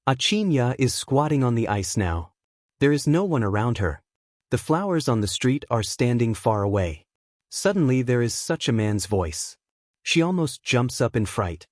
Achinya is squatting on the ice now. There is no one around her. The flowers on the street are standing far away. Suddenly there is such a man's voice. She almost jumps up in fright.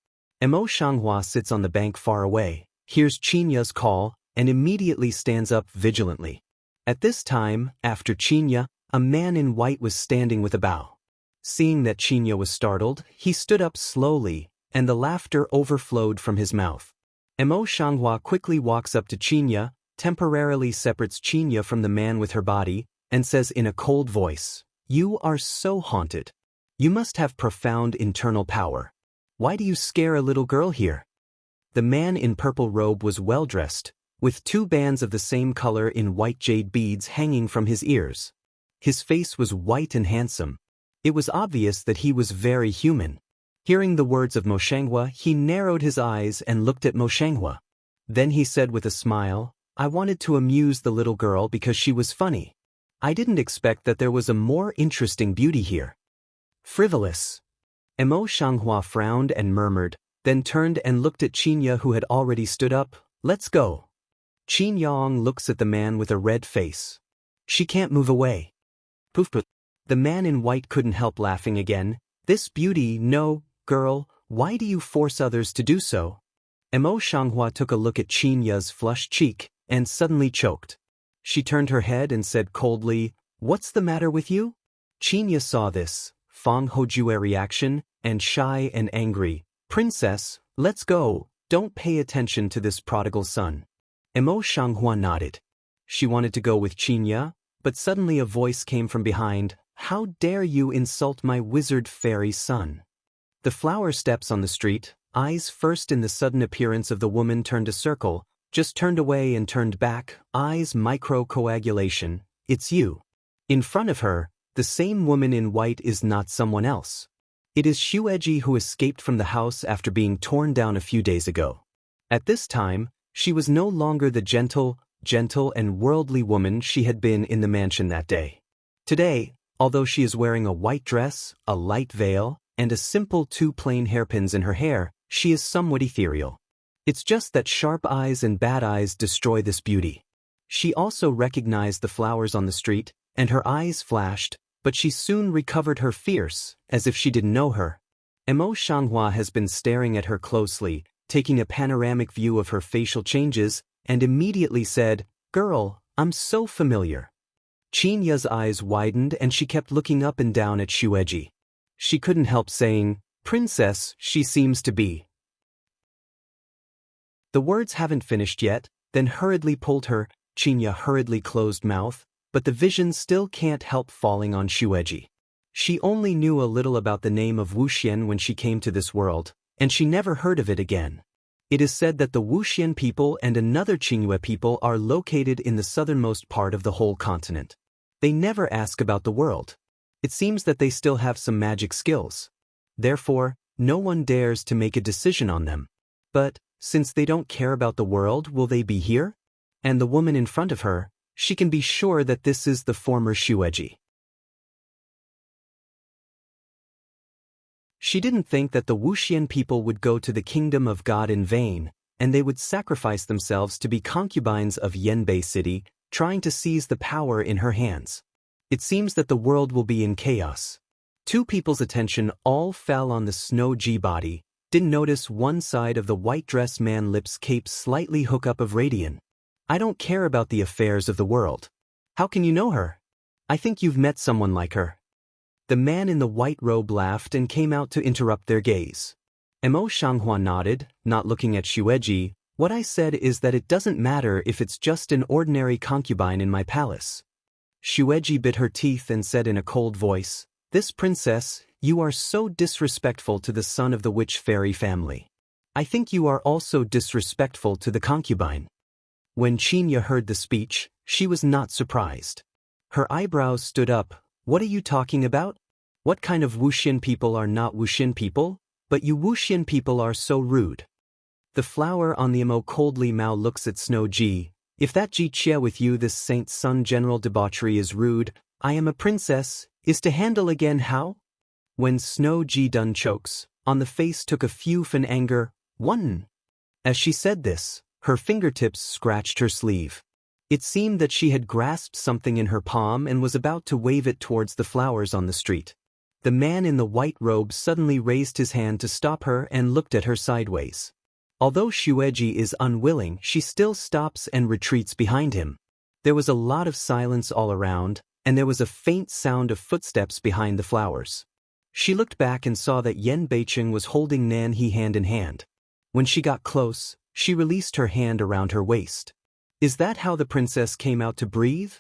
Mo Shanghua sits on the bank far away, hears Chinya's call, and immediately stands up vigilantly. At this time, after Chinya, a man in white was standing with a bow. Seeing that Chinya was startled, he stood up slowly, and the laughter overflowed from his mouth. Mo Shanghua quickly walks up to Chinya, temporarily separates Chinya from the man with her body, and says in a cold voice, "You are so haunted. You must have profound internal power. Why do you scare a little girl here?" The man in purple robe was well-dressed, with 2 bands of the same color in white jade beads hanging from his ears. His face was white and handsome. It was obvious that he was very human. Hearing the words of Mo Shanghua, he narrowed his eyes and looked at Mo Shanghua. Then he said with a smile, "I wanted to amuse the little girl because she was funny. I didn't expect that there was a more interesting beauty here." Frivolous. Mo Shanghua frowned and murmured, then turned and looked at Chinya who had already stood up. "Let's go." Qin Yang looks at the man with a red face. "She can't move away." Poof poof. The man in white couldn't help laughing again. "This beauty, no, girl, why do you force others to do so?" Mo Shanghua took a look at Chinya's flushed cheek, and suddenly choked. She turned her head and said coldly, "What's the matter with you?" Chinya saw this, Fang Hojue reaction, and shy and angry. "Princess, let's go, don't pay attention to this prodigal son." Mo Shanghua nodded. She wanted to go with Chinya, but suddenly a voice came from behind. "How dare you insult my wizard fairy son?" The flower steps on the street, eyes first in the sudden appearance of the woman turned a circle, just turned away and turned back, eyes microcoagulation. "It's you." In front of her, the same woman in white is not someone else. It is Xueji who escaped from the house after being torn down a few days ago. At this time, she was no longer the gentle and worldly woman she had been in the mansion that day. Today, although she is wearing a white dress, a light veil, and a simple 2 plain hairpins in her hair, she is somewhat ethereal. It's just that sharp eyes and bad eyes destroy this beauty. She also recognized the flowers on the street, and her eyes flashed, but she soon recovered her fierce, as if she didn't know her. Mo Shanghua has been staring at her closely, taking a panoramic view of her facial changes, and immediately said, "Girl, I'm so familiar." Chinya's eyes widened and she kept looking up and down at Xueji. She couldn't help saying, "Princess, she seems to be." The words haven't finished yet, then hurriedly pulled her. Chinya hurriedly closed mouth, but the vision still can't help falling on Xueji. She only knew a little about the name of Wuxian when she came to this world, and she never heard of it again. It is said that the Wuxian people and another Qingyue people are located in the southernmost part of the whole continent. They never ask about the world. It seems that they still have some magic skills. Therefore, no one dares to make a decision on them. But, since they don't care about the world, will they be here? And the woman in front of her, she can be sure that this is the former Xueji. She didn't think that the Wuxian people would go to the kingdom of God in vain, and they would sacrifice themselves to be concubines of Yanbei City, trying to seize the power in her hands. It seems that the world will be in chaos. 2 people's attention all fell on the Snow Ji body, didn't notice one side of the white dress man lips cape slightly hook up of radian. "I don't care about the affairs of the world." "How can you know her?" "I think you've met someone like her." The man in the white robe laughed and came out to interrupt their gaze. Mo Shanghua nodded, not looking at Xueji. "What I said is that it doesn't matter if it's just an ordinary concubine in my palace." Xueji bit her teeth and said in a cold voice, "This princess, you are so disrespectful to the son of the witch fairy family. I think you are also disrespectful to the concubine." When Chinya heard the speech, she was not surprised. Her eyebrows stood up. "What are you talking about? What kind of Wuxian people are not Wuxian people? But you Wuxian people are so rude." The flower on the Mo coldly Mao looks at Snow Ji. "If that Ji Chia with you this Saint's son general debauchery is rude, I am a princess, is to handle again how?" When Snow Ji done chokes, on the face took a few fan anger, "One." As she said this, Her fingertips scratched her sleeve. It seemed that she had grasped something in her palm and was about to wave it towards the flowers on the street. The man in the white robe suddenly raised his hand to stop her and looked at her sideways. Although Shueji is unwilling, she still stops and retreats behind him. There was a lot of silence all around, and there was a faint sound of footsteps behind the flowers. She looked back and saw that Yen Beicheng was holding Nan He hand in hand. When she got close, she released her hand around her waist. Is that how the princess came out to breathe?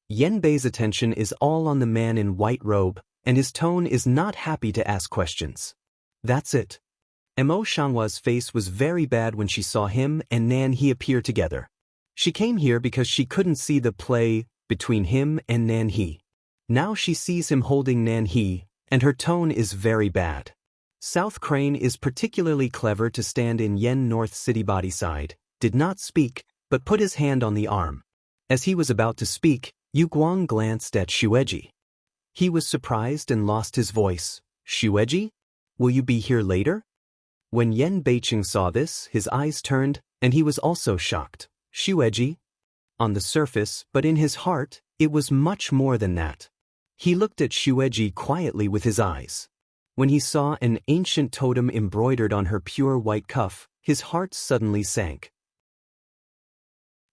Yen Bei's attention is all on the man in white robe, and his tone is not happy to ask questions. That's it. Mo Xianghua's face was very bad when she saw him and Nan He appear together. She came here because she couldn't see the play between him and Nan He. Now she sees him holding Nan He, and her tone is very bad. South Crane is particularly clever to stand in Yen North City body side, did not speak, but put his hand on the arm. As he was about to speak, Yu Guang glanced at Shueji. He was surprised and lost his voice. Shueji? Will you be here later? When Yen Beicheng saw this, his eyes turned, and he was also shocked. Shueji? On the surface, but in his heart, it was much more than that. He looked at Shueji quietly with his eyes. When he saw an ancient totem embroidered on her pure white cuff, his heart suddenly sank.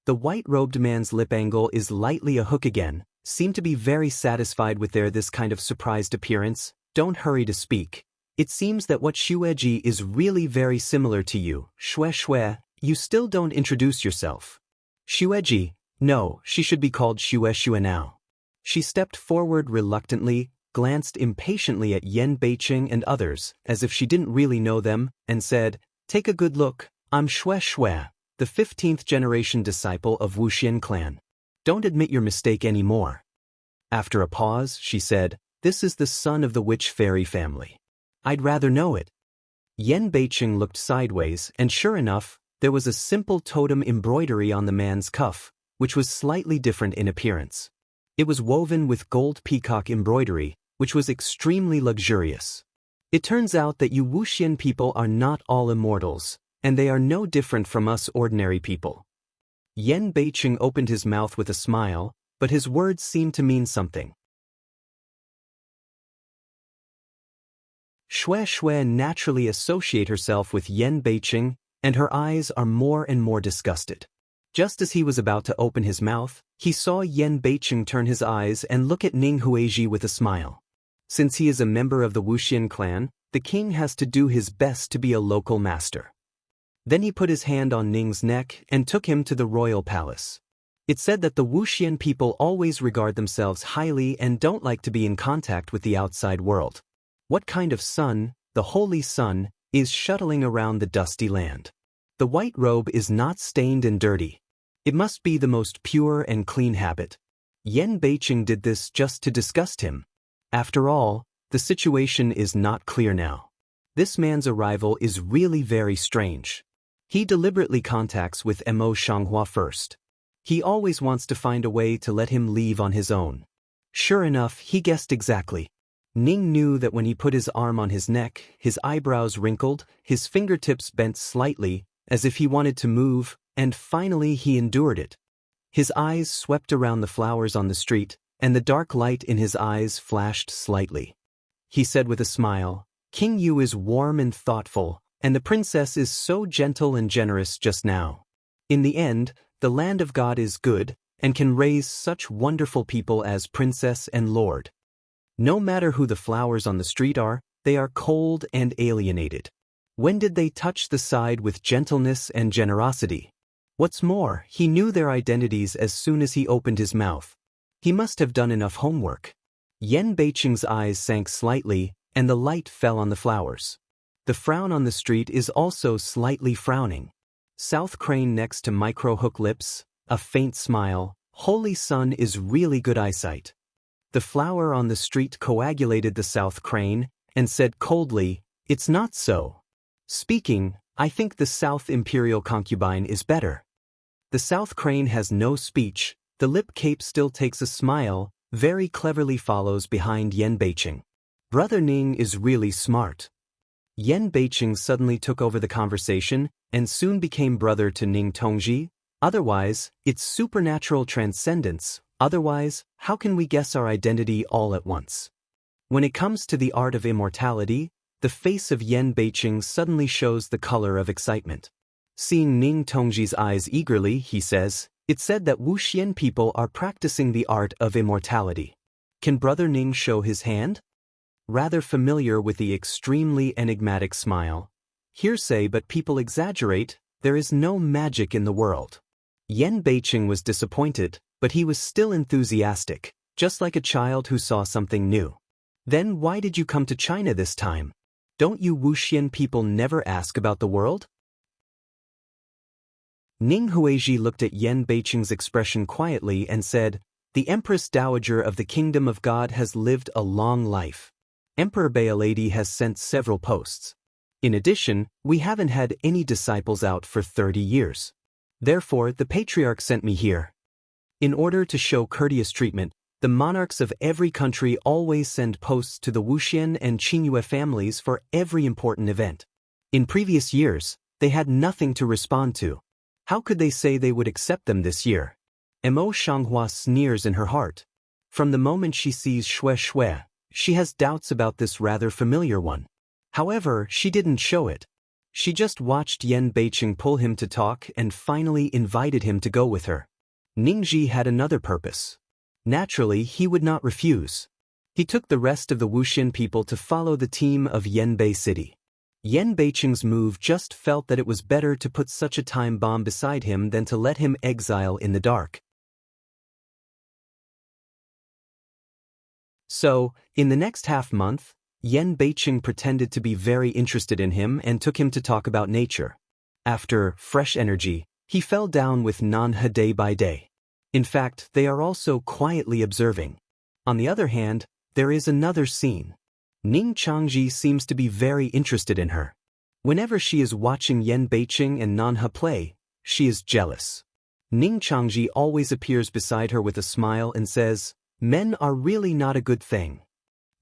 The white-robed man's lip angle is lightly a hook again, seemed to be very satisfied with this kind of surprised appearance. Don't hurry to speak. It seems that what Shueji is really very similar to you. Shue, you still don't introduce yourself. Shueji, no, she should be called Shue now. She stepped forward reluctantly, glanced impatiently at Yen Beicheng and others, as if she didn't really know them, and said, "Take a good look, I'm Shue, the 15th generation disciple of Wuxian clan. Don't admit your mistake anymore." After a pause, she said, "This is the son of the witch fairy family. I'd rather know it." Yen Beicheng looked sideways, and sure enough, there was a simple totem embroidery on the man's cuff, which was slightly different in appearance. It was woven with gold peacock embroidery, which was extremely luxurious. It turns out that you Wuxian people are not all immortals, and they are no different from us ordinary people. Yen Beicheng opened his mouth with a smile, but his words seemed to mean something. Shue naturally associate herself with Yen Beicheng, and her eyes are more and more disgusted. Just as he was about to open his mouth, he saw Yen Beicheng turn his eyes and look at Ning Huizhi with a smile. Since he is a member of the Wuxian clan, the king has to do his best to be a local master. Then he put his hand on Ning's neck and took him to the royal palace. It said that the Wuxian people always regard themselves highly and don't like to be in contact with the outside world. What kind of sun, the holy sun, is shuttling around the dusty land? The white robe is not stained and dirty. It must be the most pure and clean habit. Yen Beicheng did this just to disgust him. After all, the situation is not clear now. This man's arrival is really very strange. He deliberately contacts with Mo Xianghua first. He always wants to find a way to let him leave on his own. Sure enough, he guessed exactly. Ning knew that when he put his arm on his neck, his eyebrows wrinkled, his fingertips bent slightly, as if he wanted to move, and finally he endured it. His eyes swept around the flowers on the street, and the dark light in his eyes flashed slightly. He said with a smile, "King Yu is warm and thoughtful, and the princess is so gentle and generous just now. In the end, the land of God is good, and can raise such wonderful people as princess and lord. No matter who the flowers on the street are, they are cold and alienated. When did they touch the side with gentleness and generosity? What's more, he knew their identities as soon as he opened his mouth. He must have done enough homework." Yen Beicheng's eyes sank slightly, and the light fell on the flowers. The frown on the street is also slightly frowning. South Crane next to Micro Hook lips, a faint smile. Holy Sun is really good eyesight. The flower on the street coagulated the South Crane, and said coldly, "It's not so. Speaking, I think the South Imperial Concubine is better." The South Crane has no speech, the lip cape still takes a smile, very cleverly follows behind Yen Beicheng. Brother Ning is really smart. Yen Beicheng suddenly took over the conversation, and soon became brother to Ning Tongji. Otherwise, it's supernatural transcendence. Otherwise, how can we guess our identity all at once? When it comes to the art of immortality, the face of Yan Beiqing suddenly shows the color of excitement. Seeing Ning Tongji's eyes eagerly, he says, "It's said that Wuxian people are practicing the art of immortality. Can Brother Ning show his hand?" Rather familiar with the extremely enigmatic smile. "Hearsay, but people exaggerate. There is no magic in the world." Yan Beiqing was disappointed, but he was still enthusiastic, just like a child who saw something new. "Then why did you come to China this time? Don't you Wuxian people never ask about the world?" Ning Huizhi looked at Yan Beiqing's expression quietly and said, "The Empress Dowager of the Kingdom of God has lived a long life. Emperor Baoladi has sent several posts. In addition, we haven't had any disciples out for 30 years. Therefore, the Patriarch sent me here. In order to show courteous treatment, the monarchs of every country always send posts to the Wuxian and Qingyue families for every important event. In previous years, they had nothing to respond to. How could they say they would accept them this year?" Mo Shanghua sneers in her heart. From the moment she sees Shui, she has doubts about this rather familiar one. However, she didn't show it. She just watched Yan Beiqing pull him to talk and finally invited him to go with her. Ningji had another purpose. Naturally, he would not refuse. He took the rest of the Wuxian people to follow the team of Yanbei City. Yan Beiqing's move just felt that it was better to put such a time bomb beside him than to let him exile in the dark. So, in the next half-month, Yan Beiqing pretended to be very interested in him and took him to talk about nature. After fresh energy, he fell down with Nanha day by day. In fact, they are also quietly observing. On the other hand, there is another scene. Ning Changji seems to be very interested in her. Whenever she is watching Yan Beiqing and Nanha play, she is jealous. Ning Changji always appears beside her with a smile and says, "Men are really not a good thing."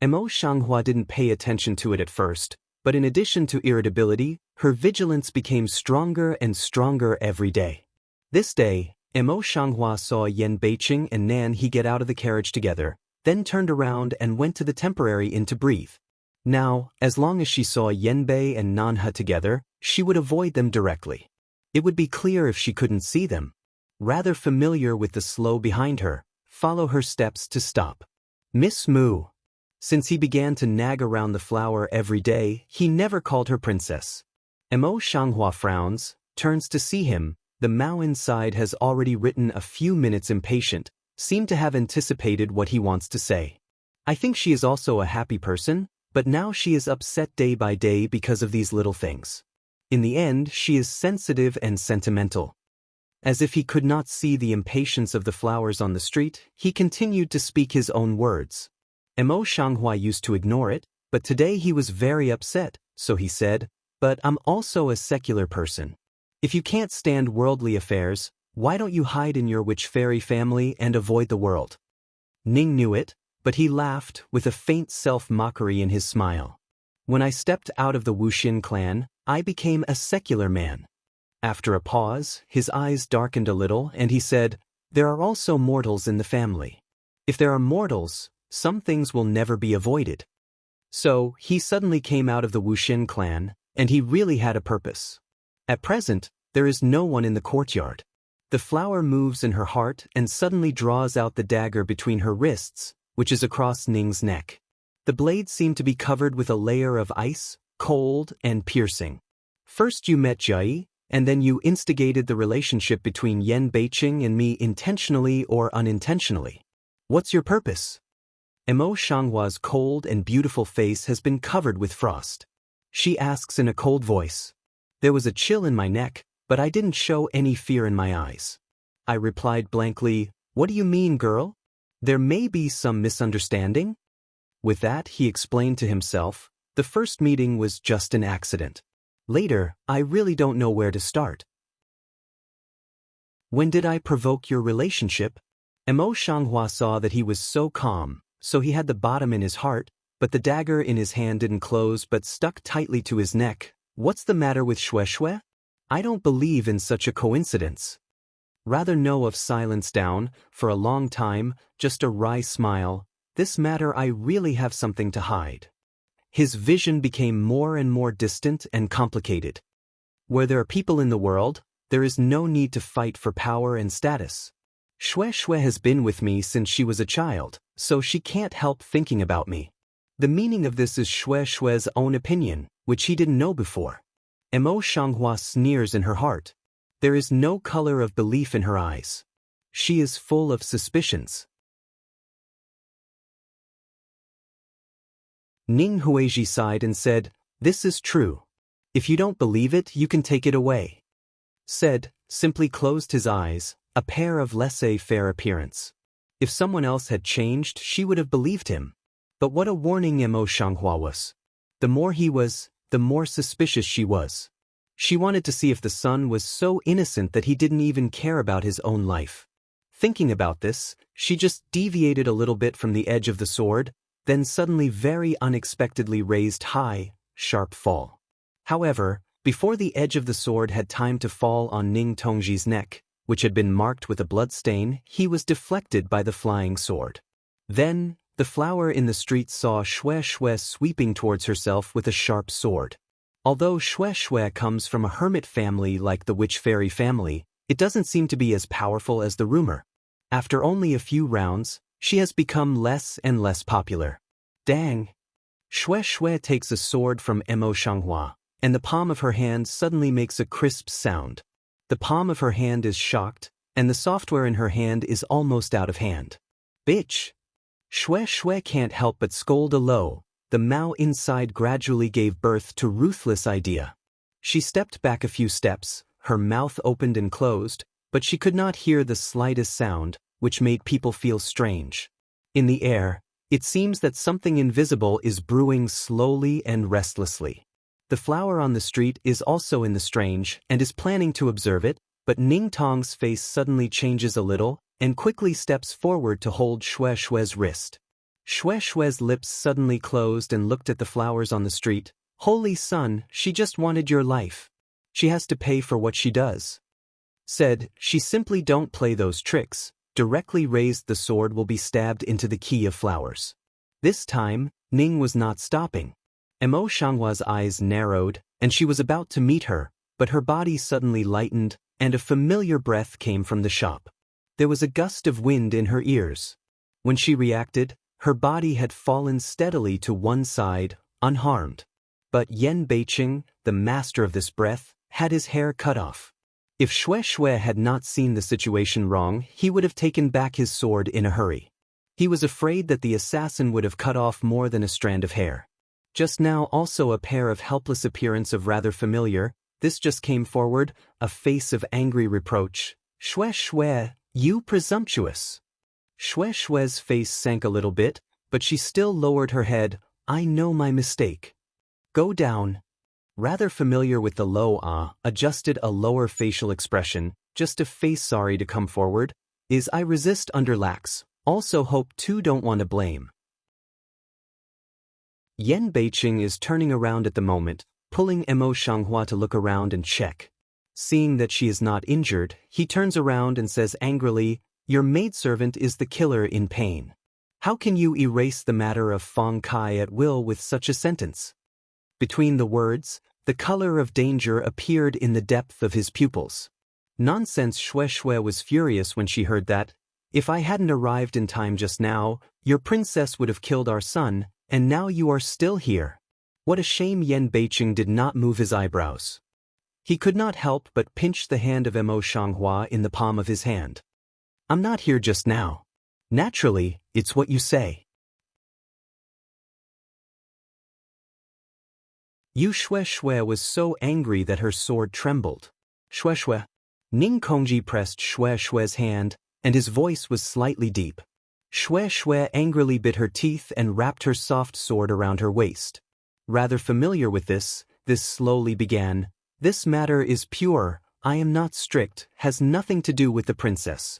Mo Shanghua didn't pay attention to it at first, but in addition to irritability, her vigilance became stronger and stronger every day. This day, Mo Shanghua saw Yan Beiqing and Nan He get out of the carriage together, then turned around and went to the temporary inn to breathe. Now, as long as she saw Yanbei and Nanha together, she would avoid them directly. It would be clear if she couldn't see them. Rather familiar with the slow behind her, follow her steps to stop. Miss Mu. Since he began to nag around the flower every day, he never called her princess. Mo Shanghua frowns, turns to see him. The Mao inside has already written a few minutes impatient, seemed to have anticipated what he wants to say. I think she is also a happy person, but now she is upset day by day because of these little things. In the end, she is sensitive and sentimental. As if he could not see the impatience of the flowers on the street, he continued to speak his own words. Mo Shanghua used to ignore it, but today he was very upset, so he said, "But I'm also a secular person. If you can't stand worldly affairs, why don't you hide in your witch fairy family and avoid the world?" Ning knew it, but he laughed with a faint self-mockery in his smile. "When I stepped out of the Wuxian clan, I became a secular man." After a pause, his eyes darkened a little and he said, "There are also mortals in the family. If there are mortals, some things will never be avoided." So, he suddenly came out of the Wuxian clan, and he really had a purpose. At present, there is no one in the courtyard. The flower moves in her heart and suddenly draws out the dagger between her wrists, which is across Ning's neck. The blade seemed to be covered with a layer of ice, cold and piercing. "First you met Jai, and then you instigated the relationship between Yan Beiqing and me intentionally or unintentionally. What's your purpose?" Mo Shanghua's cold and beautiful face has been covered with frost. She asks in a cold voice. There was a chill in my neck, but I didn't show any fear in my eyes. I replied blankly, "What do you mean, girl? There may be some misunderstanding?" With that, he explained to himself, the first meeting was just an accident. Later, I really don't know where to start. When did I provoke your relationship? Mo Shanghua saw that he was so calm, so he had the bottom in his heart, but the dagger in his hand didn't close but stuck tightly to his neck. What's the matter with Shui? I don't believe in such a coincidence. Rather know of silence down, for a long time, just a wry smile. This matter I really have something to hide. His vision became more and more distant and complicated. Where there are people in the world, there is no need to fight for power and status. Xue Xue has been with me since she was a child, so she can't help thinking about me. The meaning of this is Xue Xue's own opinion, which he didn't know before. Mo Xianghua sneers in her heart. There is no color of belief in her eyes. She is full of suspicions. Ning Huizhi sighed and said, "This is true. If you don't believe it, you can take it away." Said, simply closed his eyes, a pair of laissez-faire appearance. If someone else had changed, she would have believed him. But what a warning Mo Xianghua was. The more he was, the more suspicious she was. She wanted to see if the son was so innocent that he didn't even care about his own life. Thinking about this, she just deviated a little bit from the edge of the sword, then suddenly very unexpectedly raised high, sharp fall. However, before the edge of the sword had time to fall on Ning Tongji's neck, which had been marked with a bloodstain, he was deflected by the flying sword. Then, the flower in the street saw Xue Xue sweeping towards herself with a sharp sword. Although Xue Xue comes from a hermit family like the witch fairy family, it doesn't seem to be as powerful as the rumor. After only a few rounds, she has become less and less popular. Dang! Xue Xue takes a sword from Mo Xianghua, and the palm of her hand suddenly makes a crisp sound. The palm of her hand is shocked, and the software in her hand is almost out of hand. Bitch! Xue Xue can't help but scold a low. The Mao inside gradually gave birth to ruthless idea. She stepped back a few steps, her mouth opened and closed, but she could not hear the slightest sound, which made people feel strange. In the air, it seems that something invisible is brewing slowly and restlessly. The flower on the street is also in the strange and is planning to observe it, but Ning Tong's face suddenly changes a little and quickly steps forward to hold Xue Xue's wrist. Xue Xue's lips suddenly closed and looked at the flowers on the street. Holy son, she just wanted your life. She has to pay for what she does. Said, she simply don't play those tricks. Directly raised the sword will be stabbed into the key of flowers. This time, Ning was not stopping. Mo Xianghua's eyes narrowed, and she was about to meet her, but her body suddenly lightened, and a familiar breath came from the shop. There was a gust of wind in her ears. When she reacted, her body had fallen steadily to one side, unharmed. But Yan Beiqing, the master of this breath, had his hair cut off. If Xue Xue had not seen the situation wrong, he would have taken back his sword in a hurry. He was afraid that the assassin would have cut off more than a strand of hair. Just now also a pair of helpless appearance of rather familiar, this just came forward, a face of angry reproach. Xue Xue, you presumptuous. Xue Xue's face sank a little bit, but she still lowered her head. I know my mistake. Go down. Rather familiar with the low adjusted a lower facial expression, just a face sorry to come forward, is I resist under lax, also hope too don't want to blame. Yan Beiqing is turning around at the moment, pulling Mo Xianghua to look around and check. Seeing that she is not injured, he turns around and says angrily, your maidservant is the killer in pain. How can you erase the matter of Feng Kai at will with such a sentence? Between the words, the color of danger appeared in the depth of his pupils. Nonsense. Xue Xue was furious when she heard that. If I hadn't arrived in time just now, your princess would have killed our son, and now you are still here. What a shame. Yan Beiqing did not move his eyebrows. He could not help but pinch the hand of Mo Xianghua in the palm of his hand. I'm not here just now. Naturally, it's what you say. Xue Xue was so angry that her sword trembled. Xue Xue. Ning Tongji pressed Xue Xue's hand, and his voice was slightly deep. Xue Xue angrily bit her teeth and wrapped her soft sword around her waist. Rather familiar with this slowly began, this matter is pure, I am not strict, has nothing to do with the princess.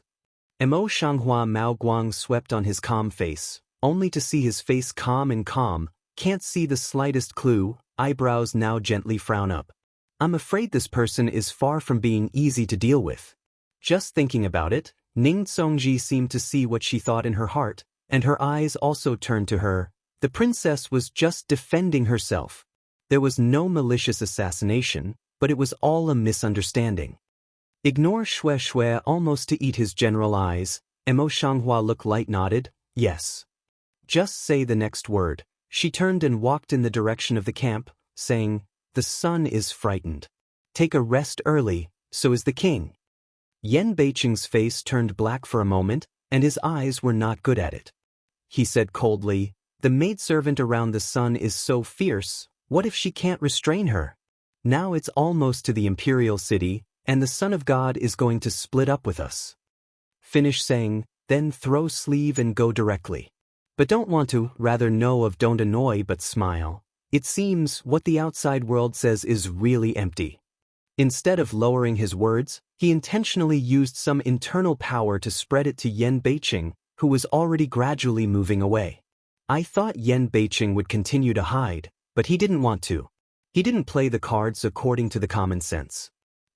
Mo Xianghua Mao Guang swept on his calm face, only to see his face calm and calm, can't see the slightest clue, eyebrows now gently frown up. I'm afraid this person is far from being easy to deal with. Just thinking about it, Ning Tsongji seemed to see what she thought in her heart, and her eyes also turned to her. The princess was just defending herself. There was no malicious assassination, but it was all a misunderstanding. Ignore Shui Shui almost to eat his general eyes. Mo Shanghua looked light-nodded. Yes. Just say the next word. She turned and walked in the direction of the camp, saying, the sun is frightened. Take a rest early, so is the king. Yan Beiqing's face turned black for a moment, and his eyes were not good at it. He said coldly, the maidservant around the sun is so fierce, what if she can't restrain her? Now it's almost to the imperial city, and the Son of God is going to split up with us. Finish saying, then throw sleeve and go directly. But don't want to, rather know of don't annoy but smile. It seems what the outside world says is really empty. Instead of lowering his words, he intentionally used some internal power to spread it to Yan Beiqing, who was already gradually moving away. I thought Yan Beiqing would continue to hide, but he didn't want to. He didn't play the cards according to the common sense.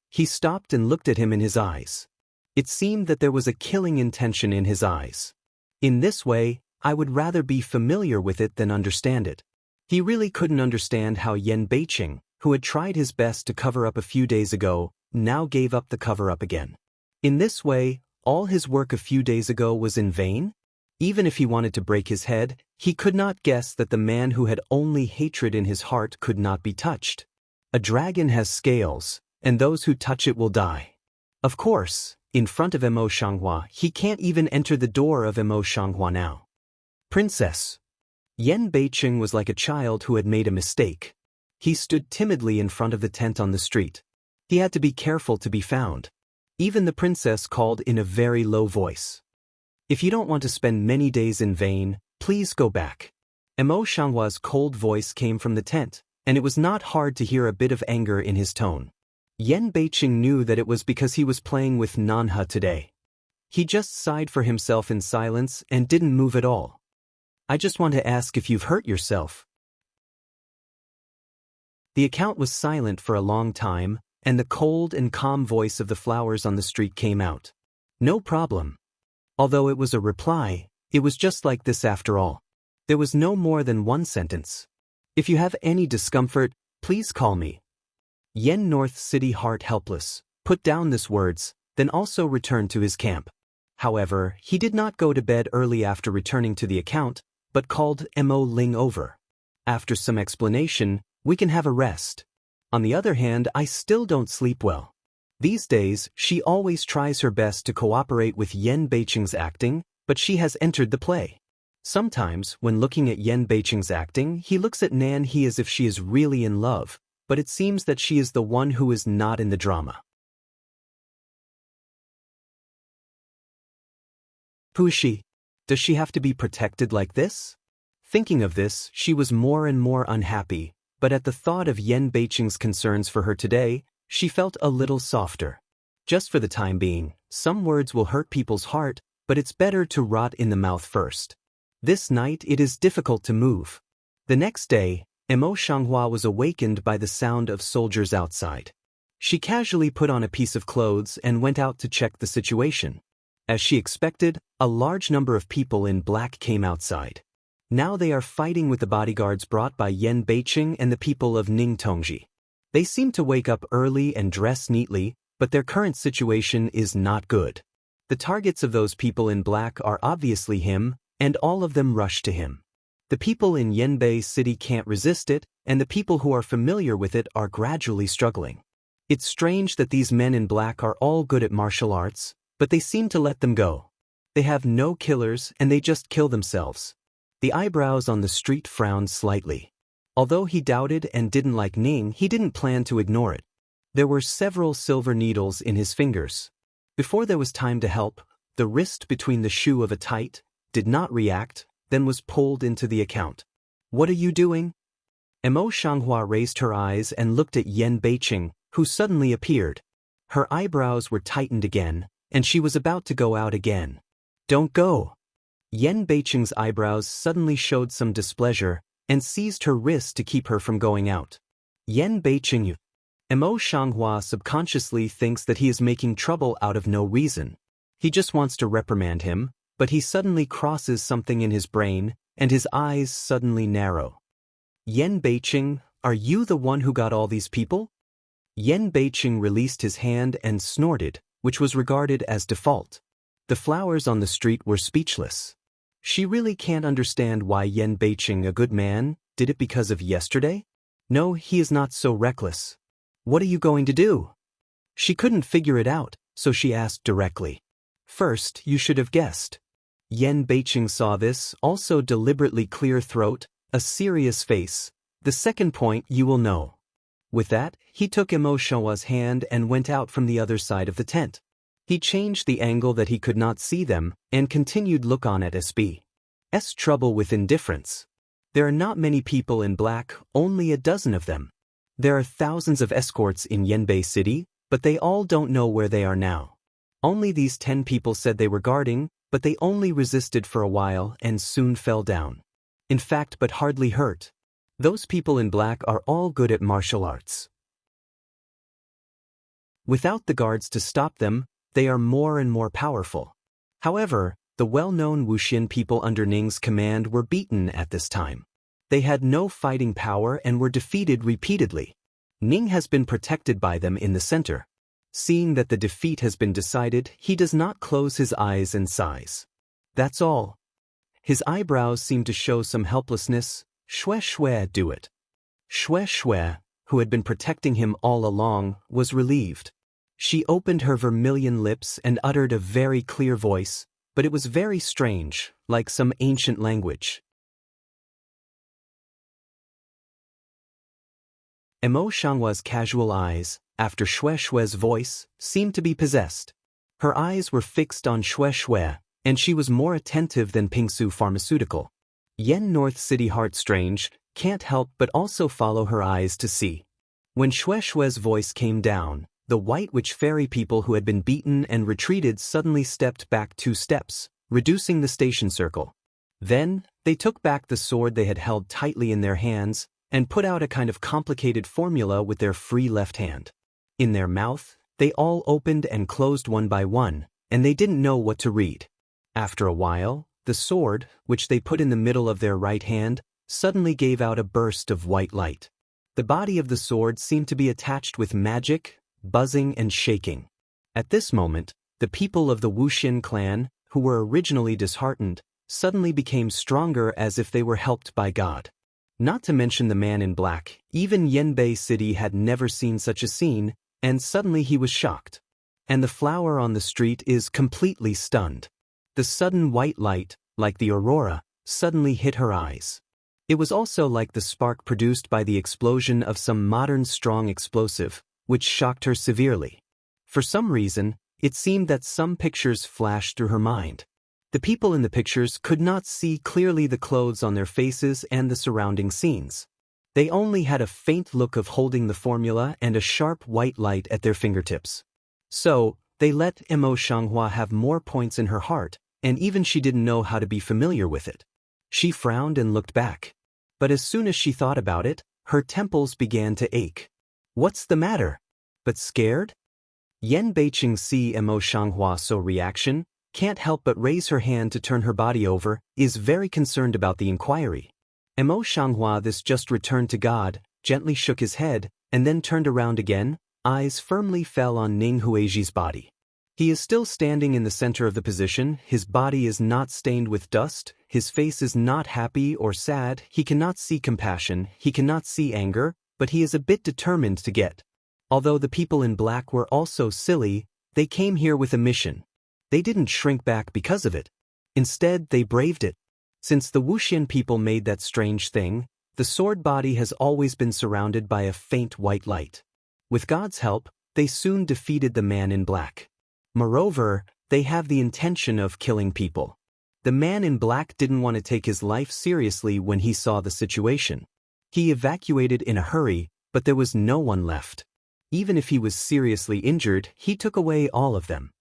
He stopped and looked at him in his eyes. It seemed that there was a killing intention in his eyes. In this way, I would rather be familiar with it than understand it. He really couldn't understand how Yan Beiqing, who had tried his best to cover up a few days ago, now gave up the cover-up again. In this way, all his work a few days ago was in vain? Even if he wanted to break his head, he could not guess that the man who had only hatred in his heart could not be touched. A dragon has scales, and those who touch it will die. Of course, in front of Mo Shanghua, he can't even enter the door of Mo Shanghua now. Princess. Yan Beiqing was like a child who had made a mistake. He stood timidly in front of the tent on the street. He had to be careful to be found. Even the princess called in a very low voice. If you don't want to spend many days in vain, please go back. Mo Shanghua's cold voice came from the tent, and it was not hard to hear a bit of anger in his tone. Yan Beiqing knew that it was because he was playing with Nanha today. He just sighed for himself in silence and didn't move at all. I just want to ask if you've hurt yourself. The account was silent for a long time, and the cold and calm voice of the flowers on the street came out. No problem. Although it was a reply, it was just like this after all. There was no more than one sentence. If you have any discomfort, please call me. Yen North City heart helpless, put down these words, then also returned to his camp. However, he did not go to bed early after returning to the account, but called Mo Ling over. After some explanation, we can have a rest. On the other hand, I still don't sleep well. These days, she always tries her best to cooperate with Yan Beiqing's acting, but she has entered the play. Sometimes, when looking at Yan Beiqing's acting, he looks at Nan He as if she is really in love, but it seems that she is the one who is not in the drama. Who is she? Does she have to be protected like this? Thinking of this, she was more and more unhappy, but at the thought of Yan Beiqing's concerns for her today, she felt a little softer. Just for the time being, some words will hurt people's heart, but it's better to rot in the mouth first. This night it is difficult to move. The next day, Mo Shanghua was awakened by the sound of soldiers outside. She casually put on a piece of clothes and went out to check the situation. As she expected, a large number of people in black came outside. Now they are fighting with the bodyguards brought by Yan Beiqing and the people of Ningtongji. They seem to wake up early and dress neatly, but their current situation is not good. The targets of those people in black are obviously him, and all of them rush to him. The people in Yanbei City can't resist it, and the people who are familiar with it are gradually struggling. It's strange that these men in black are all good at martial arts, but they seem to let them go. They have no killers and they just kill themselves. The eyebrows on the street frowned slightly. Although he doubted and didn't like Ning, he didn't plan to ignore it. There were several silver needles in his fingers. Before there was time to help, the wrist between the shoe of a tight did not react, then was pulled into the account. What are you doing? Mo Shanghua raised her eyes and looked at Yan Beiqing, who suddenly appeared. Her eyebrows were tightened again, and she was about to go out again. Don't go. Yan Beiqing's eyebrows suddenly showed some displeasure and seized her wrist to keep her from going out. Yan Beiqing, Emo Shanghua subconsciously thinks that he is making trouble out of no reason. He just wants to reprimand him, but he suddenly crosses something in his brain, and his eyes suddenly narrow. Yan Beiqing, are you the one who got all these people? Yan Beiqing released his hand and snorted, which was regarded as default. The flowers on the street were speechless. She really can't understand why Yan Beiqing, a good man, did it because of yesterday? No, he is not so reckless. What are you going to do? She couldn't figure it out, so she asked directly. First, you should have guessed. Yan Beiqing saw this, also deliberately clear throat, a serious face. The second point you will know. With that, he took Emo Shanhua's hand and went out from the other side of the tent. He changed the angle that he could not see them, and continued look on at SB's trouble with indifference. There are not many people in black, only a dozen of them. There are thousands of escorts in Yanbei City, but they all don't know where they are now. Only these 10 people said they were guarding, but they only resisted for a while and soon fell down. In fact, but hardly hurt. Those people in black are all good at martial arts. Without the guards to stop them, they are more and more powerful. However, the well-known Wuxian people under Ning's command were beaten at this time. They had no fighting power and were defeated repeatedly. Ning has been protected by them in the center. Seeing that the defeat has been decided, he does not close his eyes and sighs. That's all. His eyebrows seem to show some helplessness. Shue Shue, do it. Shue Shue, who had been protecting him all along, was relieved. She opened her vermilion lips and uttered a very clear voice, but it was very strange, like some ancient language. Emo Shanghua's casual eyes, after Shue Shue's voice, seemed to be possessed. Her eyes were fixed on Shue Shue, and she was more attentive than Pingsu Pharmaceutical. Yen North City Heartstrange can't help but also follow her eyes to see. When Shue Shue's voice came down, the White Witch Fairy people who had been beaten and retreated suddenly stepped back 2 steps, reducing the station circle. Then, they took back the sword they had held tightly in their hands, and put out a kind of complicated formula with their free left hand. In their mouth, they all opened and closed one by one, and they didn't know what to read. After a while, the sword, which they put in the middle of their right hand, suddenly gave out a burst of white light. The body of the sword seemed to be attached with magic, buzzing and shaking. At this moment, the people of the Wuxian clan, who were originally disheartened, suddenly became stronger as if they were helped by God. Not to mention the man in black, even Yanbei City had never seen such a scene, and suddenly he was shocked. And the flower on the street is completely stunned. The sudden white light, like the aurora, suddenly hit her eyes. It was also like the spark produced by the explosion of some modern strong explosive, which shocked her severely. For some reason, it seemed that some pictures flashed through her mind. The people in the pictures could not see clearly the clothes on their faces and the surrounding scenes. They only had a faint look of holding the formula and a sharp white light at their fingertips. So, they let Emo Shanghua have more points in her heart, and even she didn't know how to be familiar with it. She frowned and looked back. But as soon as she thought about it, her temples began to ache. What's the matter? But scared? Yan Beiqing see Emo Shanghua so reaction, can't help but raise her hand to turn her body over, is very concerned about the inquiry. Emo Shanghua this just returned to God, gently shook his head, and then turned around again, eyes firmly fell on Ning Huiji's body. He is still standing in the center of the position, his body is not stained with dust, his face is not happy or sad, he cannot see compassion, he cannot see anger, but he is a bit determined to get. Although the people in black were also silly, they came here with a mission. They didn't shrink back because of it. Instead, they braved it. Since the Wuxian people made that strange thing, the sword body has always been surrounded by a faint white light. With God's help, they soon defeated the man in black. Moreover, they have the intention of killing people. The man in black didn't want to take his life seriously when he saw the situation. He evacuated in a hurry, but there was no one left. Even if he was seriously injured, he took away all of them.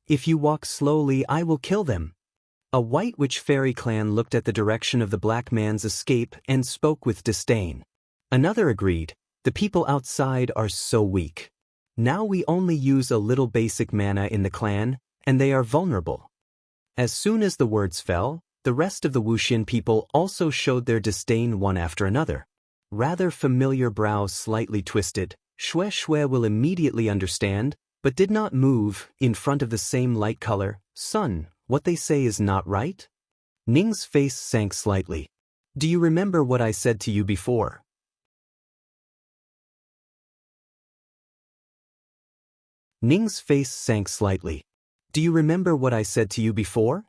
If you walk slowly, I will kill them. A White Witch Fairy clan looked at the direction of the black man's escape and spoke with disdain. Another agreed, the people outside are so weak. Now we only use a little basic mana in the clan, and they are vulnerable. As soon as the words fell, the rest of the Wuxian people also showed their disdain one after another. Rather familiar brows slightly twisted, Xue Xue will immediately understand, but did not move, in front of the same light color. Son, what they say is not right? Ning's face sank slightly. Do you remember what I said to you before? Ning's face sank slightly. Do you remember what I said to you before?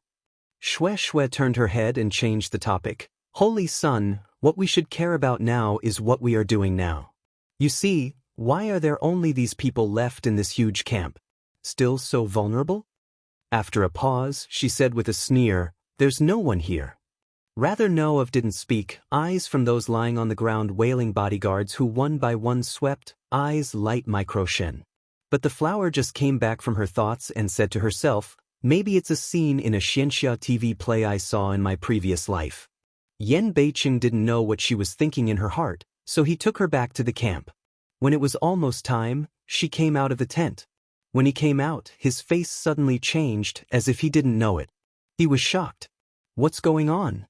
Xue Xue turned her head and changed the topic. Holy Son, what we should care about now is what we are doing now. You see, why are there only these people left in this huge camp? Still so vulnerable? After a pause, she said with a sneer, there's no one here. Rather Noah didn't speak, eyes from those lying on the ground wailing bodyguards who one by one swept, eyes light micro-shen. But the flower just came back from her thoughts and said to herself, maybe it's a scene in a Xianxia TV play I saw in my previous life. Yan Beiqing didn't know what she was thinking in her heart, so he took her back to the camp. When it was almost time, she came out of the tent. When he came out, his face suddenly changed as if he didn't know it. He was shocked. What's going on?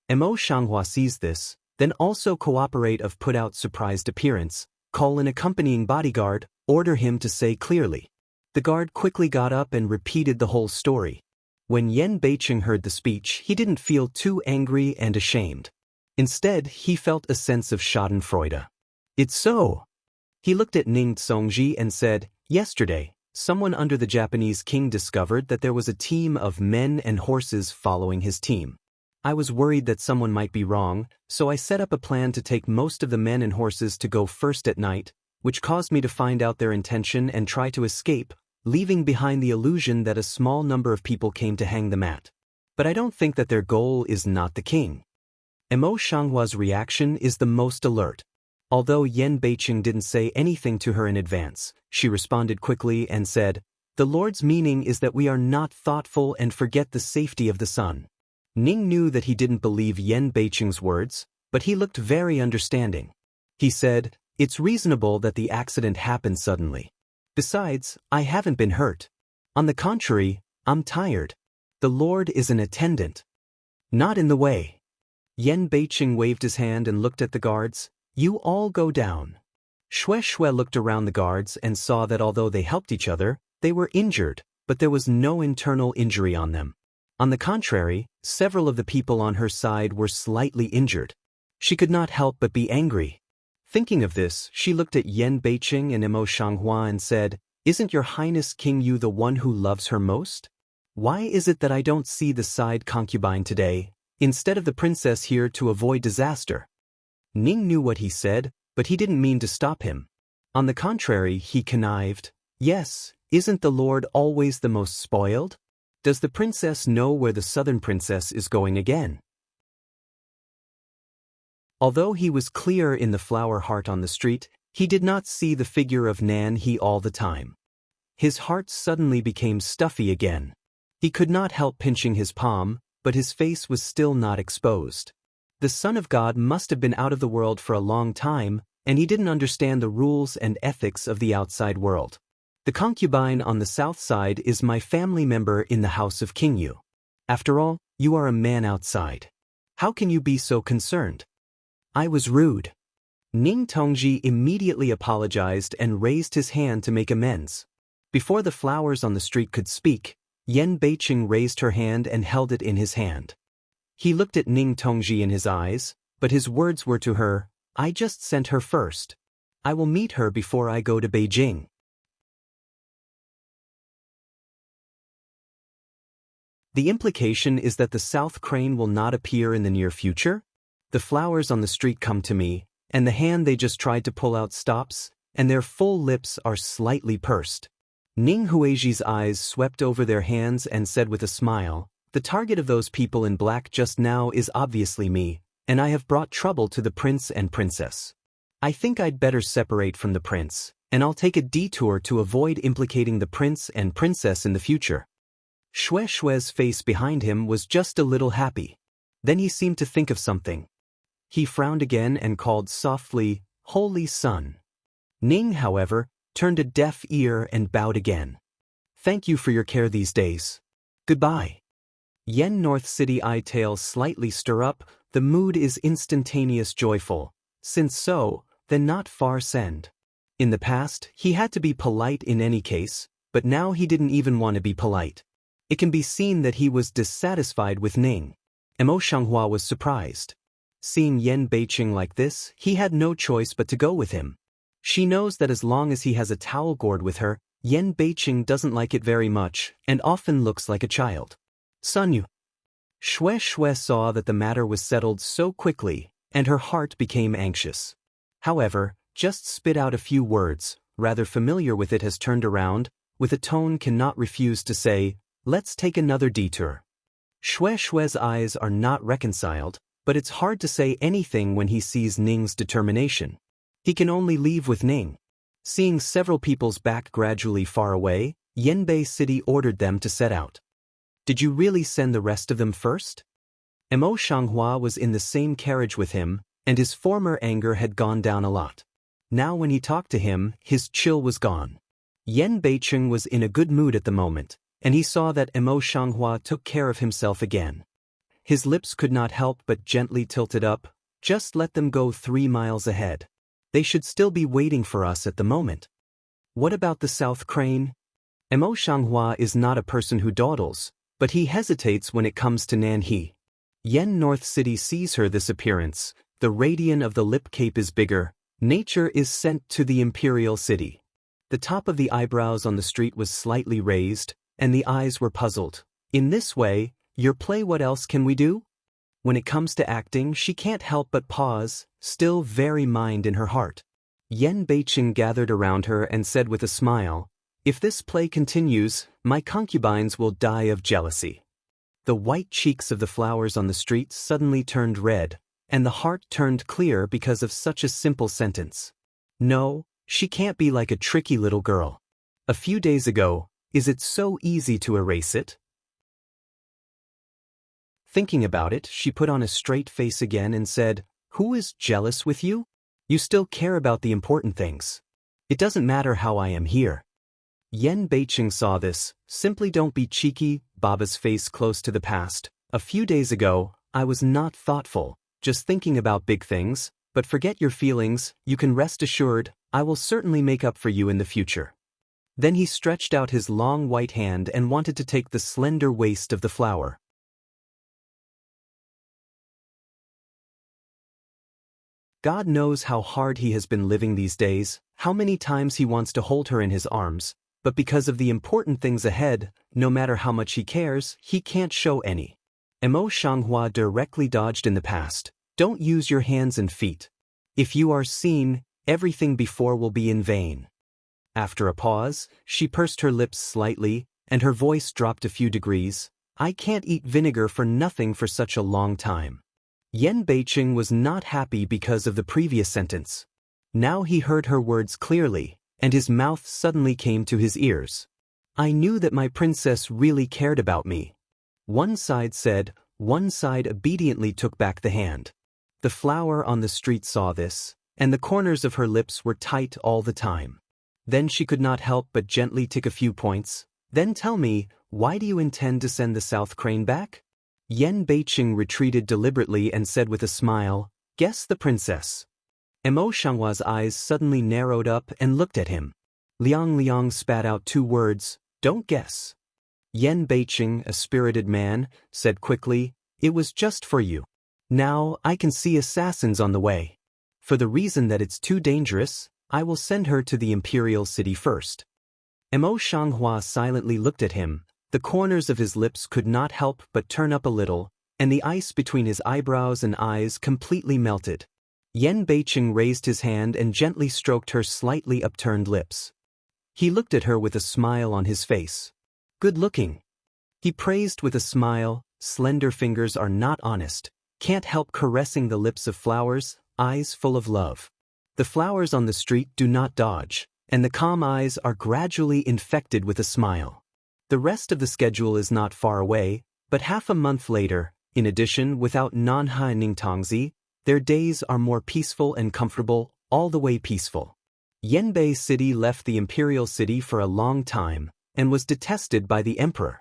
Mo Shanghua sees this, then also cooperate of put out surprised appearance, call an accompanying bodyguard, order him to say clearly. The guard quickly got up and repeated the whole story. When Yan Beiqing heard the speech, he didn't feel too angry and ashamed. Instead, he felt a sense of schadenfreude. It's so. He looked at Ning Zongji and said, yesterday, someone under the Japanese king discovered that there was a team of men and horses following his team. I was worried that someone might be wrong, so I set up a plan to take most of the men and horses to go first at night, which caused me to find out their intention and try to escape, leaving behind the illusion that a small number of people came to hang them at. But I don't think that their goal is not the king. Mo Shanghua's reaction is the most alert. Although Yan Beiqing didn't say anything to her in advance, she responded quickly and said, the Lord's meaning is that we are not thoughtful and forget the safety of the sun. Ning knew that he didn't believe Yan Beiqing's words, but he looked very understanding. He said, it's reasonable that the accident happened suddenly. Besides, I haven't been hurt. On the contrary, I'm tired. The Lord is an attendant. Not in the way. Yan Beiqing waved his hand and looked at the guards. You all go down. Xue Xue looked around the guards and saw that although they helped each other, they were injured, but there was no internal injury on them. On the contrary, several of the people on her side were slightly injured. She could not help but be angry. Thinking of this, she looked at Yan Beiqing and Mo Shanghua and said, isn't your Highness King Yu the one who loves her most? Why is it that I don't see the side concubine today, instead of the princess here to avoid disaster? Ning knew what he said, but he didn't mean to stop him. On the contrary, he connived. Yes, isn't the Lord always the most spoiled? Does the princess know where the southern princess is going again? Although he was clear in the flower heart on the street, he did not see the figure of Nan He all the time. His heart suddenly became stuffy again. He could not help pinching his palm, but his face was still not exposed. The Son of God must have been out of the world for a long time, and he didn't understand the rules and ethics of the outside world. The concubine on the south side is my family member in the house of King Yu. After all, you are a man outside. How can you be so concerned? I was rude. Ning Tongji immediately apologized and raised his hand to make amends. Before the flowers on the street could speak, Yan Beiqing raised her hand and held it in his hand. He looked at Ning Tongji in his eyes, but his words were to her, I just sent her first. I will meet her before I go to Beijing. The implication is that the South Crane will not appear in the near future? The flowers on the street come to me, and the hand they just tried to pull out stops, and their full lips are slightly pursed. Ning Huiji's eyes swept over their hands and said with a smile, the target of those people in black just now is obviously me, and I have brought trouble to the prince and princess. I think I'd better separate from the prince, and I'll take a detour to avoid implicating the prince and princess in the future. Xue Xue's face behind him was just a little happy. Then he seemed to think of something. He frowned again and called softly, "Holy Sun." Ning, however, turned a deaf ear and bowed again. "Thank you for your care these days. Goodbye." Yen North City eye tails slightly stir up, the mood is instantaneous joyful. Since so, then not far send. In the past, he had to be polite in any case, but now he didn't even want to be polite. It can be seen that he was dissatisfied with Ning. Mo Shanghua was surprised. Seeing Yen Beiqing like this, he had no choice but to go with him. She knows that as long as he has a towel gourd with her, Yen Beiqing doesn't like it very much and often looks like a child. Sunyu. Shui saw that the matter was settled so quickly, and her heart became anxious. However, just spit out a few words, rather familiar with it, has turned around, with a tone cannot refuse to say, "Let's take another detour." Shui's eyes are not reconciled, but it's hard to say anything when he sees Ning's determination. He can only leave with Ning. Seeing several people's back gradually far away, Yanbei City ordered them to set out. "Did you really send the rest of them first?" Mo Shanghua was in the same carriage with him, and his former anger had gone down a lot. Now when he talked to him, his chill was gone. Yen Beiqing was in a good mood at the moment, and he saw that Mo Shanghua took care of himself again. His lips could not help but gently tilted up. "Just let them go 3 miles ahead. They should still be waiting for us at the moment." "What about the South Crane?" Mo Shanghua is not a person who dawdles, but he hesitates when it comes to Nanhe. Yen North City sees her this appearance. The radian of the lip cape is bigger. Nature is sent to the imperial city. The top of the eyebrows on the street was slightly raised, and the eyes were puzzled. "In this way, your play, what else can we do?" When it comes to acting, she can't help but pause, still very mind in her heart. Yen Beiqing gathered around her and said with a smile, "If this play continues, my concubines will die of jealousy." The white cheeks of the flowers on the street suddenly turned red, and the heart turned clear because of such a simple sentence. No, she can't be like a tricky little girl. A few days ago, is it so easy to erase it? Thinking about it, she put on a straight face again and said, "Who is jealous with you? You still care about the important things. It doesn't matter how I am here." Yen Beiqing saw this. "Simply don't be cheeky." Baba's face close to the past. "A few days ago, I was not thoughtful, just thinking about big things, but forget your feelings. You can rest assured, I will certainly make up for you in the future." Then he stretched out his long white hand and wanted to take the slender waist of the flower. God knows how hard he has been living these days, how many times he wants to hold her in his arms, but because of the important things ahead, no matter how much he cares, he can't show any. Mo Shanghua directly dodged in the past. "Don't use your hands and feet. If you are seen, everything before will be in vain." After a pause, she pursed her lips slightly, and her voice dropped a few degrees. "I can't eat vinegar for nothing for such a long time." Yen Beiqing was not happy because of the previous sentence. Now he heard her words clearly, and his mouth suddenly came to his ears. "I knew that my princess really cared about me." One side said, one side obediently took back the hand. The flower on the street saw this, and the corners of her lips were tight all the time. Then she could not help but gently tick a few points. "Then tell me, why do you intend to send the South Crane back?" Yen Beiqing retreated deliberately and said with a smile, "Guess the princess." Mo Shanghua's eyes suddenly narrowed up and looked at him. Liang spat out 2 words, "Don't guess." Yen Beiqing, a spirited man, said quickly, "It was just for you. Now I can see assassins on the way. For the reason that it's too dangerous, I will send her to the imperial city first." Mo Shanghua silently looked at him. The corners of his lips could not help but turn up a little, and the ice between his eyebrows and eyes completely melted. Yen Beiqing raised his hand and gently stroked her slightly upturned lips. He looked at her with a smile on his face. "Good looking." He praised with a smile. Slender fingers are not honest, can't help caressing the lips of flowers, eyes full of love. The flowers on the street do not dodge, and the calm eyes are gradually infected with a smile. The rest of the schedule is not far away, but half a month later, in addition, without Nanha Ningtongzi, Their days are more peaceful and comfortable, all the way peaceful. Yanbei City left the imperial city for a long time and was detested by the emperor.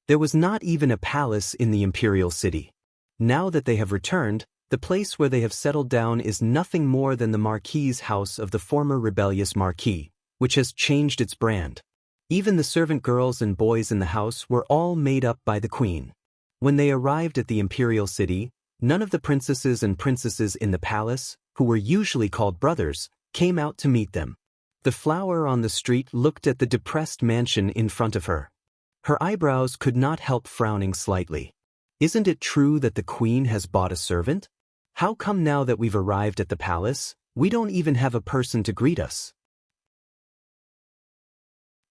There was not even a palace in the imperial city. Now that they have returned, the place where they have settled down is nothing more than the marquis's house of the former rebellious marquis, which has changed its brand. Even the servant girls and boys in the house were all made up by the queen. When they arrived at the imperial city, none of the princesses and princesses in the palace, who were usually called brothers, came out to meet them. The flower on the street looked at the depressed mansion in front of her. Her eyebrows could not help frowning slightly. Isn't it true that the queen has bought a servant? How come now that we've arrived at the palace, we don't even have a person to greet us?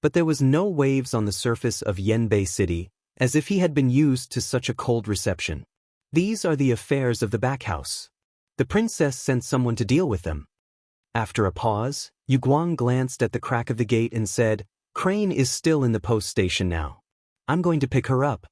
But there was no waves on the surface of Yanbei City, as if he had been used to such a cold reception. These are the affairs of the back house. The princess sent someone to deal with them. After a pause, Yu Guang glanced at the crack of the gate and said, "Crane is still in the post station now. I'm going to pick her up."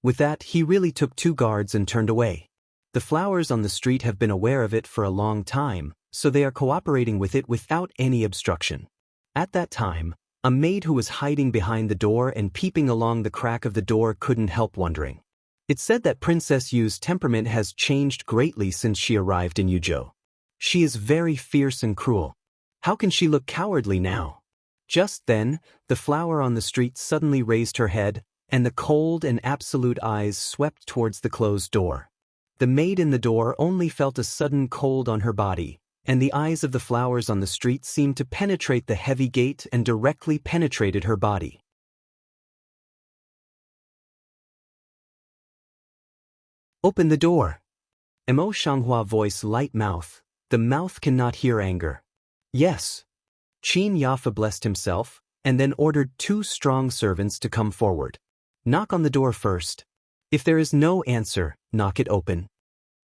With that, he really took 2 guards and turned away. The flowers on the street have been aware of it for a long time, so they are cooperating with it without any obstruction. At that time, a maid who was hiding behind the door and peeping along the crack of the door couldn't help wondering. It's said that Princess Yu's temperament has changed greatly since she arrived in Yuzhou. She is very fierce and cruel. How can she look cowardly now? Just then, the flower on the street suddenly raised her head, and the cold and absolute eyes swept towards the closed door. The maid in the door only felt a sudden cold on her body, and the eyes of the flowers on the street seemed to penetrate the heavy gate and directly penetrated her body. "Open the door." Mo Shanghua voice light mouth. The mouth cannot hear anger. "Yes." Qin Yafa blessed himself, and then ordered 2 strong servants to come forward. "Knock on the door first. If there is no answer, knock it open."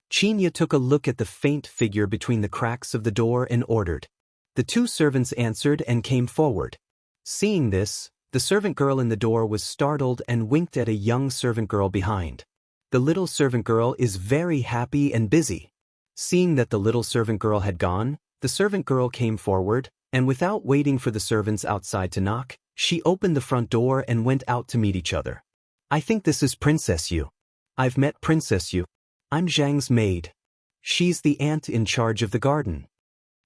Qinya took a look at the faint figure between the cracks of the door and ordered. The 2 servants answered and came forward. Seeing this, the servant girl in the door was startled and winked at a young servant girl behind. The little servant girl is very happy and busy. Seeing that the little servant girl had gone, the servant girl came forward, and without waiting for the servants outside to knock, she opened the front door and went out to meet each other. "I think this is Princess Yu. I've met Princess Yu. I'm Zhang's maid. She's the aunt in charge of the garden."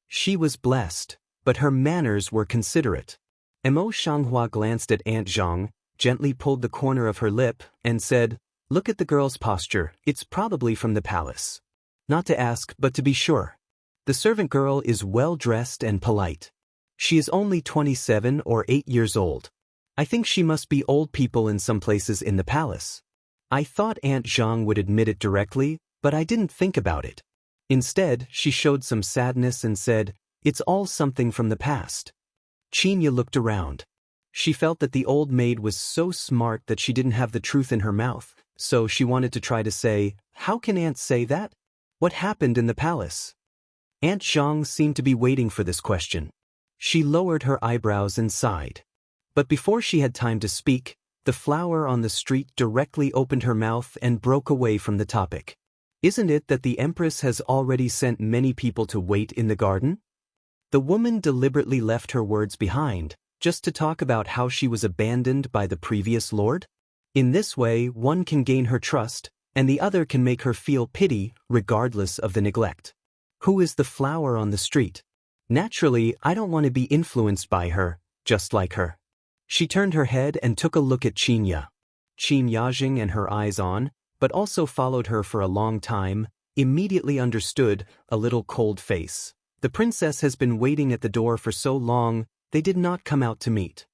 She was blessed, but her manners were considerate. Mo Shanghua glanced at Aunt Zhang, gently pulled the corner of her lip, and said, "Look at the girl's posture, it's probably from the palace." Not to ask, but to be sure. The servant girl is well-dressed and polite. She is only 27 or 8 years old. I think she must be old people in some places in the palace. I thought Aunt Zhang would admit it directly, but I didn't think about it. Instead, she showed some sadness and said, "It's all something from the past." Qinya looked around. She felt that the old maid was so smart that she didn't have the truth in her mouth, so she wanted to try to say, "How can Aunt say that? What happened in the palace?" Aunt Zhang seemed to be waiting for this question. She lowered her eyebrows and sighed. But before she had time to speak, the flower on the street directly opened her mouth and broke away from the topic. "Isn't it that the Empress has already sent many people to wait in the garden?" The woman deliberately left her words behind, just to talk about how she was abandoned by the previous lord. In this way, one can gain her trust, and the other can make her feel pity, regardless of the neglect. Who is the flower on the street? Naturally, I don't want to be influenced by her, just like her. She turned her head and took a look at Qinya. Qin Yajing and her eyes on, but also followed her for a long time, immediately understood, a little cold face. The princess has been waiting at the door for so long, they did not come out to meet.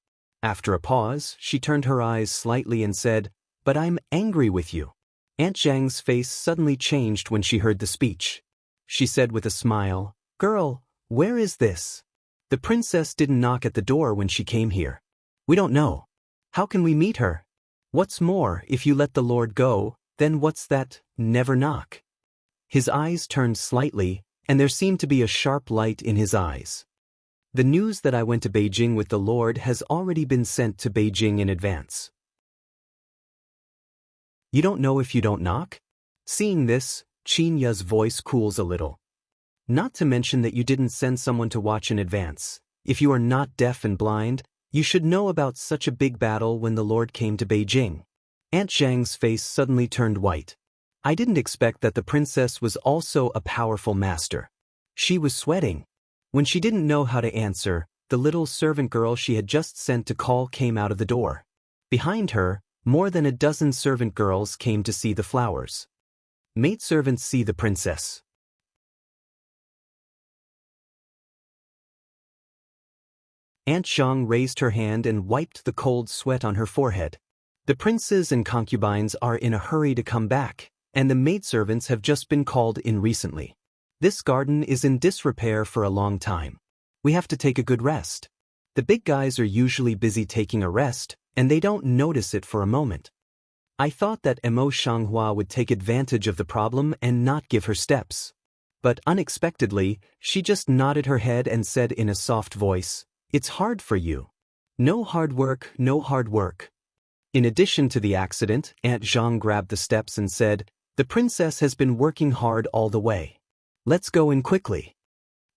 After a pause, she turned her eyes slightly and said, "But I'm angry with you." Aunt Zhang's face suddenly changed when she heard the speech. She said with a smile, "Girl, where is this? The princess didn't knock at the door when she came here. We don't know. How can we meet her? What's more, if you let the Lord go, then what's that, never knock?" His eyes turned slightly, and there seemed to be a sharp light in his eyes. "The news that I went to Beijing with the Lord has already been sent to Beijing in advance. You don't know if you don't knock?" Seeing this, Qin Ya's voice cools a little. Not to mention that you didn't send someone to watch in advance. If you are not deaf and blind, you should know about such a big battle when the Lord came to Beijing. Aunt Zhang's face suddenly turned white. I didn't expect that the princess was also a powerful master. She was sweating. When she didn't know how to answer, the little servant girl she had just sent to call came out of the door. Behind her, more than a dozen servant girls came to see the flowers. Maidservants see the princess. Aunt Zhang raised her hand and wiped the cold sweat on her forehead. The princes and concubines are in a hurry to come back, and the maidservants have just been called in recently. This garden is in disrepair for a long time. We have to take a good rest. The big guys are usually busy taking a rest, and they don't notice it for a moment. I thought that Mo Shanghua would take advantage of the problem and not give her steps. But unexpectedly, she just nodded her head and said in a soft voice, "It's hard for you. No hard work, no hard work." In addition to the accident, Aunt Zhang grabbed the steps and said, "The princess has been working hard all the way. Let's go in quickly."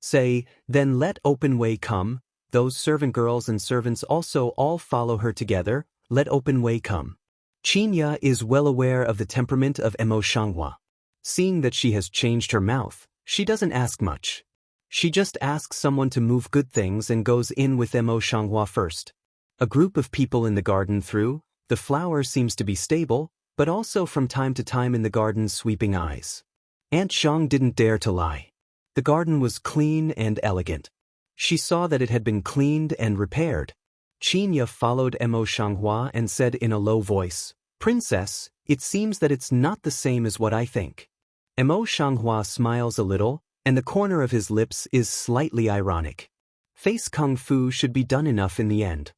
Say, "Then let open way come." Those servant girls and servants also all follow her together. Let open way come. Qin Ya is well aware of the temperament of Mo Shanghua. Seeing that she has changed her mouth, she doesn't ask much. She just asks someone to move good things and goes in with Mo Shanghua first. A group of people in the garden through. The flower seems to be stable, but also from time to time in the garden's sweeping eyes. Aunt Zhang didn't dare to lie. The garden was clean and elegant. She saw that it had been cleaned and repaired. Qin Ya followed Mo Shanghua and said in a low voice, "Princess, it seems that it's not the same as what I think." Mo Shanghua smiles a little, and the corner of his lips is slightly ironic. Face kung fu should be done enough in the end.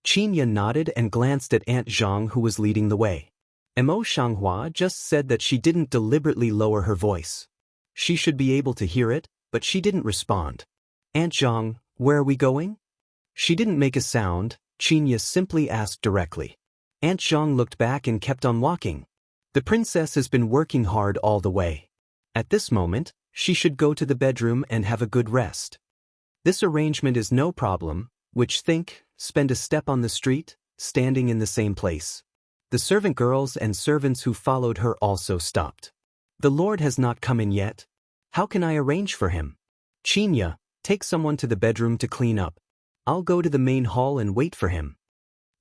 Qin Ya nodded and glanced at Aunt Zhang, who was leading the way. Mo Shanghua just said that she didn't deliberately lower her voice. She should be able to hear it, but she didn't respond. "Aunt Zhang, where are we going?" She didn't make a sound. Qin Ya simply asked directly. Aunt Zhang looked back and kept on walking. The princess has been working hard all the way. At this moment, she should go to the bedroom and have a good rest. This arrangement is no problem, which spend a step on the street, standing in the same place. The servant girls and servants who followed her also stopped. The Lord has not come in yet. How can I arrange for him? Qin Ya, take someone to the bedroom to clean up. I'll go to the main hall and wait for him.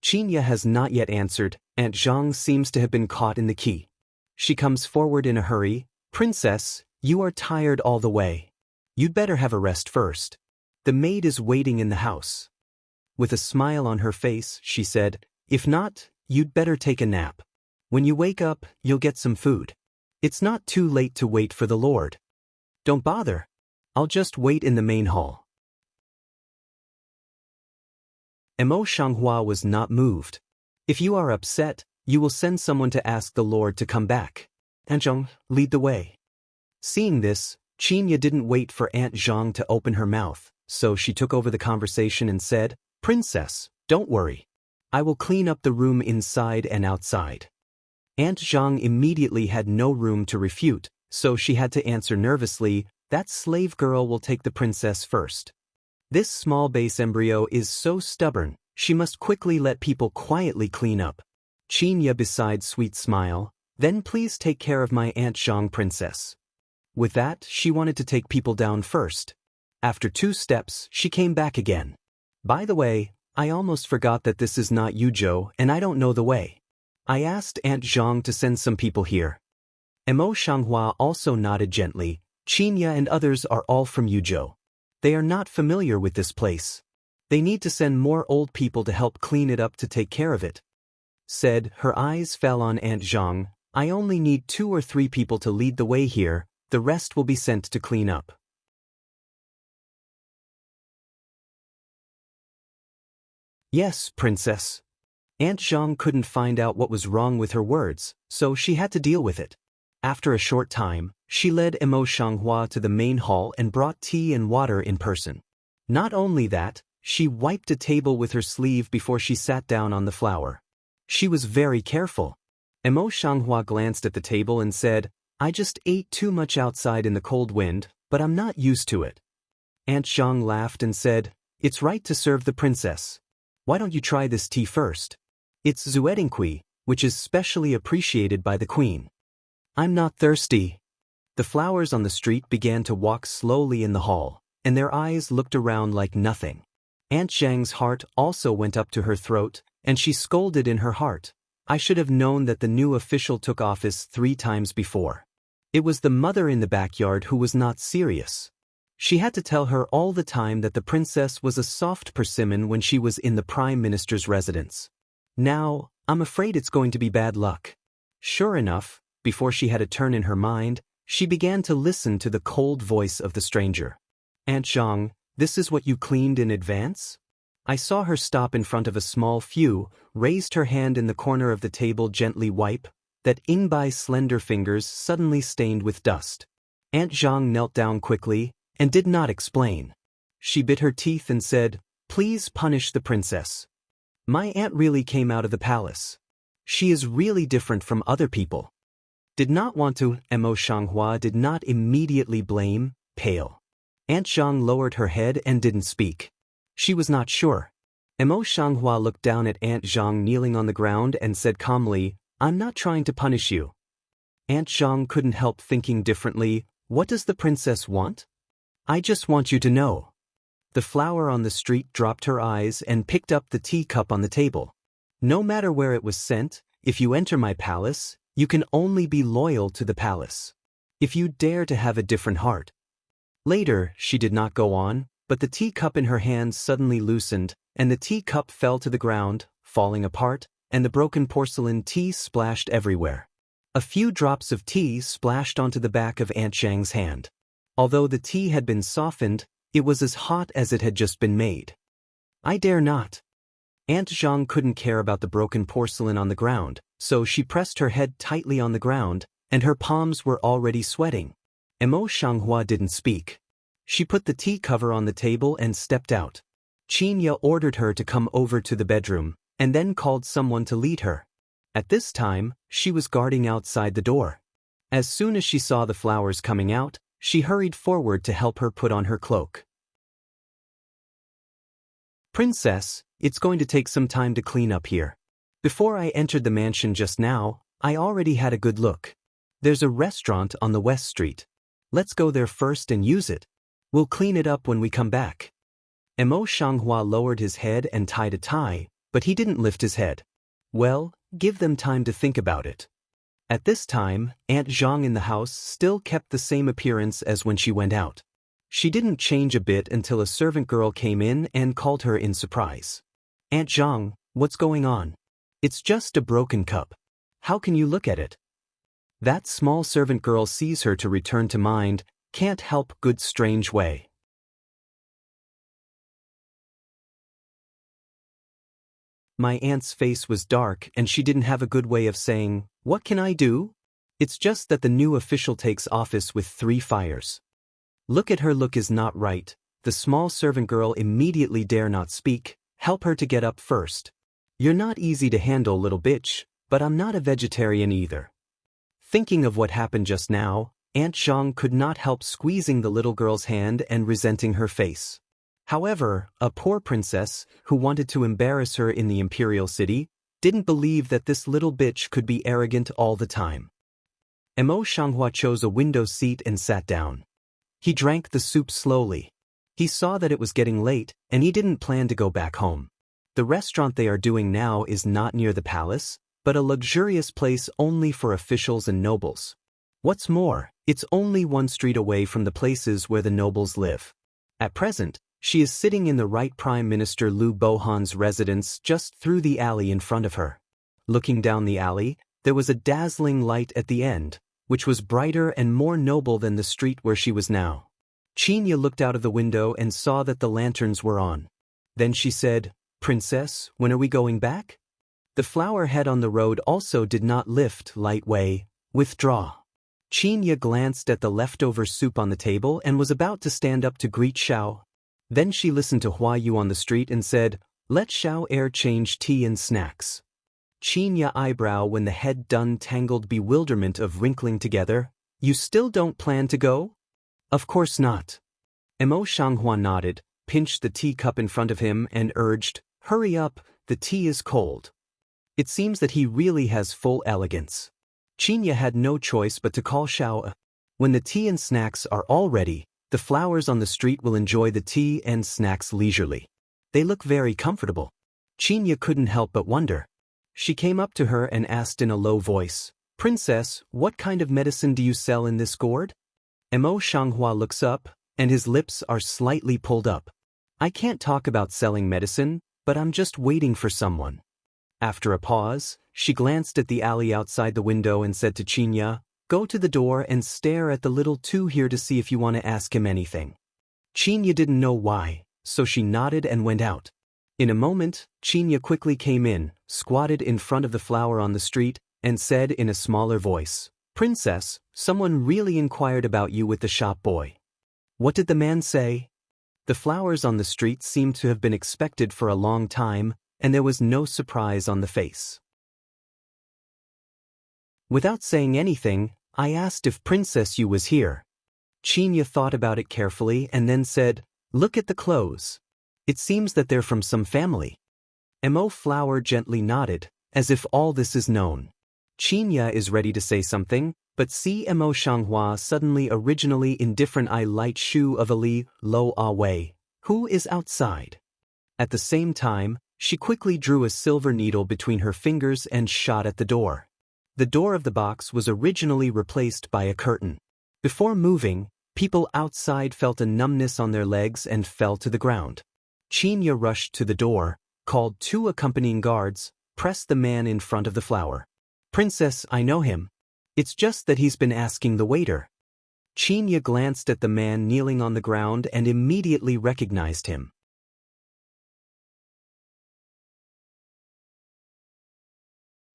Qin Ya has not yet answered. Aunt Zhang seems to have been caught in the key. She comes forward in a hurry. "Princess, you are tired all the way. You'd better have a rest first. The maid is waiting in the house." With a smile on her face, she said, "If not, you'd better take a nap. When you wake up, you'll get some food. It's not too late to wait for the Lord. Don't bother. I'll just wait in the main hall." Mo Shanghua was not moved. "If you are upset, you will send someone to ask the Lord to come back. Aunt Zhang, lead the way." Seeing this, Qin Ya didn't wait for Aunt Zhang to open her mouth, so she took over the conversation and said, "Princess, don't worry. I will clean up the room inside and outside." Aunt Zhang immediately had no room to refute, so she had to answer nervously, "That slave girl will take the princess first. This small base embryo is so stubborn, she must quickly let people quietly clean up." Qin Ya besides sweet smile, "Then please take care of my Aunt Zhang, princess." With that, she wanted to take people down first. After 2 steps, she came back again. "By the way, I almost forgot that this is not Yuzhou and I don't know the way. I asked Aunt Zhang to send some people here." Mo Shanghua also nodded gently. "Qin Ya and others are all from Yuzhou. They are not familiar with this place. They need to send more old people to help clean it up to take care of it." Said, her eyes fell on Aunt Zhang. "I only need 2 or 3 people to lead the way here, the rest will be sent to clean up." "Yes, princess." Aunt Zhang couldn't find out what was wrong with her words, so she had to deal with it. After a short time, she led Mo Shanghua to the main hall and brought tea and water in person. Not only that, she wiped a table with her sleeve before she sat down on the flower. She was very careful. Mo Shanghua glanced at the table and said, I just ate too much outside in the cold wind, but I'm not used to it. Aunt Zhang laughed and said, "It's right to serve the princess. Why don't you try this tea first? It's zuetinkui, which is specially appreciated by the queen." "I'm not thirsty." The flowers on the street began to walk slowly in the hall, and their eyes looked around like nothing. Aunt Zhang's heart also went up to her throat, and she scolded in her heart, "I should have known that the new official took office 3 times before." It was the mother in the backyard who was not serious. She had to tell her all the time that the princess was a soft persimmon when she was in the prime minister's residence. Now, I'm afraid it's going to be bad luck. Sure enough, before she had a turn in her mind, she began to listen to the cold voice of the stranger. "Aunt Zhang, this is what you cleaned in advance?" I saw her stop in front of a small few, raised her hand in the corner of the table, gently wipe, that Ingbai slender fingers suddenly stained with dust. Aunt Zhang knelt down quickly, and did not explain. She bit her teeth and said, "Please punish the princess. My aunt really came out of the palace. She is really different from other people." Did not want to. Mo Shanghua did not immediately blame, pale. Aunt Zhang lowered her head and didn't speak. She was not sure. Mo Shanghua looked down at Aunt Zhang kneeling on the ground and said calmly, "I'm not trying to punish you." Aunt Zhang couldn't help thinking differently, what does the princess want? "I just want you to know." The flower on the street dropped her eyes and picked up the teacup on the table. "No matter where it was sent, if you enter my palace, you can only be loyal to the palace. If you dare to have a different heart." Later, she did not go on, but the teacup in her hands suddenly loosened, and the teacup fell to the ground, falling apart, and the broken porcelain tea splashed everywhere. A few drops of tea splashed onto the back of Aunt Zhang's hand. Although the tea had been softened, it was as hot as it had just been made. "I dare not." Aunt Zhang couldn't care about the broken porcelain on the ground, so she pressed her head tightly on the ground, and her palms were already sweating. Mo Shanghua didn't speak. She put the tea cover on the table and stepped out. Qinya ordered her to come over to the bedroom, and then called someone to lead her. At this time, she was guarding outside the door. As soon as she saw the flowers coming out, she hurried forward to help her put on her cloak. "Princess, it's going to take some time to clean up here. Before I entered the mansion just now, I already had a good look. There's a restaurant on the West Street. Let's go there first and use it. We'll clean it up when we come back." Mo Shanghua lowered his head and tied a tie, but he didn't lift his head. "Well, give them time to think about it." At this time, Aunt Zhang in the house still kept the same appearance as when she went out. She didn't change a bit until a servant girl came in and called her in surprise. "Aunt Zhang, what's going on?" "It's just a broken cup. How can you look at it?" That small servant girl sees her to return to mind, can't help good strange way. My aunt's face was dark and she didn't have a good way of saying, "What can I do?" It's just that the new official takes office with 3 fires. Look at her look is not right. The small servant girl immediately dare not speak, help her to get up first. "You're not easy to handle, little bitch, but I'm not a vegetarian either." Thinking of what happened just now, Aunt Zhang could not help squeezing the little girl's hand and resenting her face. However, a poor princess, who wanted to embarrass her in the imperial city, didn't believe that this little bitch could be arrogant all the time. Mo Shanghua chose a window seat and sat down. He drank the soup slowly. He saw that it was getting late, and he didn't plan to go back home. The restaurant they are doing now is not near the palace, but a luxurious place only for officials and nobles. What's more, it's only 1 street away from the places where the nobles live. At present, she is sitting in the right Prime Minister Liu Bohan's residence just through the alley in front of her. Looking down the alley, there was a dazzling light at the end, which was brighter and more noble than the street where she was now. Qinya looked out of the window and saw that the lanterns were on. Then she said, "Princess, when are we going back?" The flower head on the road also did not lift, light way, withdraw. Qinya glanced at the leftover soup on the table and was about to stand up to greet Xiao. Then she listened to Hua Yu on the street and said, "Let Xiao air change tea and snacks." Qinya eyebrow when the head done tangled bewilderment of wrinkling together. You still don't plan to go? Of course not. Mo Shanghua nodded, pinched the teacup in front of him and urged, hurry up, the tea is cold. It seems that he really has full elegance. Qinya had no choice but to call Xiao. When the tea and snacks are all ready, the flowers on the street will enjoy the tea and snacks leisurely. They look very comfortable. Qinya couldn't help but wonder. She came up to her and asked in a low voice, Princess, what kind of medicine do you sell in this gourd? Mo Shanghua looks up, and his lips are slightly pulled up. I can't talk about selling medicine, but I'm just waiting for someone. After a pause, she glanced at the alley outside the window and said to Qinya, go to the door and stare at the little two here to see if you want to ask him anything. Qinya didn't know why, so she nodded and went out. In a moment, Qinya quickly came in, squatted in front of the flower on the street, and said in a smaller voice, Princess, someone really inquired about you with the shop boy. What did the man say? The flowers on the street seemed to have been expected for a long time, and there was no surprise on the face. Without saying anything, I asked if Princess Yu was here. Qinya thought about it carefully and then said, look at the clothes. It seems that they're from some family. Mo Flower gently nodded, as if all this is known. Qinya is ready to say something, but see Mo Shanghua suddenly originally indifferent I light shoe of Ali Lo Ah Wei, who is outside. At the same time, she quickly drew a silver needle between her fingers and shot at the door. The door of the box was originally replaced by a curtain. Before moving, people outside felt a numbness on their legs and fell to the ground. Qinya rushed to the door, called 2 accompanying guards, pressed the man in front of the flower. Princess, I know him. It's just that he's been asking the waiter. Qinya glanced at the man kneeling on the ground and immediately recognized him.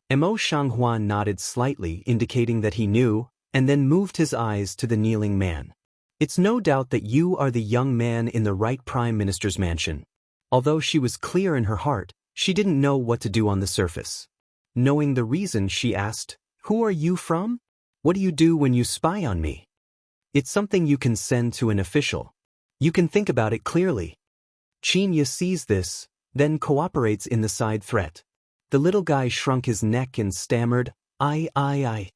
Mo Shanghua nodded slightly, indicating that he knew, and then moved his eyes to the kneeling man. It's no doubt that you are the young man in the right Prime Minister's mansion. Although she was clear in her heart, she didn't know what to do on the surface. Knowing the reason, she asked, who are you from? What do you do when you spy on me? It's something you can send to an official. You can think about it clearly. Qinya sees this, then cooperates in the side threat. The little guy shrunk his neck and stammered, I.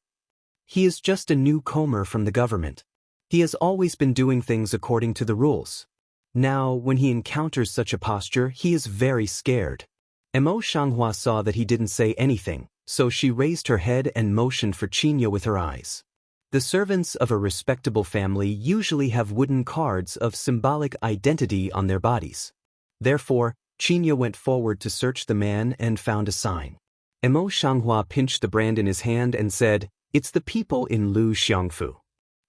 He is just a newcomer from the government. He has always been doing things according to the rules. Now, when he encounters such a posture, he is very scared. Mo Shanghua saw that he didn't say anything, so she raised her head and motioned for Qinya with her eyes. The servants of a respectable family usually have wooden cards of symbolic identity on their bodies. Therefore, Qinya went forward to search the man and found a sign. Mo Shanghua pinched the brand in his hand and said, it's the people in Lu Xiangfu.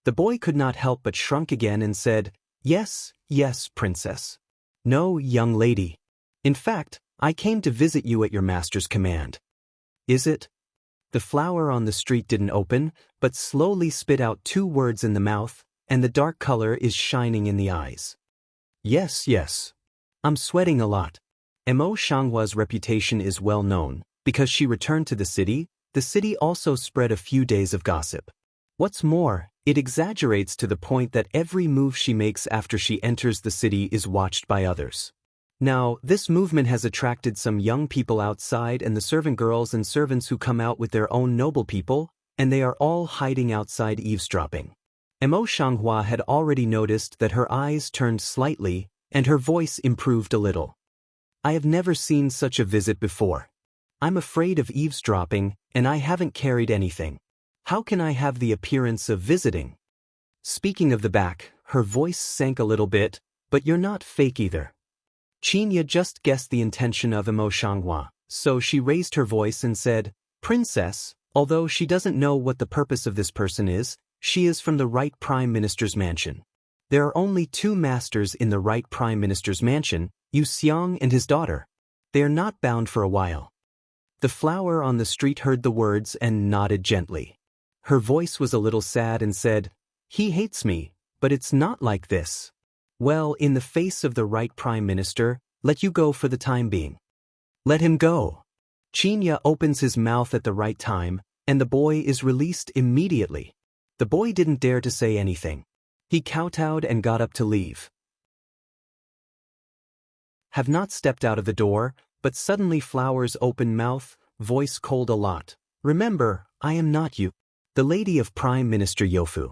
The boy could not help but shrunk again and said, yes, princess. No, young lady. In fact, I came to visit you at your master's command. Is it? The flower on the street didn't open, but slowly spit out 2 words in the mouth, and the dark color is shining in the eyes. Yes. I'm sweating a lot. Mo Shanghua's reputation is well known. Because she returned to the city also spread a few days of gossip. What's more, it exaggerates to the point that every move she makes after she enters the city is watched by others. Now, this movement has attracted some young people outside and the servant girls and servants who come out with their own noble people, and they are all hiding outside eavesdropping. Mo Shanghua had already noticed that her eyes turned slightly and her voice improved a little. I have never seen such a visit before. I'm afraid of eavesdropping, and I haven't carried anything. How can I have the appearance of visiting? Speaking of the back, her voice sank a little bit, but you're not fake either. Qinya just guessed the intention of Mo Shanghua, so she raised her voice and said, Princess, although she doesn't know what the purpose of this person is, she is from the right Prime Minister's mansion. There are only 2 masters in the right Prime Minister's mansion, Yu Xiang and his daughter. They are not bound for a while. The flower on the street heard the words and nodded gently. Her voice was a little sad and said, he hates me, but it's not like this. Well, in the face of the right Prime Minister, let you go for the time being. Let him go. Qinya opens his mouth at the right time, and the boy is released immediately. The boy didn't dare to say anything. He kowtowed and got up to leave. Have not stepped out of the door, but suddenly Flower's open mouth, voice cold a lot. Remember, I am not you. The lady of Prime Minister Yofu.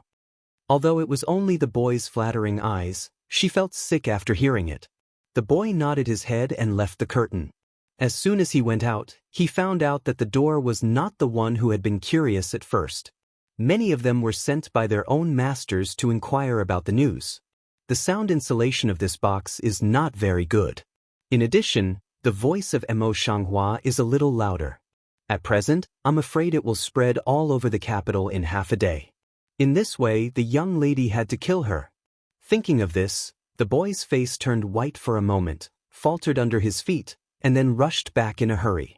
Although it was only the boy's flattering eyes, she felt sick after hearing it. The boy nodded his head and left the curtain. As soon as he went out, he found out that the door was not the one who had been curious at first. Many of them were sent by their own masters to inquire about the news. The sound insulation of this box is not very good. In addition, the voice of Emo Shanghua is a little louder. At present, I'm afraid it will spread all over the capital in half a day. In this way, the young lady had to kill her. Thinking of this, the boy's face turned white for a moment, faltered under his feet, and then rushed back in a hurry.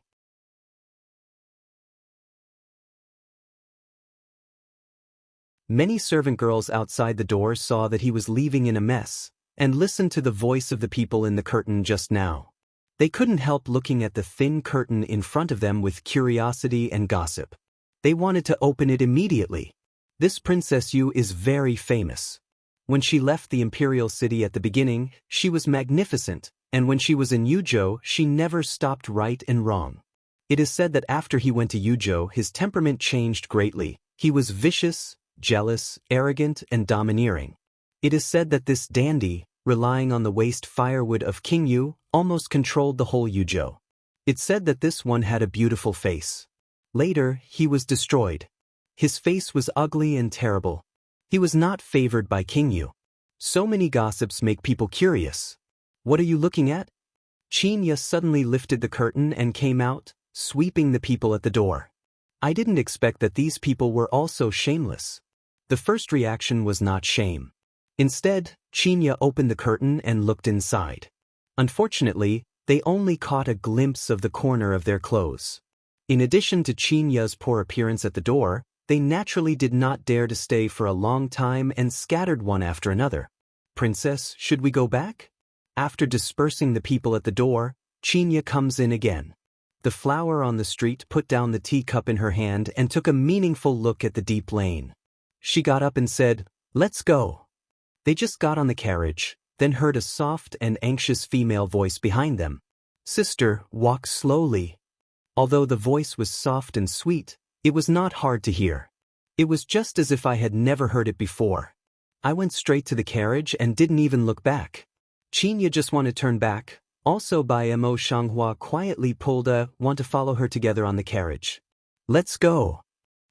Many servant girls outside the door saw that he was leaving in a mess, and listened to the voice of the people in the curtain just now. They couldn't help looking at the thin curtain in front of them with curiosity and gossip. They wanted to open it immediately. This Princess Yu is very famous. When she left the imperial city at the beginning, she was magnificent, and when she was in Yuzhou, she never stopped right and wrong. It is said that after he went to Yuzhou, his temperament changed greatly. He was vicious, jealous, arrogant, and domineering. It is said that this dandy, relying on the waste firewood of King Yu, almost controlled the whole Yuzhou. It's said that this one had a beautiful face. Later, he was destroyed. His face was ugly and terrible. He was not favored by King Yu. So many gossips make people curious. What are you looking at? Qinya suddenly lifted the curtain and came out, sweeping the people at the door. I didn't expect that these people were also shameless. The first reaction was not shame. Instead, Qinya opened the curtain and looked inside. Unfortunately, they only caught a glimpse of the corner of their clothes. In addition to Qinya's poor appearance at the door, they naturally did not dare to stay for a long time and scattered one after another. Princess, should we go back? After dispersing the people at the door, Qinya comes in again. The flower on the street put down the teacup in her hand and took a meaningful look at the deep lane. She got up and said, "Let's go." They just got on the carriage, then heard a soft and anxious female voice behind them. "Sister, walk slowly." Although the voice was soft and sweet, it was not hard to hear. It was just as if I had never heard it before. I went straight to the carriage and didn't even look back. Qinya just wanted to turn back. Also by Emo Shanghua quietly pulled want to follow her together on the carriage. "Let's go."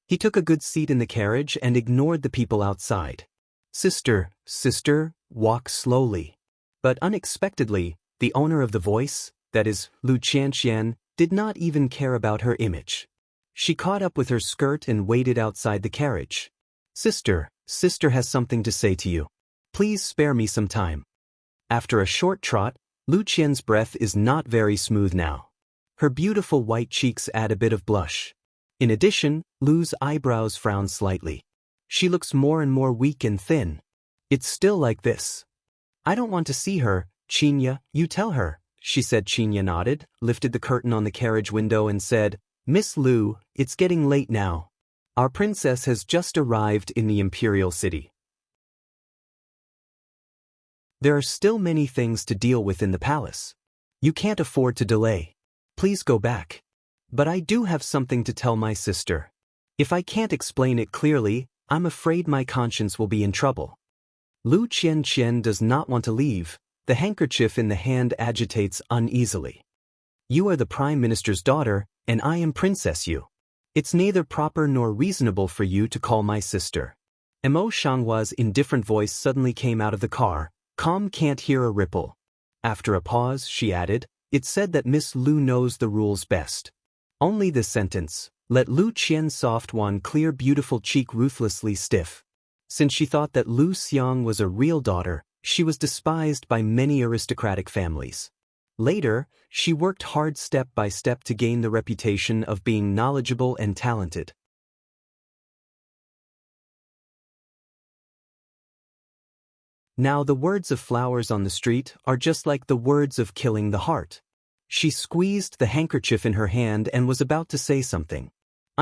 He took a good seat in the carriage and ignored the people outside. Sister, walk slowly." But unexpectedly, the owner of the voice, that is, Lu Qianqian, did not even care about her image. She caught up with her skirt and waited outside the carriage. Sister has something to say to you. Please spare me some time." After a short trot, Lu Qian's breath is not very smooth now. Her beautiful white cheeks add a bit of blush. In addition, Lu's eyebrows frown slightly. She looks more and more weak and thin. "It's still like this." "I don't want to see her, Qinya, you tell her," she said. Qinya nodded, lifted the curtain on the carriage window and said, "Miss Lu, it's getting late now. Our princess has just arrived in the imperial city. There are still many things to deal with in the palace. You can't afford to delay. Please go back. But I do have something to tell my sister. If I can't explain it clearly, I'm afraid my conscience will be in trouble." Lu Qianqian does not want to leave. The handkerchief in the hand agitates uneasily. "You are the Prime Minister's daughter, and I am Princess Yu. It's neither proper nor reasonable for you to call my sister." Emo Shanghua's indifferent voice suddenly came out of the car. Calm, can't hear a ripple. After a pause, she added, "It's said that Miss Lu knows the rules best." Only this sentence let Lu Qian's soft one clear beautiful cheek ruthlessly stiff. Since she thought that Lu Xiang was a real daughter, she was despised by many aristocratic families. Later, she worked hard step by step to gain the reputation of being knowledgeable and talented. Now the words of flowers on the street are just like the words of killing the heart. She squeezed the handkerchief in her hand and was about to say something.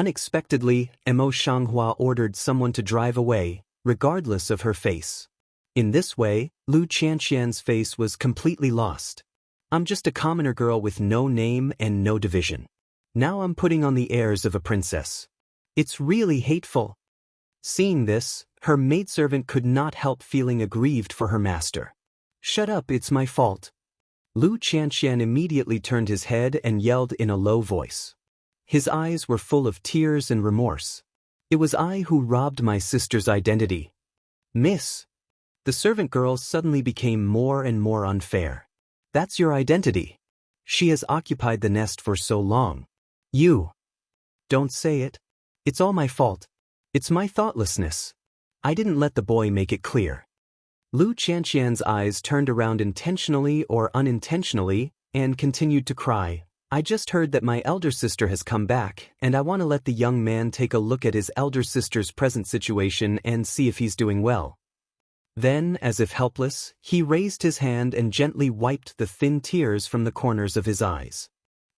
Unexpectedly, Emo Shanghua ordered someone to drive away, regardless of her face. In this way, Lu Qianqian's face was completely lost. I'm just a commoner girl with no name and no division. Now I'm putting on the airs of a princess. It's really hateful. Seeing this, her maidservant could not help feeling aggrieved for her master. Shut up, it's my fault. Lu Qianqian immediately turned his head and yelled in a low voice. His eyes were full of tears and remorse. It was I who robbed my sister's identity. Miss. The servant girl suddenly became more and more unfair. That's your identity. She has occupied the nest for so long. You. Don't say it. It's all my fault. It's my thoughtlessness. I didn't let the boy make it clear. Lu Qianqian's eyes turned around intentionally or unintentionally and continued to cry. I just heard that my elder sister has come back, and I want to let the young man take a look at his elder sister's present situation and see if he's doing well. Then, as if helpless, he raised his hand and gently wiped the thin tears from the corners of his eyes.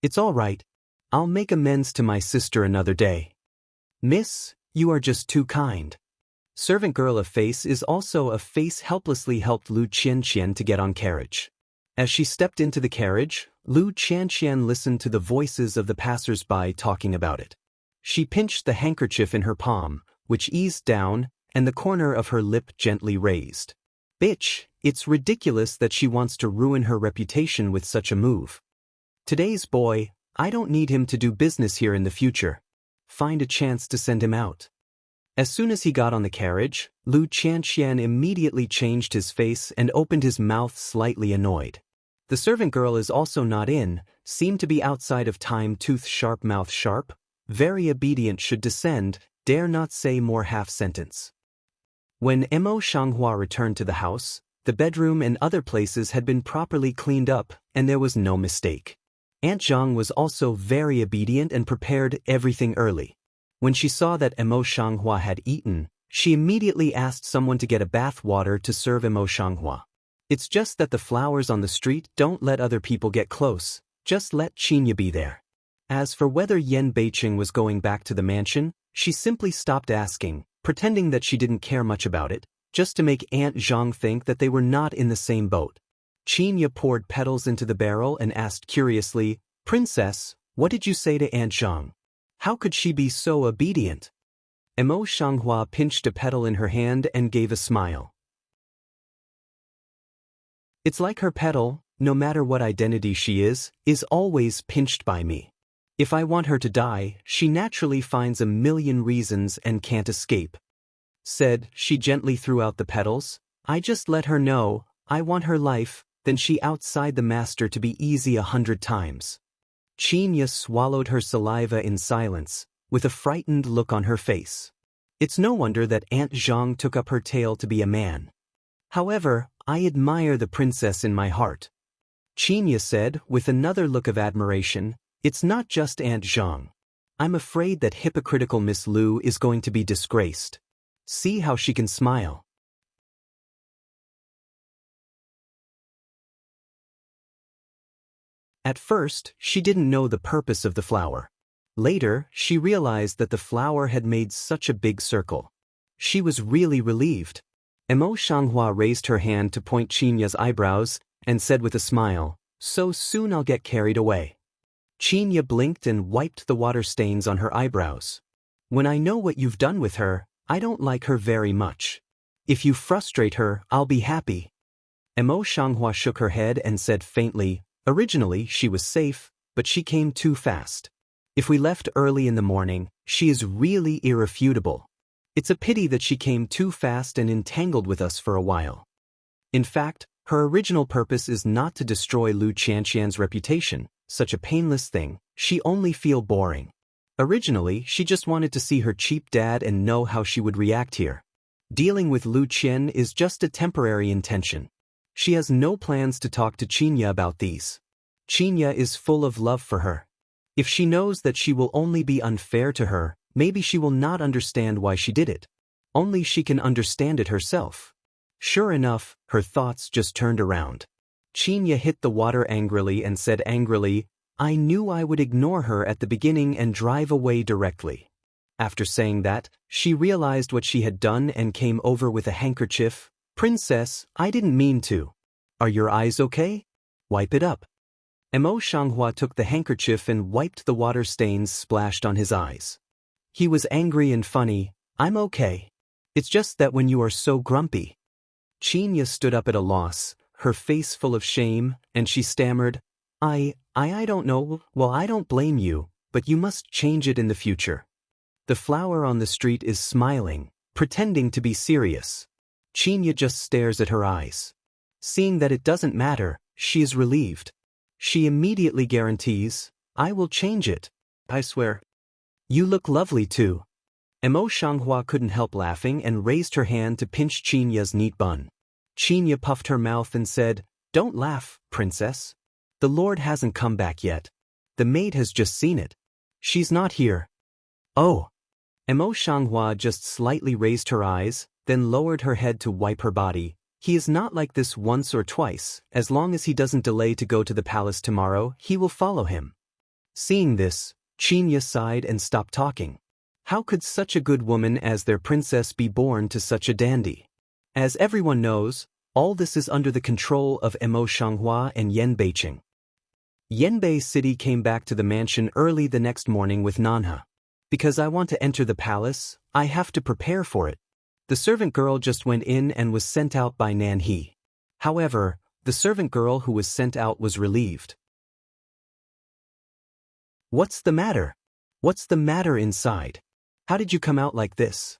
It's all right. I'll make amends to my sister another day. Miss, you are just too kind. Servant girl of face is also a face helplessly helped Lu Qianqian to get on carriage. As she stepped into the carriage, Lu Qianqian listened to the voices of the passers-by talking about it. She pinched the handkerchief in her palm, which eased down, and the corner of her lip gently raised. Bitch, it's ridiculous that she wants to ruin her reputation with such a move. Today's boy, I don't need him to do business here in the future. Find a chance to send him out. As soon as he got on the carriage, Lu Qianqian immediately changed his face and opened his mouth slightly annoyed. The servant girl is also not in, seemed to be outside of time. Tooth sharp, mouth sharp, very obedient, should descend, dare not say more half sentence. When Emo Shanghua returned to the house, the bedroom and other places had been properly cleaned up, and there was no mistake. Aunt Zhang was also very obedient and prepared everything early. When she saw that Emo Shanghua had eaten, she immediately asked someone to get a bath water to serve Emo Shanghua. It's just that the flowers on the street don't let other people get close, just let Qinya be there. As for whether Yan Beiqing was going back to the mansion, she simply stopped asking, pretending that she didn't care much about it, just to make Aunt Zhang think that they were not in the same boat. Qinya poured petals into the barrel and asked curiously, Princess, what did you say to Aunt Zhang? How could she be so obedient? Emo Shanghua pinched a petal in her hand and gave a smile. It's like her petal, no matter what identity she is always pinched by me. If I want her to die, she naturally finds a million reasons and can't escape. Said, she gently threw out the petals. I just let her know, I want her life, then she outside the master to be easy 100 times. Qinya swallowed her saliva in silence, with a frightened look on her face. It's no wonder that Aunt Zhang took up her tale to be a man. However, I admire the princess in my heart. Qinya said, with another look of admiration, it's not just Aunt Zhang. I'm afraid that hypocritical Miss Lu is going to be disgraced. See how she can smile. At first, she didn't know the purpose of the flower. Later, she realized that the flower had made such a big circle. She was really relieved. Emo Shanghua raised her hand to point Qinya's eyebrows and said with a smile, so soon I'll get carried away. Qinya blinked and wiped the water stains on her eyebrows. When I know what you've done with her, I don't like her very much. If you frustrate her, I'll be happy. Emo Shanghua shook her head and said faintly, originally she was safe, but she came too fast. If we left early in the morning, she is really irrefutable. It's a pity that she came too fast and entangled with us for a while. In fact, her original purpose is not to destroy Lu Qianqian's reputation, such a painless thing, she only feel boring. Originally, she just wanted to see her cheap dad and know how she would react here. Dealing with Lu Qian is just a temporary intention. She has no plans to talk to Qinya about these. Qinya is full of love for her. If she knows that she will only be unfair to her, maybe she will not understand why she did it. Only she can understand it herself. Sure enough, her thoughts just turned around. Qinya hit the water angrily and said angrily, I knew I would ignore her at the beginning and drive away directly. After saying that, she realized what she had done and came over with a handkerchief. Princess, I didn't mean to. Are your eyes okay? Wipe it up. Mo Shanghua took the handkerchief and wiped the water stains splashed on his eyes. He was angry and funny. I'm okay. It's just that when you are so grumpy. Qinya stood up at a loss, her face full of shame, and she stammered, I don't know. Well, I don't blame you, but you must change it in the future. The flower on the street is smiling, pretending to be serious. Qinya just stares at her eyes. Seeing that it doesn't matter, she is relieved. She immediately guarantees, I will change it. I swear. You look lovely too. Mo Shanghua couldn't help laughing and raised her hand to pinch Qinya's neat bun. Qinya puffed her mouth and said, Don't laugh, princess. The Lord hasn't come back yet. The maid has just seen it. She's not here. Oh. Mo Shanghua just slightly raised her eyes, then lowered her head to wipe her body. He is not like this once or twice. As long as he doesn't delay to go to the palace tomorrow, he will follow him. Seeing this, Qinya sighed and stopped talking. How could such a good woman as their princess be born to such a dandy? As everyone knows, all this is under the control of Mo Shanghua and Yan Beiqing. Yanbei City came back to the mansion early the next morning with Nanha. Because I want to enter the palace, I have to prepare for it. The servant girl just went in and was sent out by Nan He. However, the servant girl who was sent out was relieved. What's the matter? What's the matter inside? How did you come out like this?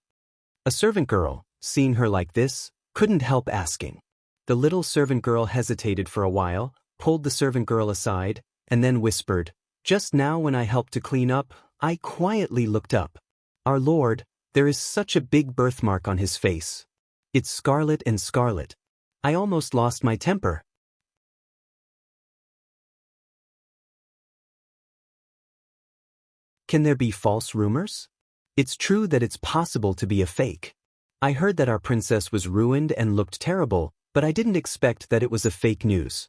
A servant girl, seeing her like this, couldn't help asking. The little servant girl hesitated for a while, pulled the servant girl aside, and then whispered, Just now when I helped to clean up, I quietly looked up. Our Lord, there is such a big birthmark on his face. It's scarlet and scarlet. I almost lost my temper. Can there be false rumors? It's true that it's possible to be a fake. I heard that our princess was ruined and looked terrible, but I didn't expect that it was a fake news.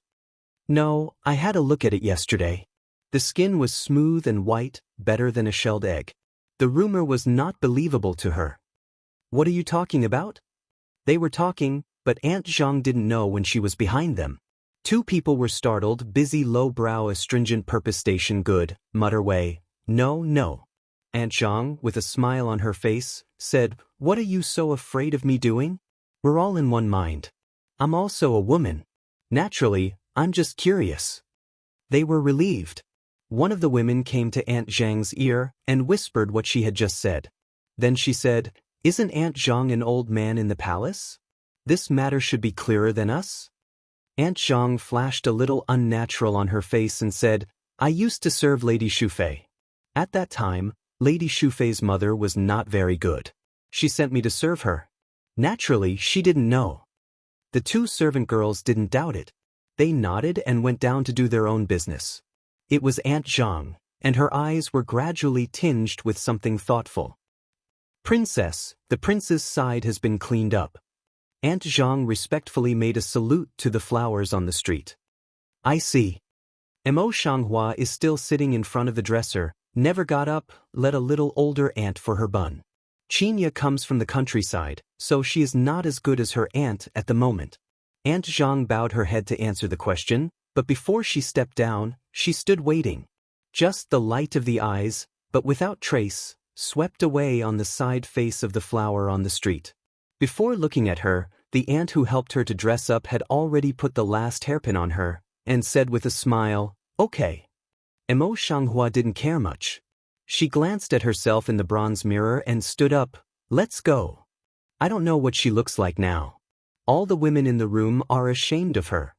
No, I had a look at it yesterday. The skin was smooth and white, better than a shelled egg. The rumor was not believable to her. What are you talking about? They were talking, but Aunt Zhang didn't know when she was behind them. Two people were startled, busy low-brow astringent purpose station good, mutter way. No, no. Aunt Zhang, with a smile on her face, said, What are you so afraid of me doing? We're all in one mind. I'm also a woman. Naturally, I'm just curious. They were relieved. One of the women came to Aunt Zhang's ear and whispered what she had just said. Then she said, Isn't Aunt Zhang an old man in the palace? This matter should be clearer than us? Aunt Zhang flashed a little unnatural on her face and said, I used to serve Lady Shufei. At that time, Lady Shufei's mother was not very good. She sent me to serve her. Naturally, she didn't know. The two servant girls didn't doubt it. They nodded and went down to do their own business. It was Aunt Zhang, and her eyes were gradually tinged with something thoughtful. Princess, the prince's side has been cleaned up. Aunt Zhang respectfully made a salute to the flowers on the street. I see. Mo Shanghua is still sitting in front of the dresser, never got up, let a little older aunt for her bun. Qinya comes from the countryside, so she is not as good as her aunt at the moment. Aunt Zhang bowed her head to answer the question, but before she stepped down, she stood waiting. Just the light of the eyes, but without trace, swept away on the side face of the flower on the street. Before looking at her, the aunt who helped her to dress up had already put the last hairpin on her, and said with a smile, Okay. Mo Shanghua didn't care much. She glanced at herself in the bronze mirror and stood up. Let's go. I don't know what she looks like now. All the women in the room are ashamed of her.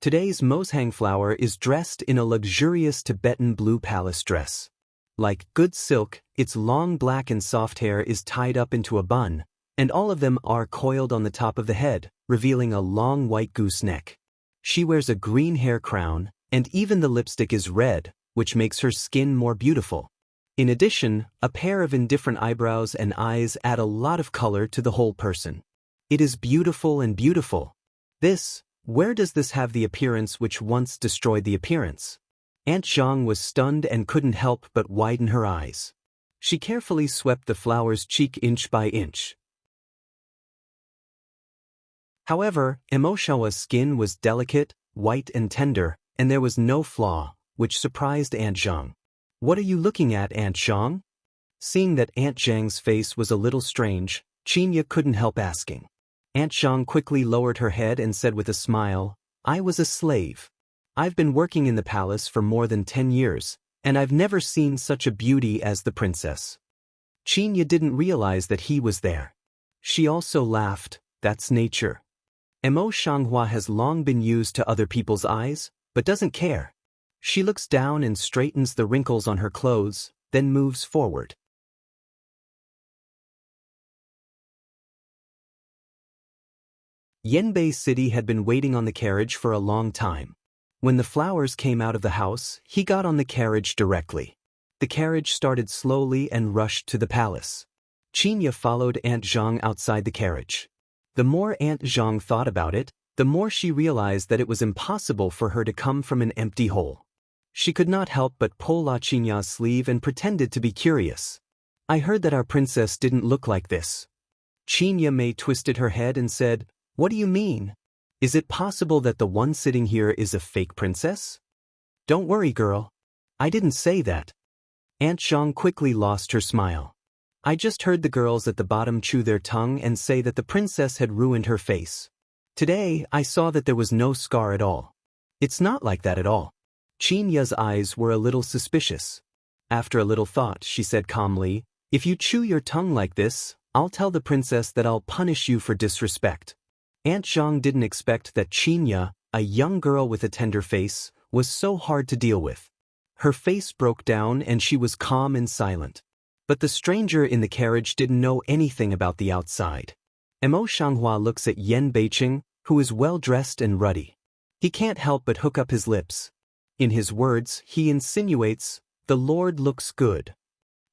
Today's Moshang flower is dressed in a luxurious Tibetan blue palace dress. Like good silk, its long black and soft hair is tied up into a bun, and all of them are coiled on the top of the head, revealing a long white goose neck. She wears a green hair crown, and even the lipstick is red, which makes her skin more beautiful. In addition, a pair of indifferent eyebrows and eyes add a lot of color to the whole person. It is beautiful and beautiful. Where does this have the appearance which once destroyed the appearance? Aunt Zhang was stunned and couldn't help but widen her eyes. She carefully swept the flower's cheek inch by inch. However, Emoshawa's skin was delicate, white and tender, and there was no flaw, which surprised Aunt Zhang. "What are you looking at, Aunt Zhang?" Seeing that Aunt Zhang's face was a little strange, Qinya couldn't help asking. Aunt Zhang quickly lowered her head and said with a smile, "I was a slave. I've been working in the palace for more than 10 years, and I've never seen such a beauty as the princess." Qinya didn't realize that he was there. She also laughed. "That's nature. Emo Shanghua has long been used to other people's eyes, but doesn't care." She looks down and straightens the wrinkles on her clothes, then moves forward. Yenbei City had been waiting on the carriage for a long time. When the flowers came out of the house, he got on the carriage directly. The carriage started slowly and rushed to the palace. Qinya followed Aunt Zhang outside the carriage. The more Aunt Zhang thought about it, the more she realized that it was impossible for her to come from an empty hole. She could not help but pull La Qinya's sleeve and pretended to be curious. "I heard that our princess didn't look like this." Qinya Mei twisted her head and said, "What do you mean? Is it possible that the one sitting here is a fake princess?" "Don't worry, girl. I didn't say that." Aunt Zhang quickly lost her smile. "I just heard the girls at the bottom chew their tongue and say that the princess had ruined her face. Today, I saw that there was no scar at all. It's not like that at all." Qinya's eyes were a little suspicious. After a little thought, she said calmly, "If you chew your tongue like this, I'll tell the princess that I'll punish you for disrespect." Aunt Zhang didn't expect that Qinya, a young girl with a tender face, was so hard to deal with. Her face broke down and she was calm and silent. But the stranger in the carriage didn't know anything about the outside. Emo Shanghua looks at Yen Beiqing, who is well-dressed and ruddy. He can't help but hook up his lips. In his words, he insinuates, "The Lord looks good."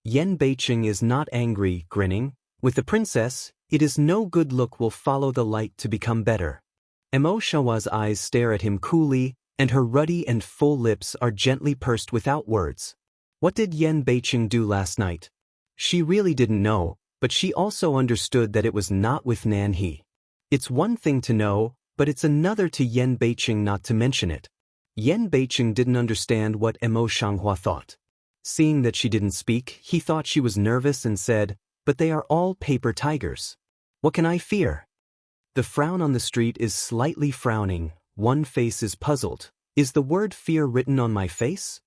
Yen Beiqing is not angry, grinning. With the princess, it is no good look will follow the light to become better. Emo Shanhua's eyes stare at him coolly, and her ruddy and full lips are gently pursed without words. What did Yen Beiqing do last night? She really didn't know, but she also understood that it was not with Nan He. It's one thing to know, but it's another to Yen Beiqing not to mention it. Yen Beiqing didn't understand what Emo Shanghua thought. Seeing that she didn't speak, he thought she was nervous and said, "But they are all paper tigers. What can I fear?" The frown on the street is slightly frowning, one face is puzzled. "Is the word fear written on my face?"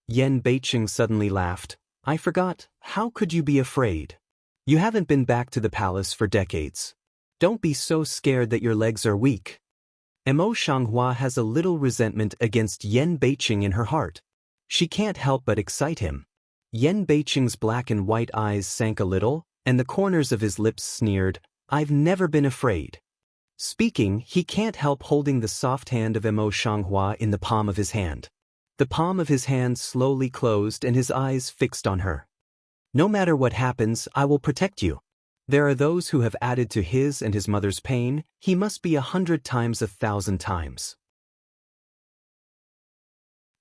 Yen Beiqing suddenly laughed. "I forgot, how could you be afraid? You haven't been back to the palace for decades. Don't be so scared that your legs are weak." Emo Shanghua has a little resentment against Yen Beiqing in her heart. She can't help but excite him. Yen Beiqing's black and white eyes sank a little, and the corners of his lips sneered, "I've never been afraid." Speaking, he can't help holding the soft hand of Emo Shanghua in the palm of his hand. The palm of his hand slowly closed and his eyes fixed on her. "No matter what happens, I will protect you. There are those who have added to his and his mother's pain. He must be 100 times 1,000 times."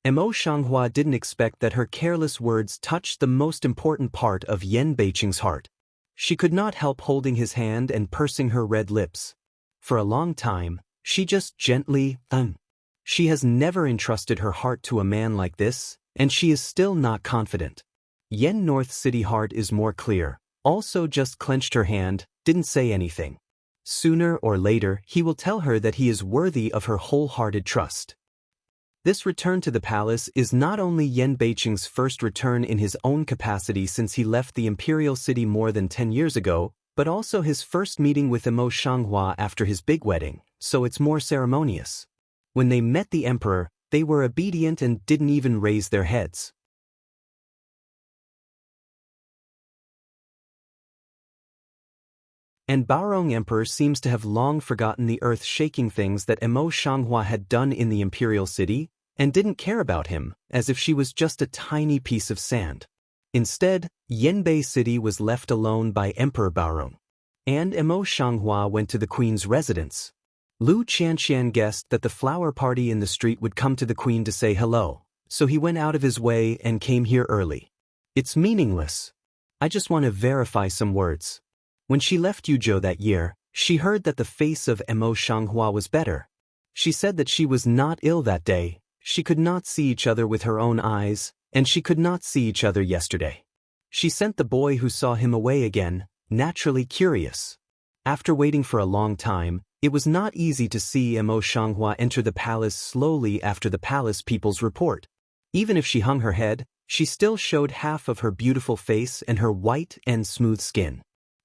Emo Shanghua didn't expect that her careless words touched the most important part of Yen Beiqing's heart. She could not help holding his hand and pursing her red lips. For a long time, she just gently, She has never entrusted her heart to a man like this, and she is still not confident. Yen North City heart is more clear, also just clenched her hand, didn't say anything. Sooner or later, he will tell her that he is worthy of her wholehearted trust. This return to the palace is not only Yen Beiqing's first return in his own capacity since he left the imperial city more than 10 years ago, but also his first meeting with Emo Shanghua after his big wedding, so it's more ceremonious. When they met the emperor, they were obedient and didn't even raise their heads. And Baorong Emperor seems to have long forgotten the earth-shaking things that Emo Shanghua had done in the imperial city, and didn't care about him, as if she was just a tiny piece of sand. Instead, Yenbei City was left alone by Emperor Baorong. And Emo Shanghua went to the queen's residence. Lu Qianqian guessed that the flower party in the street would come to the queen to say hello, so he went out of his way and came here early. It's meaningless. I just want to verify some words. When she left Yuzhou that year, she heard that the face of Mo Shanghua was better. She said that she was not ill that day, she could not see each other with her own eyes, and she could not see each other yesterday. She sent the boy who saw him away again, naturally curious. After waiting for a long time, it was not easy to see Mo Shanghua enter the palace slowly after the palace people's report. Even if she hung her head, she still showed half of her beautiful face and her white and smooth skin.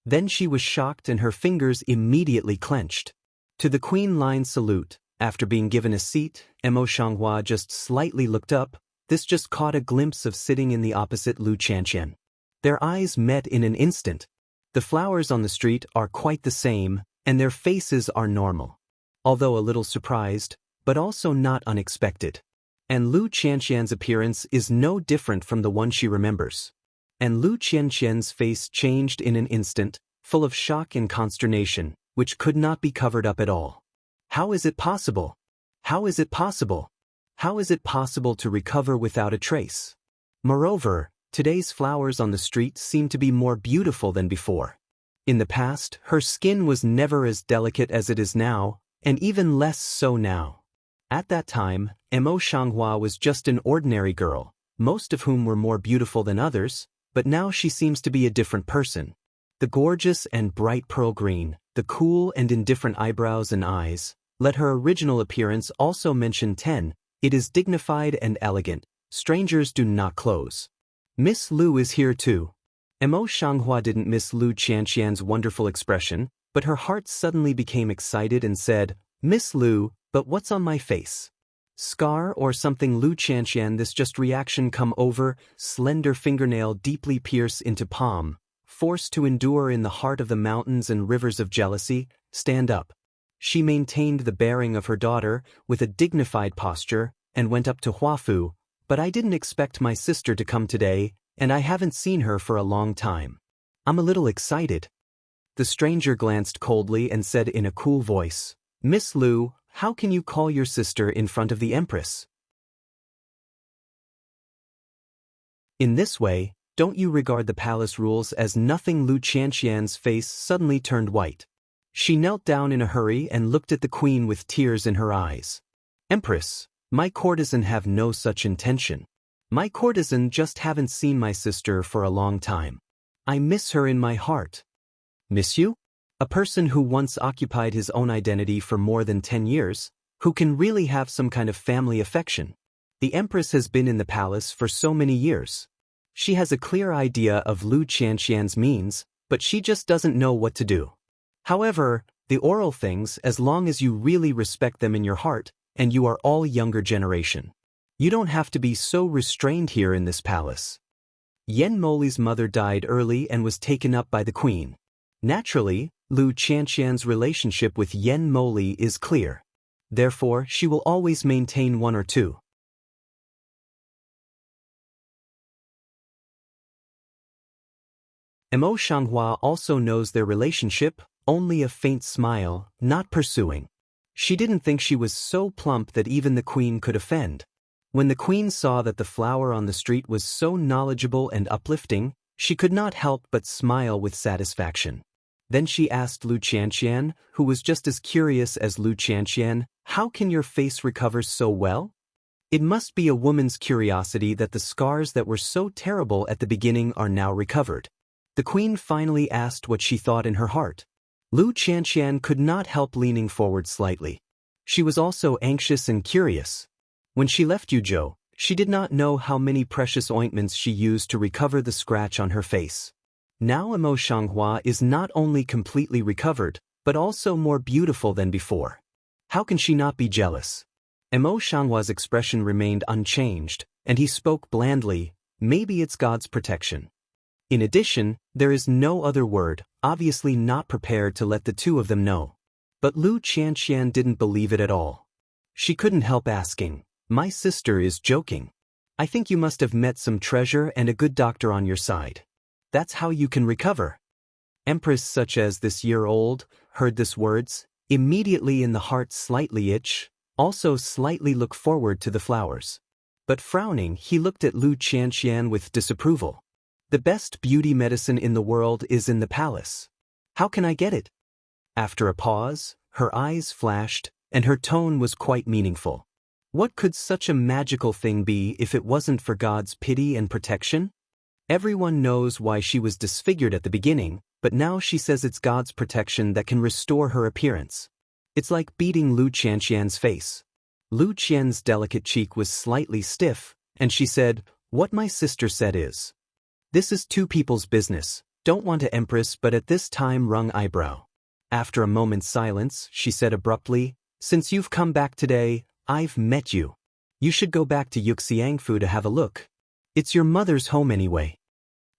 Then she was shocked and her fingers immediately clenched. To the queen line salute, after being given a seat, Mo Shanghua just slightly looked up. This just caught a glimpse of sitting in the opposite Lu Qianqian. Their eyes met in an instant. The flowers on the street are quite the same, and their faces are normal. Although a little surprised, but also not unexpected. And Lu Qianqian's appearance is no different from the one she remembers. And Lu Qianqian's face changed in an instant, full of shock and consternation, which could not be covered up at all. How is it possible? How is it possible? How is it possible to recover without a trace? Moreover, today's flowers on the street seem to be more beautiful than before. In the past, her skin was never as delicate as it is now, and even less so now. At that time, Mo Shanghua was just an ordinary girl, most of whom were more beautiful than others, but now she seems to be a different person. The gorgeous and bright pearl green, the cool and indifferent eyebrows and eyes, let her original appearance also mention 10, it is dignified and elegant, strangers do not close. Miss Lu is here too. Mo Shanghua didn't miss Lu Qianqian's wonderful expression, but her heart suddenly became excited and said, Miss Lu, but what's on my face? Scar or something? Lu Qianqian, this just reaction come over, slender fingernail deeply pierce into palm, forced to endure in the heart of the mountains and rivers of jealousy, stand up. She maintained the bearing of her daughter, with a dignified posture, and went up to Huafu, but I didn't expect my sister to come today, and I haven't seen her for a long time. I'm a little excited. The stranger glanced coldly and said in a cool voice, Miss Lu, how can you call your sister in front of the Empress? In this way, don't you regard the palace rules as nothing? Lu Qianqian's face suddenly turned white. She knelt down in a hurry and looked at the queen with tears in her eyes. Empress, my courtesan have no such intention. My courtesan just haven't seen my sister for a long time. I miss her in my heart. Miss you? A person who once occupied his own identity for more than 10 years, who can really have some kind of family affection. The Empress has been in the palace for so many years. She has a clear idea of Lu Qianqian's means, but she just doesn't know what to do. However, the oral things, as long as you really respect them in your heart, and you are all younger generation. You don't have to be so restrained here in this palace. Yen Moli's mother died early and was taken up by the queen. Naturally, Lu Qianqian's relationship with Yen Moli is clear. Therefore, she will always maintain one or two. Mo Shanghua also knows their relationship, only a faint smile, not pursuing. She didn't think she was so plump that even the queen could offend. When the queen saw that the flower on the street was so knowledgeable and uplifting, she could not help but smile with satisfaction. Then she asked Lu Qianqian, who was just as curious as Lu Qianqian, how can your face recover so well? It must be a woman's curiosity that the scars that were so terrible at the beginning are now recovered. The queen finally asked what she thought in her heart. Lu Qianqian could not help leaning forward slightly. She was also anxious and curious. When she left Yuzhou, she did not know how many precious ointments she used to recover the scratch on her face. Now Mo Shanghua is not only completely recovered, but also more beautiful than before. How can she not be jealous? Mo Shanghua's expression remained unchanged, and he spoke blandly, maybe it's God's protection. In addition, there is no other word, obviously not prepared to let the two of them know. But Lu Qianqian didn't believe it at all. She couldn't help asking, my sister is joking. I think you must have met some treasure and a good doctor on your side. That's how you can recover. Empress such as this year-old, heard this words, immediately in the heart slightly itch, also slightly look forward to the flowers. But frowning, he looked at Lu Qianqian with disapproval. The best beauty medicine in the world is in the palace. How can I get it? After a pause, her eyes flashed, and her tone was quite meaningful. What could such a magical thing be if it wasn't for God's pity and protection? Everyone knows why she was disfigured at the beginning, but now she says it's God's protection that can restore her appearance. It's like beating Lu Qianqian's face. Lu Qian's delicate cheek was slightly stiff, and she said, "What my sister said is. This is two people's business, don't want to Empress but at this time wrung eyebrow." After a moment's silence, she said abruptly, "Since you've come back today, I've met you. You should go back to Yuxiangfu to have a look. It's your mother's home anyway."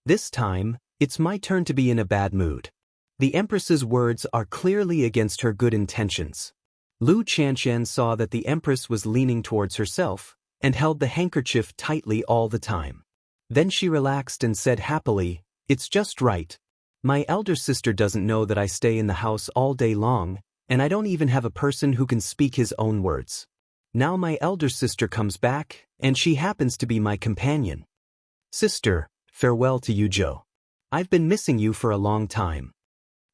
This time, it's my turn to be in a bad mood. The Empress's words are clearly against her good intentions. Lu Qianqian saw that the Empress was leaning towards herself, and held the handkerchief tightly all the time. Then she relaxed and said happily, "It's just right. My elder sister doesn't know that I stay in the house all day long, and I don't even have a person who can speak his own words. Now my elder sister comes back, and she happens to be my companion. Sister, farewell to you, Zhou. I've been missing you for a long time.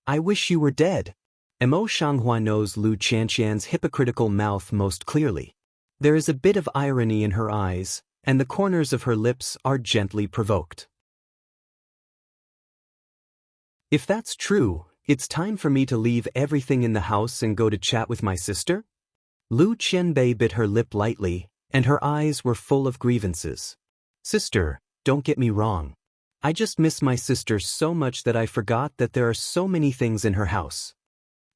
I wish you were dead." Mo Shanghua knows Lu Qianqian's hypocritical mouth most clearly. There is a bit of irony in her eyes, and the corners of her lips are gently provoked. If that's true, it's time for me to leave everything in the house and go to chat with my sister? Lu Qianbei bit her lip lightly, and her eyes were full of grievances. "Sister, don't get me wrong. I just miss my sister so much that I forgot that there are so many things in her house."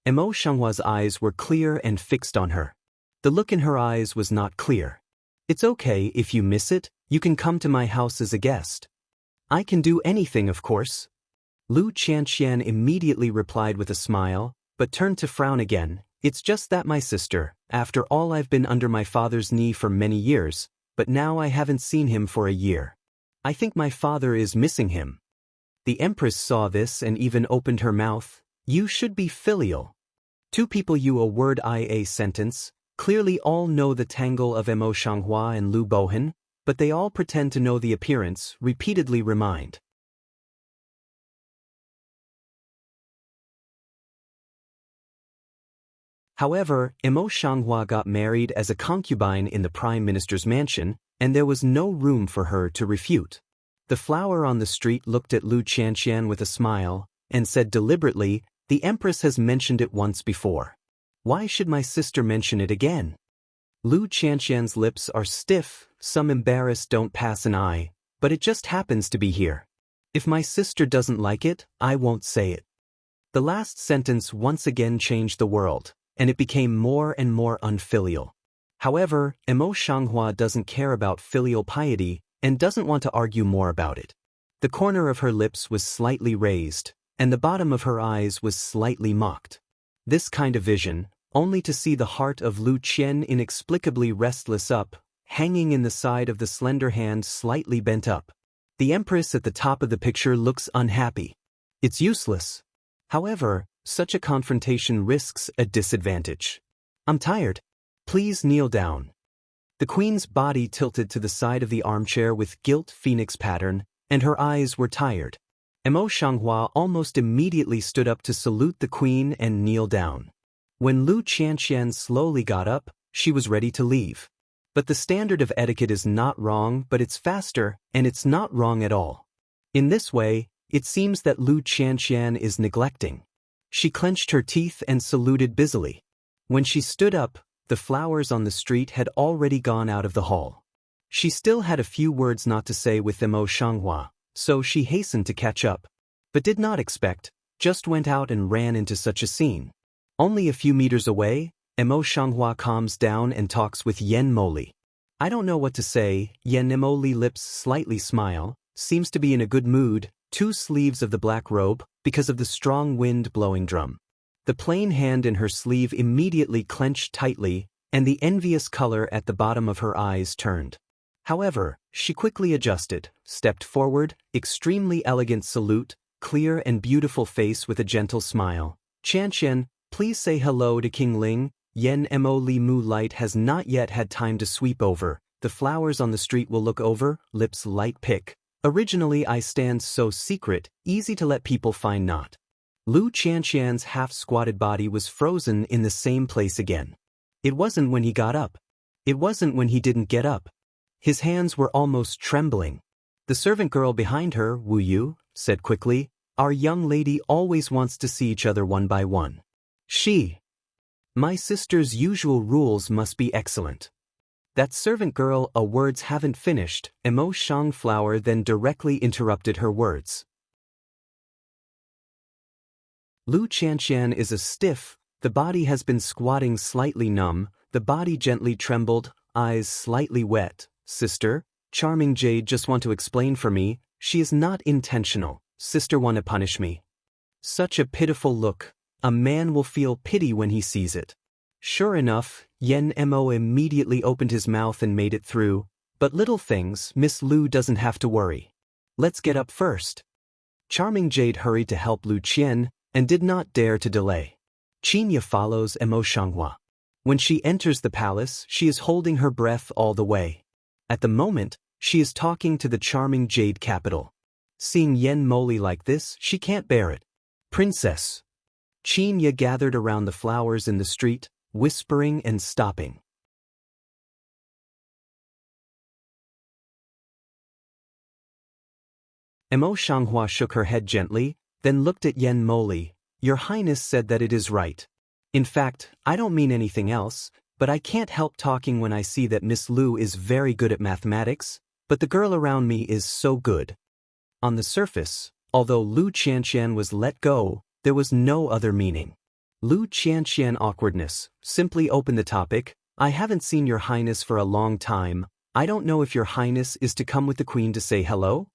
Mo Shanghua's eyes were clear and fixed on her. The look in her eyes was not clear. "It's okay if you miss it, you can come to my house as a guest. I can do anything, of course." Lu Qianqian immediately replied with a smile, but turned to frown again. "It's just that my sister, after all I've been under my father's knee for many years, but now I haven't seen him for a year. I think my father is missing him." The Empress saw this and even opened her mouth. "You should be filial. Two people you a word I a sentence, clearly all know the tangle of Mo Shanghua and Lu Bohan, but they all pretend to know the appearance, repeatedly remind." However, Mo Shanghua got married as a concubine in the Prime Minister's mansion, and there was no room for her to refute. The flower on the street looked at Lu Qianqian with a smile, and said deliberately, "The Empress has mentioned it once before. Why should my sister mention it again?" Lu Qianqian's lips are stiff, some embarrassed don't pass an eye, but it just happens to be here. If my sister doesn't like it, I won't say it. The last sentence once again changed the world, and it became more and more unfilial. However, Mo Shanghua doesn't care about filial piety, and doesn't want to argue more about it. The corner of her lips was slightly raised, and the bottom of her eyes was slightly mocked. This kind of vision, only to see the heart of Lu Qian inexplicably restless up, hanging in the side of the slender hand slightly bent up. The Empress at the top of the picture looks unhappy. It's useless. However, such a confrontation risks a disadvantage. "I'm tired. Please kneel down." The Queen's body tilted to the side of the armchair with gilt phoenix pattern, and her eyes were tired. Mo Shanghua almost immediately stood up to salute the Queen and kneel down. When Lu Qianqian slowly got up, she was ready to leave. But the standard of etiquette is not wrong, but it's faster, and it's not wrong at all. In this way, it seems that Lu Qianqian is neglecting. She clenched her teeth and saluted busily. When she stood up, the flowers on the street had already gone out of the hall. She still had a few words not to say with Mo Shanghua, so she hastened to catch up, but did not expect, just went out and ran into such a scene. Only a few meters away, Mo Shanghua calms down and talks with Yan Moli. "I don't know what to say." Yan Moli lips slightly smile, seems to be in a good mood, two sleeves of the black robe, because of the strong wind blowing drum. The plain hand in her sleeve immediately clenched tightly, and the envious color at the bottom of her eyes turned. However, she quickly adjusted, stepped forward, extremely elegant salute, clear and beautiful face with a gentle smile. "Qianqian, please say hello to King Ling." Yan Mo Li Mu light has not yet had time to sweep over. The flowers on the street will look over, lips light pick. Originally I stand so secret, easy to let people find not. Lu Qianqian's half-squatted body was frozen in the same place again. It wasn't when he got up. It wasn't when he didn't get up. His hands were almost trembling. The servant girl behind her, Wu Yu, said quickly, "Our young lady always wants to see each other one by one." My sister's usual rules must be excellent. That servant girl, words haven't finished, Emo Shangflower then directly interrupted her words. Lu Qianqian is a stiff, the body has been squatting slightly numb, the body gently trembled, eyes slightly wet. Sister, Charming Jade just want to explain for me, she is not intentional, sister wanna punish me. Such a pitiful look, a man will feel pity when he sees it. Sure enough, Yen Mo immediately opened his mouth and made it through, but little things, Miss Lu doesn't have to worry. Let's get up first. Charming Jade hurried to help Lu Qian, and did not dare to delay. Qinya follows Emo Shanghua. When she enters the palace, she is holding her breath all the way. At the moment, she is talking to the charming Jade capital. Seeing Yen Moli like this, she can't bear it. Princess. Qinya gathered around the flowers in the street, whispering and stopping. Emo Shanghua shook her head gently, then looked at Yen Moli. Your Highness said that it is right. In fact, I don't mean anything else, but I can't help talking when I see that Miss Lu is very good at mathematics, but the girl around me is so good. On the surface, although Lu Qianqian was let go, there was no other meaning. Lu Qianqian awkwardness, simply opened the topic. I haven't seen your Highness for a long time. I don't know if your Highness is to come with the Queen to say hello?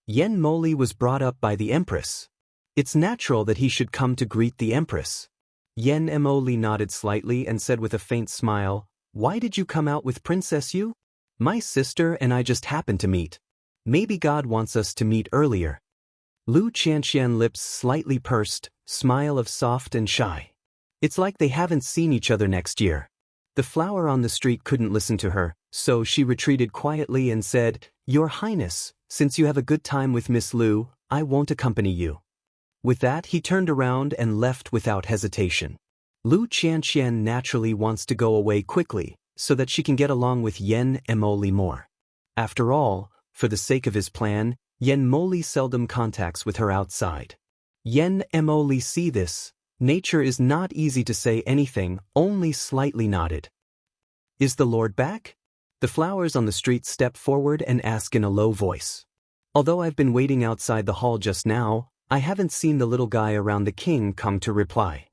Yen Moli was brought up by the Empress. It's natural that he should come to greet the Empress. Yen Moli nodded slightly and said with a faint smile, Why did you come out with Princess Yu? My sister and I just happened to meet. Maybe God wants us to meet earlier. Lu Qianqian lips slightly pursed, smile of soft and shy. It's like they haven't seen each other next year. The flower on the street couldn't listen to her, so she retreated quietly and said, Your Highness, since you have a good time with Miss Lu, I won't accompany you. With that he turned around and left without hesitation. Lu Qianqian naturally wants to go away quickly, so that she can get along with Yen Moli more. After all, for the sake of his plan, Yen Moli seldom contacts with her outside. Yen Moli see this. Nature is not easy to say anything, only slightly nodded. Is the Lord back? The flowers on the street step forward and ask in a low voice. Although I've been waiting outside the hall just now, I haven't seen the little guy around the king come to reply.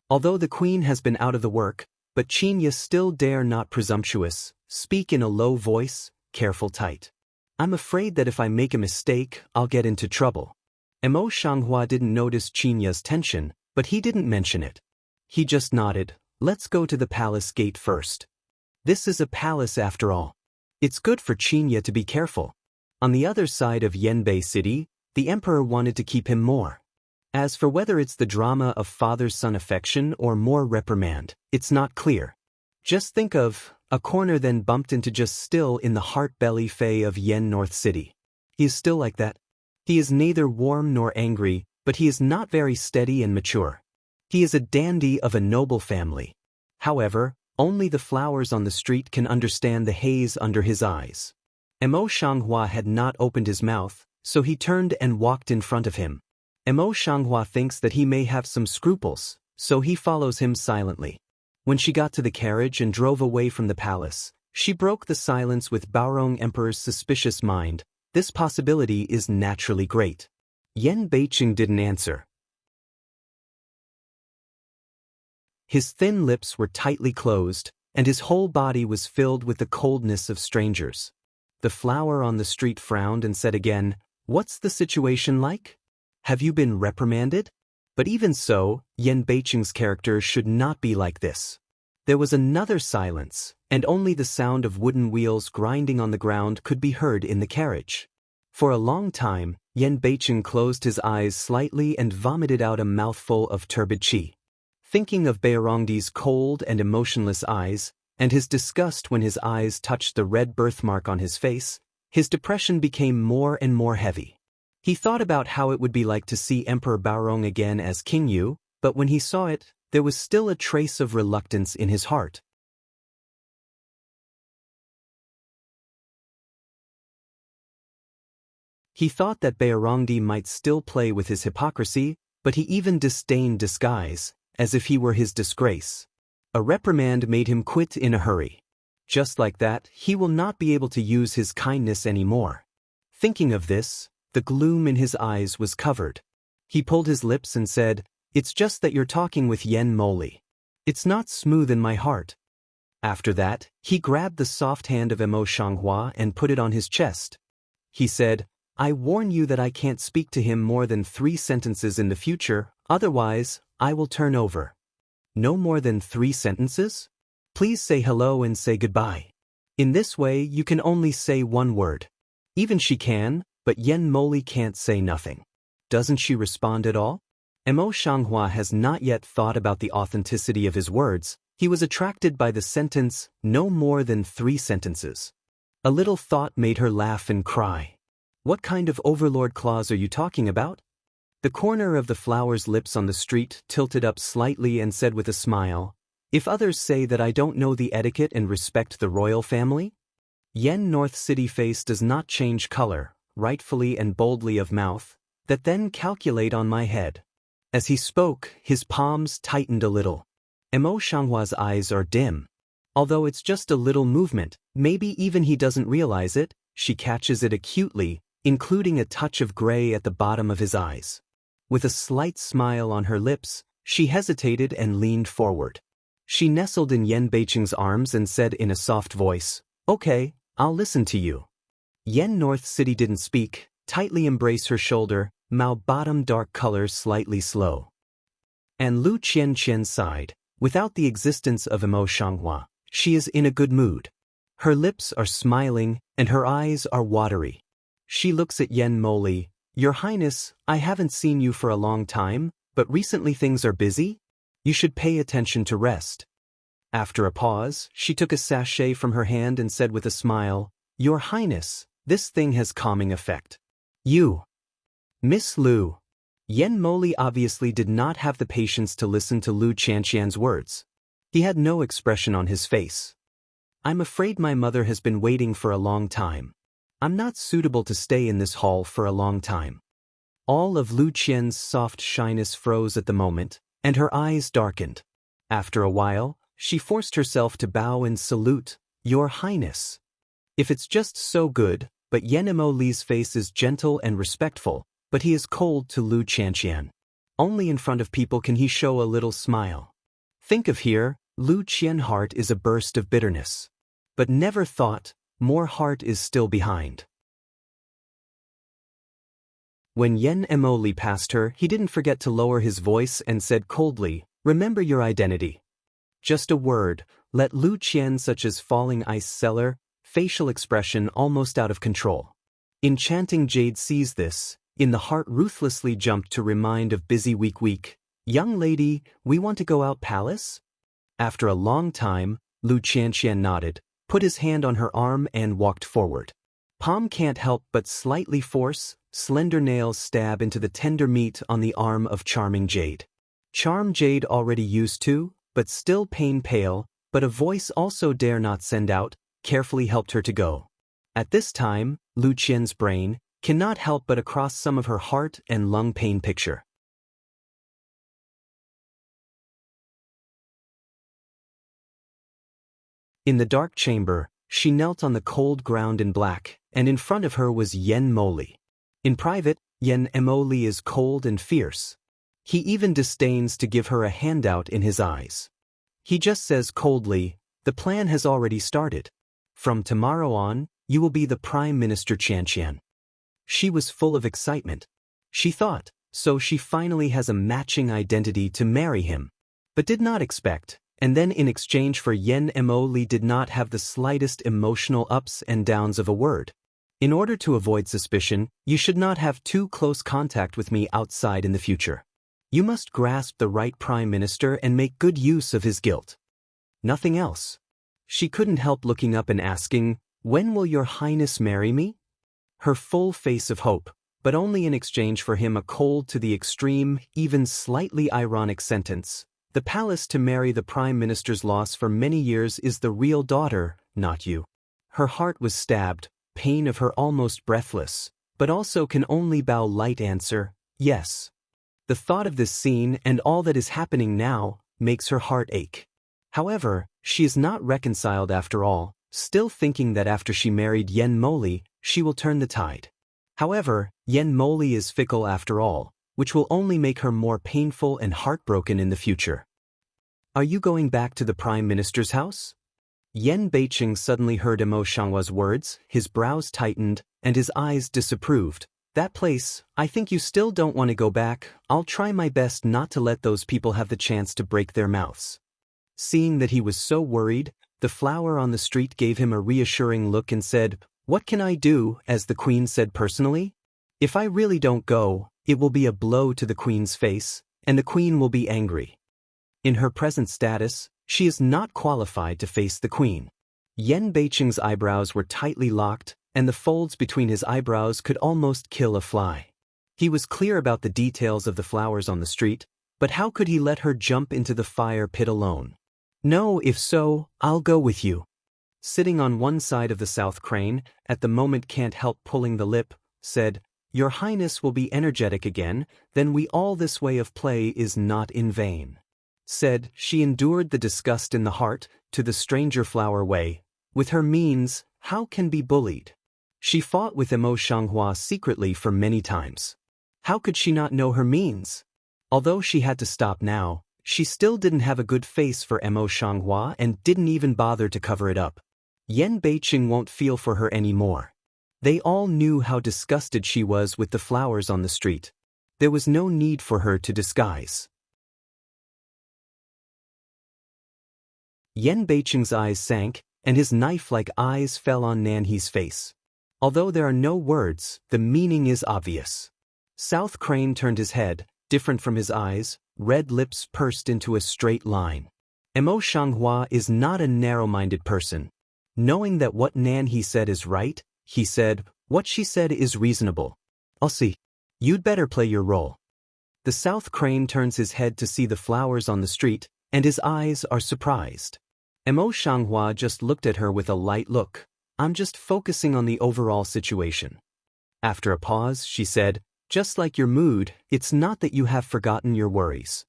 Although the queen has been out of the work, but Qinya still dare not presumptuous, speak in a low voice, careful tight. I'm afraid that if I make a mistake, I'll get into trouble. Emo Shanghua didn't notice Qinya's tension, but he didn't mention it. He just nodded, let's go to the palace gate first. This is a palace after all. It's good for Qinya to be careful. On the other side of Yanbei City, the emperor wanted to keep him more. As for whether it's the drama of father-son affection or more reprimand, it's not clear. Just think of a corner then bumped into just still in the heart-belly fey of Yen North City. He is still like that. He is neither warm nor angry, but he is not very steady and mature. He is a dandy of a noble family. However, only the flowers on the street can understand the haze under his eyes. Emo Shanghua had not opened his mouth, so he turned and walked in front of him. Emo Shanghua thinks that he may have some scruples, so he follows him silently. When she got to the carriage and drove away from the palace, she broke the silence with Baorong Emperor's suspicious mind. This possibility is naturally great. Yen Beiqing didn't answer. His thin lips were tightly closed, and his whole body was filled with the coldness of strangers. The flower on the street frowned and said again, What's the situation like? Have you been reprimanded? But even so, Yen Beiqing's character should not be like this. There was another silence, and only the sound of wooden wheels grinding on the ground could be heard in the carriage. For a long time, Yen Beiqing closed his eyes slightly and vomited out a mouthful of turbid qi. Thinking of Baorongdi's cold and emotionless eyes, and his disgust when his eyes touched the red birthmark on his face, his depression became more and more heavy. He thought about how it would be like to see Emperor Baorong again as King Yu, but when he saw it, there was still a trace of reluctance in his heart. He thought that Baorongdi might still play with his hypocrisy, but he even disdained disguise, as if he were his disgrace. A reprimand made him quit in a hurry. Just like that, he will not be able to use his kindness anymore. Thinking of this, the gloom in his eyes was covered. He pulled his lips and said, "It's just that you're talking with Yen Moli. It's not smooth in my heart." After that, he grabbed the soft hand of Emo Shanghua and put it on his chest. He said, "I warn you that I can't speak to him more than 3 sentences in the future, otherwise, I will turn over." No more than 3 sentences? Please say hello and say goodbye. In this way, you can only say 1 word. Even she can, but Yen Moli can't say nothing. Doesn't she respond at all? Emo Shanghua has not yet thought about the authenticity of his words. He was attracted by the sentence, "no more than 3 sentences." A little thought made her laugh and cry. What kind of overlord clause are you talking about? The corner of the flower's lips on the street tilted up slightly and said with a smile, "If others say that I don't know the etiquette and respect the royal family?" Yen North City face does not change color, rightfully and boldly of mouth, that then calculate on my head. As he spoke, his palms tightened a little. Emo Shanghua's eyes are dim. Although it's just a little movement, maybe even he doesn't realize it, she catches it acutely, including a touch of gray at the bottom of his eyes. With a slight smile on her lips, she hesitated and leaned forward. She nestled in Yen Beicheng's arms and said in a soft voice, "Okay, I'll listen to you." Yen North City didn't speak, tightly embraced her shoulder, mouth bottom dark color slightly slow. And Lu Qianqian sighed. Without the existence of Emo Shanghua, she is in a good mood. Her lips are smiling, and her eyes are watery. She looks at Yen Moli. "Your Highness, I haven't seen you for a long time, but recently things are busy? You should pay attention to rest." After a pause, she took a sachet from her hand and said with a smile, "Your Highness, this thing has calming effect." "You." "Miss Lu." Yen Moli obviously did not have the patience to listen to Lu Qianqian's words. He had no expression on his face. "I'm afraid my mother has been waiting for a long time. I'm not suitable to stay in this hall for a long time." All of Lu Qian's soft shyness froze at the moment, and her eyes darkened. After a while, she forced herself to bow and salute, "Your Highness." If it's just so good, but Yen Moli's face is gentle and respectful, but he is cold to Lu Qianqian. Only in front of people can he show a little smile. Think of here, Lu Qian heart is a burst of bitterness. But never thought, more heart is still behind. When Yen Moli passed her, he didn't forget to lower his voice and said coldly, "Remember your identity." Just a word, let Lu Qian such as falling ice cellar, facial expression almost out of control. Enchanting Jade sees this, in the heart ruthlessly jumped to remind of busy week. "Young lady, we want to go out palace?" After a long time, Lu Qianqian nodded, put his hand on her arm and walked forward. Palm can't help but slightly force, slender nails stab into the tender meat on the arm of Charming Jade. Charm Jade already used to, but still pain pale, but a voice also dare not send out, carefully helped her to go. At this time, Lu Qian's brain cannot help but across some of her heart and lung pain picture. In the dark chamber, she knelt on the cold ground in black, and in front of her was Yen Moli. In private, Yen Moli is cold and fierce. He even disdains to give her a handout in his eyes. He just says coldly, "The plan has already started. From tomorrow on, you will be the Prime Minister Qianqian." She was full of excitement. She thought, so she finally has a matching identity to marry him. But did not expect, and then in exchange for Yen Moli did not have the slightest emotional ups and downs of a word. "In order to avoid suspicion, you should not have too close contact with me outside in the future. You must grasp the right Prime Minister and make good use of his guilt. Nothing else." She couldn't help looking up and asking, "When will your Highness marry me?" her full face of hope, but only in exchange for him a cold to the extreme, even slightly ironic sentence. The palace to marry the Prime Minister's loss for many years is the real daughter, not you. Her heart was stabbed, pain of her almost breathless, but also can only bow light answer, yes. The thought of this scene and all that is happening now makes her heart ache. However, she is not reconciled after all, still thinking that after she married Yen Moli, she will turn the tide. However, Yen Moli is fickle after all, which will only make her more painful and heartbroken in the future. Are you going back to the Prime Minister's house? Yen Beiqing suddenly heard Emo Shanghua's words, his brows tightened, and his eyes disapproved. That place, I think you still don't want to go back. I'll try my best not to let those people have the chance to break their mouths. Seeing that he was so worried, the flower on the street gave him a reassuring look and said, "What can I do?" as the queen said personally. "If I really don't go, it will be a blow to the queen's face, and the queen will be angry. In her present status, she is not qualified to face the queen." Yen Beiqing's eyebrows were tightly locked, and the folds between his eyebrows could almost kill a fly. He was clear about the details of the flowers on the street, but how could he let her jump into the fire pit alone? "No, if so, I'll go with you." Sitting on one side of the South Crane, at the moment can't help pulling the lip, said, "Your Highness will be energetic again, then we all this way of play is not in vain." Said, she endured the disgust in the heart, to the stranger flower way. With her means, how can be bullied? She fought with Emo Shanghua secretly for many times. How could she not know her means? Although she had to stop now, she still didn't have a good face for Emo Shanghua and didn't even bother to cover it up. Yen Beiqing won't feel for her anymore. They all knew how disgusted she was with the flowers on the street. There was no need for her to disguise. Yen Beiqing's eyes sank, and his knife-like eyes fell on Nanhee's face. Although there are no words, the meaning is obvious. South Crane turned his head, different from his eyes, red lips pursed into a straight line. Emo Shanghua is not a narrow-minded person. Knowing that what Nanhee said is right, he said, "What she said is reasonable. I'll see. You'd better play your role." The South Crane turns his head to see the flowers on the street, and his eyes are surprised. Emo Shanghua just looked at her with a light look. "I'm just focusing on the overall situation." After a pause, she said, "Just like your mood, it's not that you have forgotten your worries."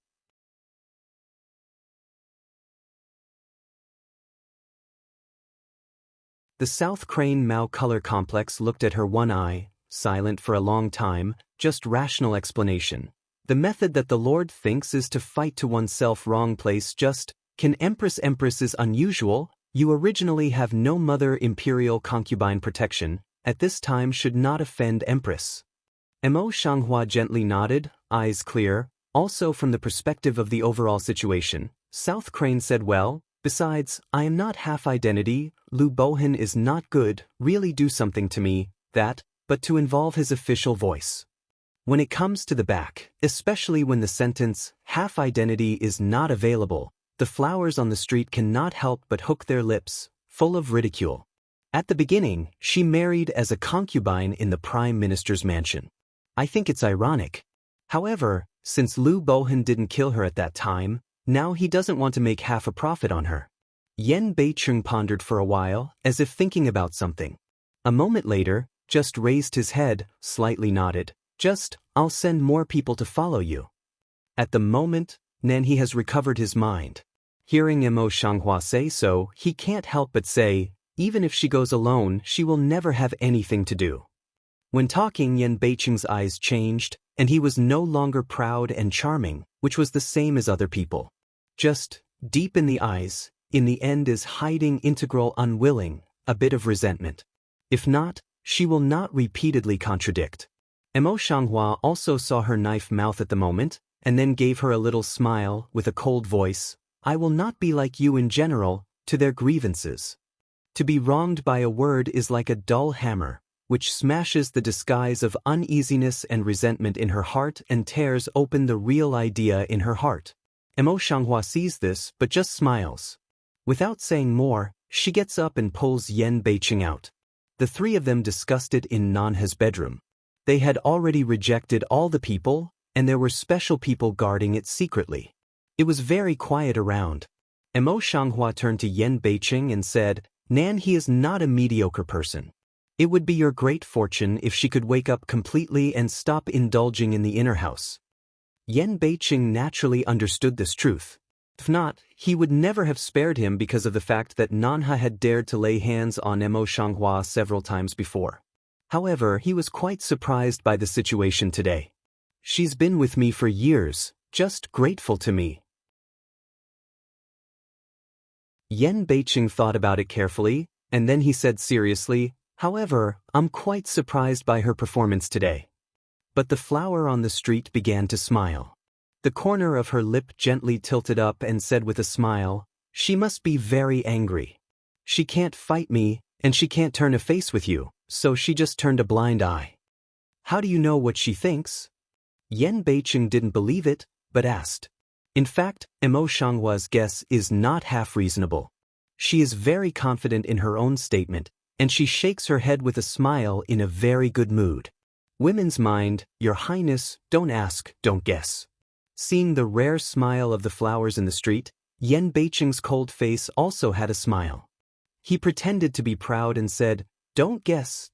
The South Crane Mao color complex looked at her one eye, silent for a long time, just rational explanation. The method that the Lord thinks is to fight to oneself wrong place just, "Can Empress is unusual, you originally have no mother imperial concubine protection, at this time should not offend Empress." Emo Shanghua gently nodded, eyes clear, also from the perspective of the overall situation. South Crane said, "Well, besides, I am not half-identity, Lu Bohan is not good, really do something to me, that, but to involve his official voice. When it comes to the back, especially when the sentence, half-identity is not available, the flowers on the street cannot help but hook their lips, full of ridicule. At the beginning, she married as a concubine in the Prime Minister's mansion. I think it's ironic. However, since Lu Bohan didn't kill her at that time, now he doesn't want to make half a profit on her." Yen Beiqing pondered for a while, as if thinking about something. A moment later, just raised his head, slightly nodded. "Just, I'll send more people to follow you." At the moment, Nanhee has recovered his mind. Hearing Emo Shanghua say so, he can't help but say, even if she goes alone, she will never have anything to do. When talking, Yen Beiqing's eyes changed, and he was no longer proud and charming, which was the same as other people. Just, deep in the eyes, in the end is hiding integral unwilling, a bit of resentment. If not, she will not repeatedly contradict. Emo Shanghua also saw her knife mouth at the moment, and then gave her a little smile, with a cold voice. "I will not be like you in general, to their grievances. To be wronged by a word is like a dull hammer, which smashes the disguise of uneasiness and resentment in her heart and tears open the real idea in her heart." Emo Shanghua sees this, but just smiles. Without saying more, she gets up and pulls Yen Beiqing out. The three of them discussed it in Nanha's bedroom. They had already rejected all the people, and there were special people guarding it secretly. It was very quiet around. Mo Xianghua turned to Yan Beiqing and said, "Nan, he is not a mediocre person. It would be your great fortune if she could wake up completely and stop indulging in the inner house." Yan Beiqing naturally understood this truth. If not, he would never have spared him because of the fact that Nanha had dared to lay hands on Mo Xianghua several times before. However, he was quite surprised by the situation today. "She's been with me for years, just grateful to me." Yan Beiqing thought about it carefully, and then he said seriously, "However, I'm quite surprised by her performance today." But the flower on the street began to smile. The corner of her lip gently tilted up and said with a smile, "She must be very angry. She can't fight me, and she can't turn a face with you, so she just turned a blind eye." "How do you know what she thinks?" Yan Beiqing didn't believe it, but asked. In fact, Mo Shanghua's guess is not half reasonable. She is very confident in her own statement, and she shakes her head with a smile in a very good mood. Women's mind, "Your Highness, don't ask, don't guess." Seeing the rare smile of the flowers in the street, Yan Beiqing's cold face also had a smile. He pretended to be proud and said, don't guess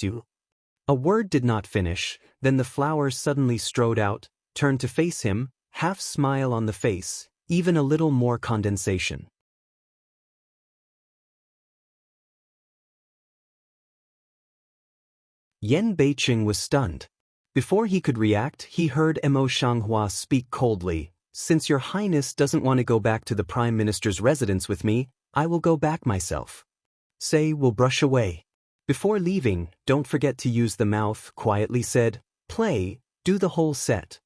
you." A word did not finish, then the flower suddenly strode out, turned to face him, half smile on the face, even a little more condensation. Yan Beiqing was stunned. Before he could react, he heard Mo Xianghua speak coldly, "Since your Highness doesn't want to go back to the Prime Minister's residence with me, I will go back myself. Say we'll brush away. Before leaving, don't forget to use the mouth," quietly said. "Play, do the whole set."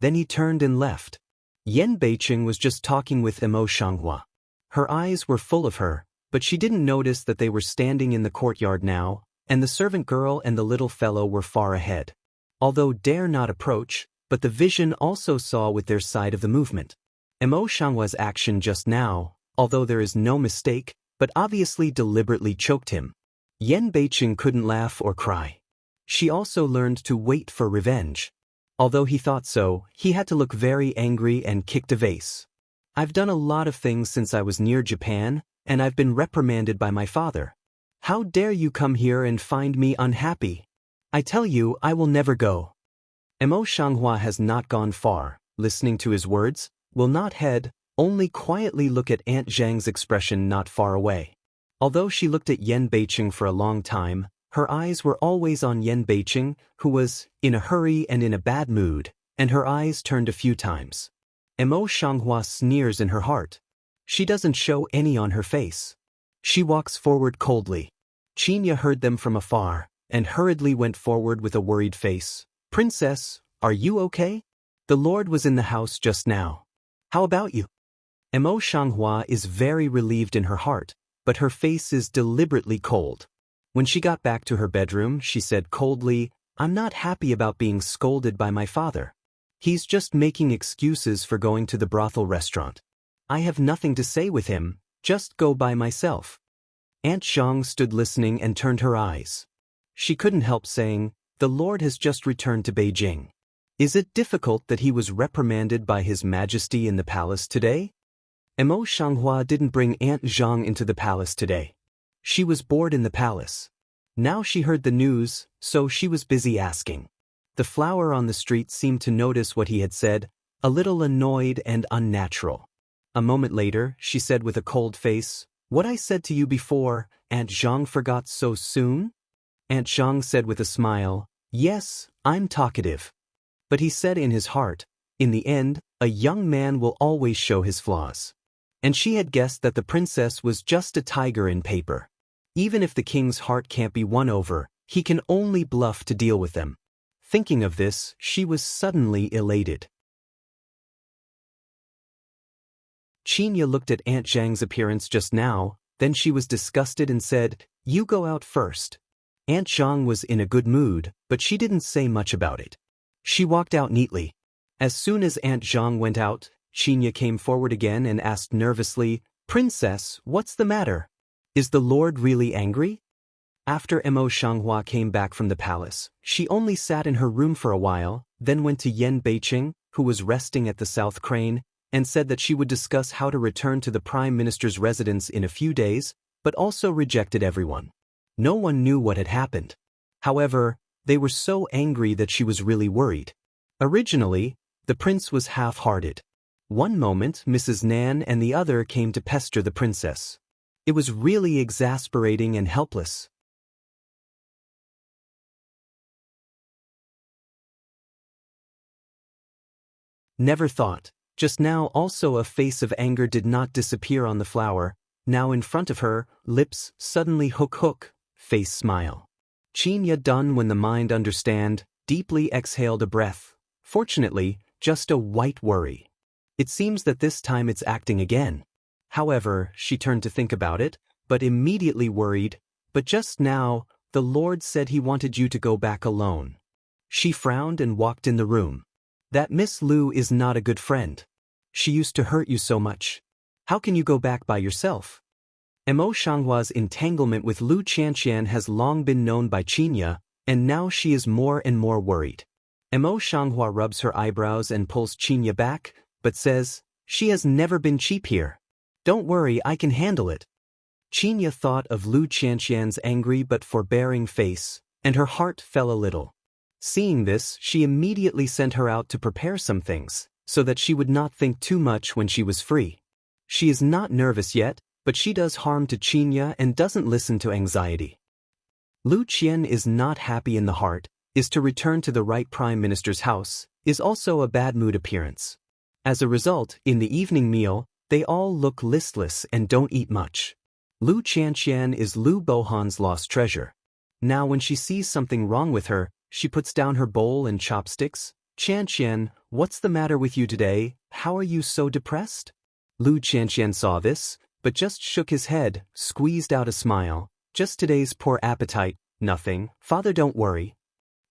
Then he turned and left. Yan Beiqing was just talking with Mo Xianghua. Her eyes were full of her, but she didn't notice that they were standing in the courtyard now, and the servant girl and the little fellow were far ahead. Although dare not approach, but the vision also saw with their side of the movement. Mo Xianghua's action just now, although there is no mistake, but obviously deliberately choked him. Yan Beiqing couldn't laugh or cry. She also learned to wait for revenge. Although he thought so, he had to look very angry and kicked a vase. "I've done a lot of things since I was near Japan, and I've been reprimanded by my father. How dare you come here and find me unhappy? I tell you, I will never go." Mo Xianghua has not gone far, listening to his words, will not head, only quietly look at Aunt Zhang's expression not far away. Although she looked at Yan Beiqing for a long time, her eyes were always on Yan Beiqing, who was in a hurry and in a bad mood, and her eyes turned a few times. Mo Xianghua sneers in her heart. She doesn't show any on her face. She walks forward coldly. Qinya heard them from afar, and hurriedly went forward with a worried face. "Princess, are you okay? The Lord was in the house just now. How about you?" Mo Xianghua is very relieved in her heart, but her face is deliberately cold. When she got back to her bedroom, she said coldly, "I'm not happy about being scolded by my father. He's just making excuses for going to the brothel restaurant. I have nothing to say with him, just go by myself." Aunt Zhang stood listening and turned her eyes. She couldn't help saying, "The Lord has just returned to Beijing. Is it difficult that he was reprimanded by His Majesty in the palace today?" Mo Xianghua didn't bring Aunt Zhang into the palace today. She was bored in the palace. Now she heard the news, so she was busy asking. The flower on the street seemed to notice what he had said, a little annoyed and unnatural. A moment later, she said with a cold face, "What I said to you before, Aunt Zhang forgot so soon?" Aunt Zhang said with a smile, "Yes, I'm talkative." But he said in his heart, "In the end, a young man will always show his flaws." And she had guessed that the princess was just a tiger in paper. Even if the king's heart can't be won over, he can only bluff to deal with them. Thinking of this, she was suddenly elated. Qinya looked at Aunt Zhang's appearance just now, then she was disgusted and said, "You go out first." Aunt Zhang was in a good mood, but she didn't say much about it. She walked out neatly. As soon as Aunt Zhang went out, Qinya came forward again and asked nervously, "Princess, what's the matter? Is the Lord really angry?" After Mo Shanghua came back from the palace, she only sat in her room for a while, then went to Yen Beiqing, who was resting at the South Crane, and said that she would discuss how to return to the Prime Minister's residence in a few days, but also rejected everyone. No one knew what had happened. However, they were so angry that she was really worried. Originally, the prince was half-hearted. One moment Mrs. Nan and the other came to pester the princess. It was really exasperating and helpless. Never thought. Just now also a face of anger did not disappear on the flower, now in front of her, lips suddenly hook, face smile. Chinya done when the mind understand, deeply exhaled a breath. Fortunately, just a white worry. It seems that this time it's acting again. However, she turned to think about it, but immediately worried, but just now, the Lord said he wanted you to go back alone. She frowned and walked in the room. That Miss Lu is not a good friend. She used to hurt you so much. How can you go back by yourself? Mo Shanghua's entanglement with Lu Qianqian has long been known by Chinya, and now she is more and more worried. Mo Shanghua rubs her eyebrows and pulls Chinya back, but says, she has never been cheap here. Don't worry, I can handle it. Chinya thought of Lu Qianqian's angry but forbearing face, and her heart fell a little. Seeing this, she immediately sent her out to prepare some things, so that she would not think too much when she was free. She is not nervous yet, but she does harm to Chinya and doesn't listen to anxiety. Lu Qian is not happy in the heart, is to return to the right Prime Minister's house, is also a bad mood appearance. As a result, in the evening meal, they all look listless and don't eat much. Lu Qianqian is Lu Bohan's lost treasure. Now when she sees something wrong with her, she puts down her bowl and chopsticks. Qianqian, what's the matter with you today? How are you so depressed? Lu Qianqian saw this, but just shook his head, squeezed out a smile. Just today's poor appetite, nothing, father don't worry.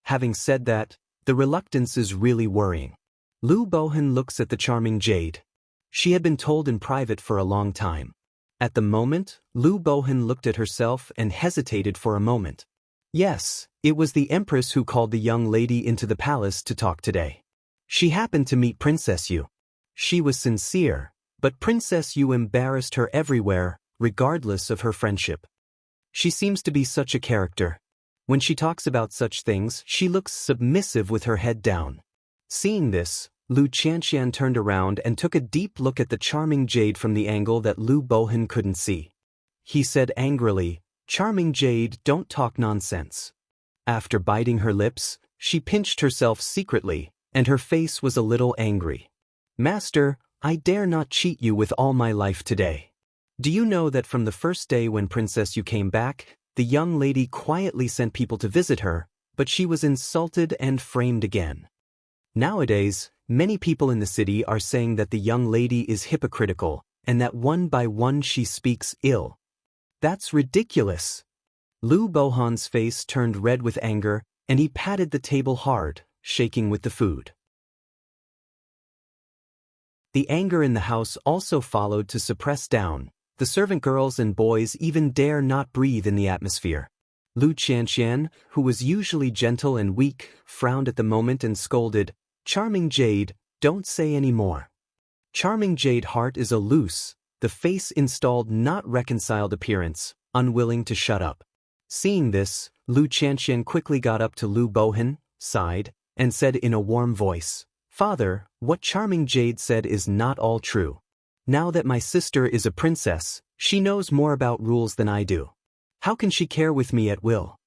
Having said that, the reluctance is really worrying. Lu Bohan looks at the charming jade. She had been told in private for a long time. At the moment, Lu Bohan looked at herself and hesitated for a moment. Yes, it was the Empress who called the young lady into the palace to talk today. She happened to meet Princess Yu. She was sincere, but Princess Yu embarrassed her everywhere, regardless of her friendship. She seems to be such a character. When she talks about such things, she looks submissive with her head down. Seeing this, Lu Qianqian turned around and took a deep look at the charming jade from the angle that Lu Bohan couldn't see. He said angrily, "Charming jade, don't talk nonsense." After biting her lips, she pinched herself secretly, and her face was a little angry. "Master, I dare not cheat you with all my life today. Do you know that from the first day when Princess Yu came back, the young lady quietly sent people to visit her, but she was insulted and framed again. Nowadays, many people in the city are saying that the young lady is hypocritical, and that one by one she speaks ill. That's ridiculous." Lu Bohan's face turned red with anger, and he patted the table hard, shaking with the food. The anger in the house also followed to suppress down. The servant girls and boys even dare not breathe in the atmosphere. Lu Qianqian, who was usually gentle and weak, frowned at the moment and scolded, "Charming jade, don't say any more." Charming jade heart is a loose, the face installed not reconciled appearance, unwilling to shut up. Seeing this, Lu Qianqian quickly got up to Lu Bohan, sighed, and said in a warm voice, "Father, what Charming Jade said is not all true. Now that my sister is a princess, she knows more about rules than I do. How can she care with me at will?"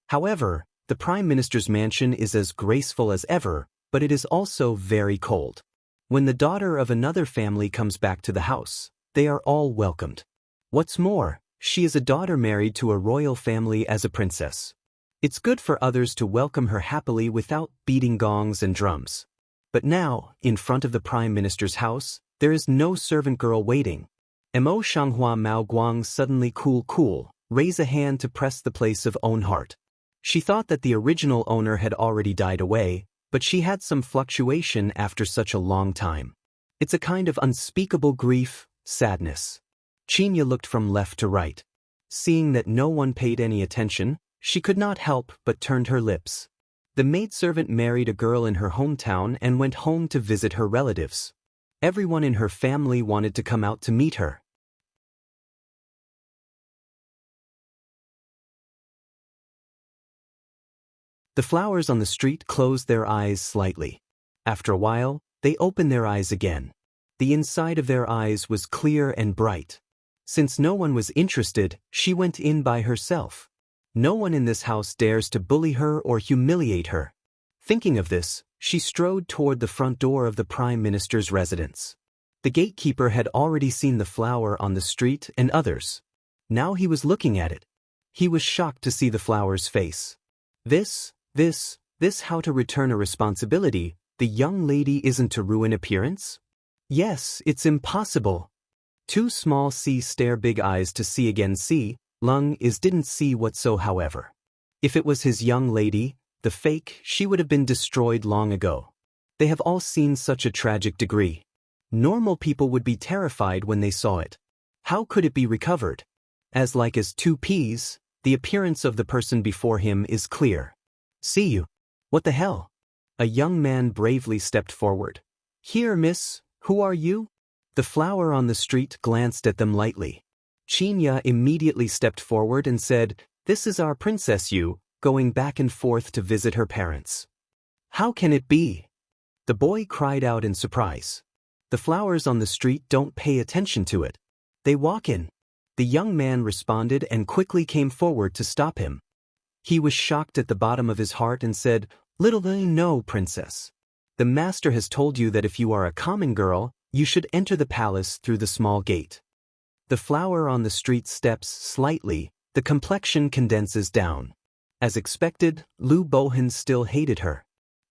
However, the Prime Minister's mansion is as graceful as ever, but it is also very cold. When the daughter of another family comes back to the house, they are all welcomed. What's more, she is a daughter married to a royal family as a princess. It's good for others to welcome her happily without beating gongs and drums. But now, in front of the Prime Minister's house, there is no servant girl waiting. Mo Shanghua Mao Guang suddenly cool, raise a hand to press the place of own heart. She thought that the original owner had already died away, but she had some fluctuation after such a long time. It's a kind of unspeakable grief, sadness. Chinya looked from left to right. Seeing that no one paid any attention, she could not help but turned her lips. The maidservant married a girl in her hometown and went home to visit her relatives. Everyone in her family wanted to come out to meet her. The flowers on the street closed their eyes slightly. After a while, they opened their eyes again. The inside of their eyes was clear and bright. Since no one was interested, she went in by herself. No one in this house dares to bully her or humiliate her. Thinking of this, she strode toward the front door of the Prime Minister's residence. The gatekeeper had already seen the flower on the street and others. Now he was looking at it. He was shocked to see the flower's face. This how to return a responsibility, the young lady isn't to ruin appearance? Yes, it's impossible. Two small C stare big eyes to see again see, Lung is didn't see what so however. If it was his young lady, the fake, she would have been destroyed long ago. They have all seen such a tragic degree. Normal people would be terrified when they saw it. How could it be recovered? As like as two peas, the appearance of the person before him is clear. See you. What the hell? A young man bravely stepped forward. Here, miss, who are you? The flower on the street glanced at them lightly. Chinya immediately stepped forward and said, This is our princess Yu, going back and forth to visit her parents. How can it be? The boy cried out in surprise. The flowers on the street don't pay attention to it. They walk in. The young man responded and quickly came forward to stop him. He was shocked at the bottom of his heart and said, Little they know, princess. The master has told you that if you are a common girl, you should enter the palace through the small gate. The flower on the street steps slightly, the complexion condenses down. As expected, Lu Bohan still hated her.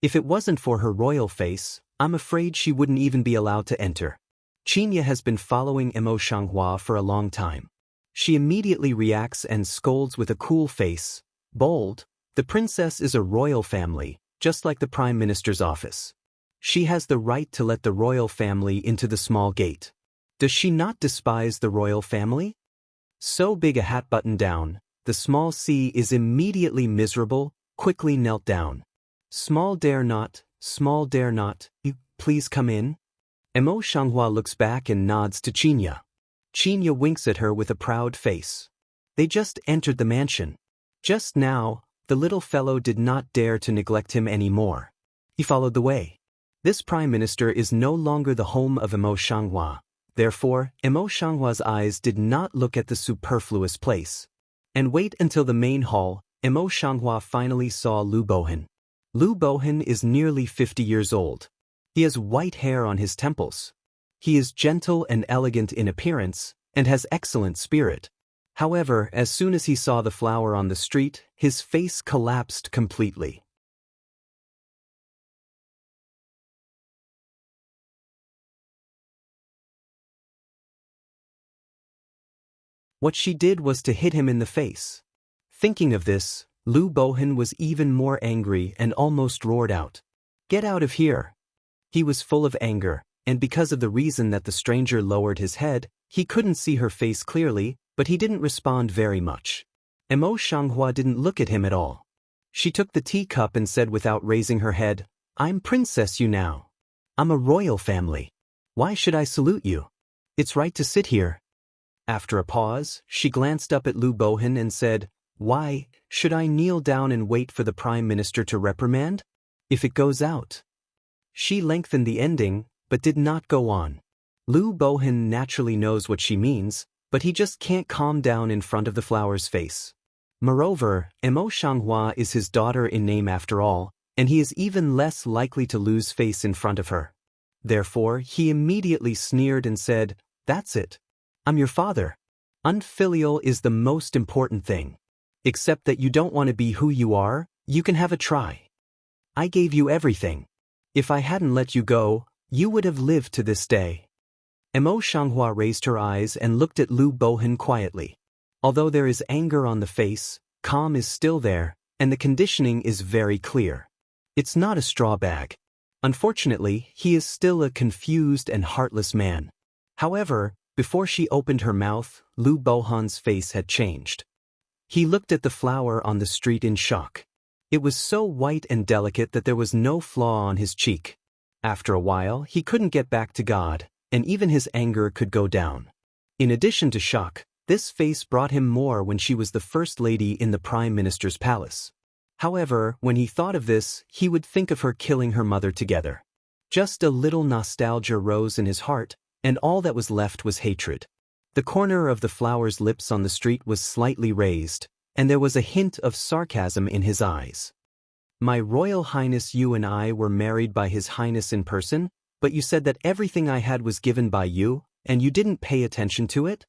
If it wasn't for her royal face, I'm afraid she wouldn't even be allowed to enter. Chinya has been following Emo Shanghua for a long time. She immediately reacts and scolds with a cool face. Bold, the princess is a royal family, just like the Prime Minister's office. She has the right to let the royal family into the small gate. Does she not despise the royal family? So big a hat button down, the small C is immediately miserable, quickly knelt down. Small dare not, you, please come in? Emo Shanghua looks back and nods to Chinya. Chinya winks at her with a proud face. They just entered the mansion. Just now, the little fellow did not dare to neglect him any more. He followed the way. This Prime Minister is no longer the home of Emo Shanghua. Therefore, Emo Shanghua's eyes did not look at the superfluous place. And wait until the main hall, Emo Shanghua finally saw Lu Bohan. Lu Bohan is nearly 50 years old. He has white hair on his temples. He is gentle and elegant in appearance, and has excellent spirit. However, as soon as he saw the flower on the street, his face collapsed completely. What she did was to hit him in the face. Thinking of this, Lu Bohan was even more angry and almost roared out, "Get out of here!" He was full of anger, and because of the reason that the stranger lowered his head, he couldn't see her face clearly, but he didn't respond very much. Emo Shanghua didn't look at him at all. She took the teacup and said without raising her head, "I'm Princess Yu now. I'm a royal family. Why should I salute you? It's right to sit here." After a pause, she glanced up at Lu Bohan and said, "Why, should I kneel down and wait for the Prime Minister to reprimand? If it goes out." She lengthened the ending, but did not go on. Lu Bohan naturally knows what she means, but he just can't calm down in front of the flower's face. Moreover, Emo Shanghua is his daughter in name after all, and he is even less likely to lose face in front of her. Therefore, he immediately sneered and said, "That's it. I'm your father. Unfilial is the most important thing. Except that you don't want to be who you are, you can have a try. I gave you everything. If I hadn't let you go, you would have lived to this day." Emo Shanghua raised her eyes and looked at Lu Bohan quietly. Although there is anger on the face, calm is still there, and the conditioning is very clear. It's not a straw bag. Unfortunately, he is still a confused and heartless man. However, before she opened her mouth, Lu Bohan's face had changed. He looked at the flower on the street in shock. It was so white and delicate that there was no flaw on his cheek. After a while, he couldn't get back to God, and even his anger could go down. In addition to shock, this face brought him more when she was the first lady in the Prime Minister's palace. However, when he thought of this, he would think of her killing her mother together. Just a little nostalgia rose in his heart, and all that was left was hatred. The corner of the flower's lips on the street was slightly raised, and there was a hint of sarcasm in his eyes. My Royal Highness, you and I were married by His Highness in person, but you said that everything I had was given by you, and you didn't pay attention to it?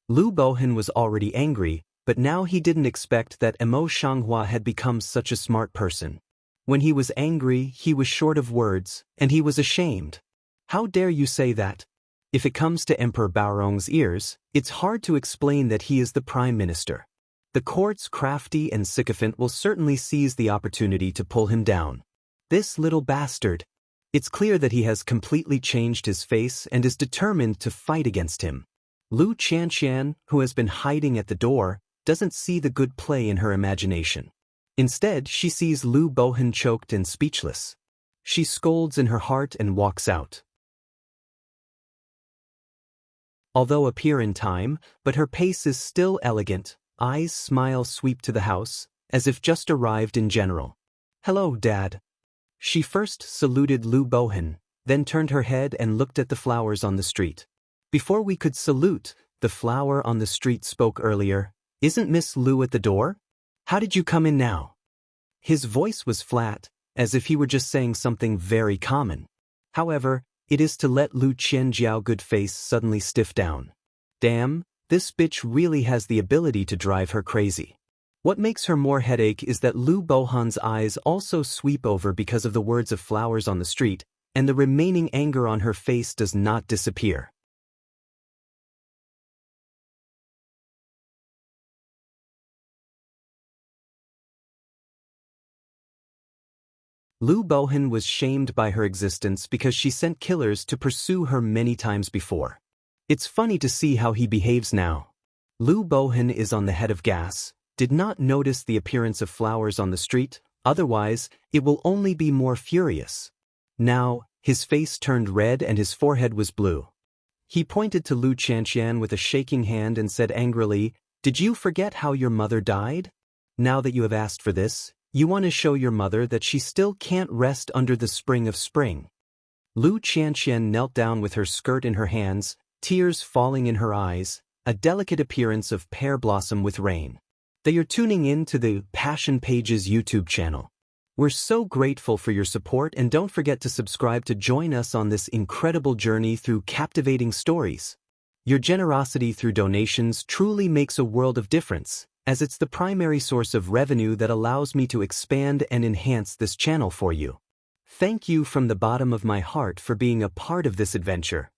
Lu Bohan was already angry, but now he didn't expect that Emo Shanghua had become such a smart person. When he was angry, he was short of words, and he was ashamed. How dare you say that? If it comes to Emperor Baorong's ears, it's hard to explain that he is the Prime Minister. The court's crafty and sycophant will certainly seize the opportunity to pull him down. This little bastard. It's clear that he has completely changed his face and is determined to fight against him. Lu Qianqian, who has been hiding at the door, doesn't see the good play in her imagination. Instead, she sees Lu Bohan choked and speechless. She scolds in her heart and walks out. Although appear in time, but her pace is still elegant, eyes smile sweep to the house, as if just arrived in general. Hello, Dad. She first saluted Lu Bohan, then turned her head and looked at the flowers on the street. Before we could salute, the flower on the street spoke earlier. Isn't Miss Lu at the door? How did you come in now? His voice was flat, as if he were just saying something very common. However, it is to let Lu Qianjiao good face suddenly stiff down. Damn, this bitch really has the ability to drive her crazy. What makes her more headache is that Lu Bohan's eyes also sweep over because of the words of flowers on the street, and the remaining anger on her face does not disappear. Lu Bohan was shamed by her existence because she sent killers to pursue her many times before. It's funny to see how he behaves now. Lu Bohan is on the head of gas, did not notice the appearance of flowers on the street, otherwise, it will only be more furious. Now, his face turned red and his forehead was blue. He pointed to Lu Qianqian with a shaking hand and said angrily, "Did you forget how your mother died? Now that you have asked for this, you want to show your mother that she still can't rest under the spring of spring." Lu Qianqian knelt down with her skirt in her hands, tears falling in her eyes, a delicate appearance of pear blossom with rain. They are tuning in to the Passion Pages YouTube channel. We're so grateful for your support, and don't forget to subscribe to join us on this incredible journey through captivating stories. Your generosity through donations truly makes a world of difference, as it's the primary source of revenue that allows me to expand and enhance this channel for you. Thank you from the bottom of my heart for being a part of this adventure.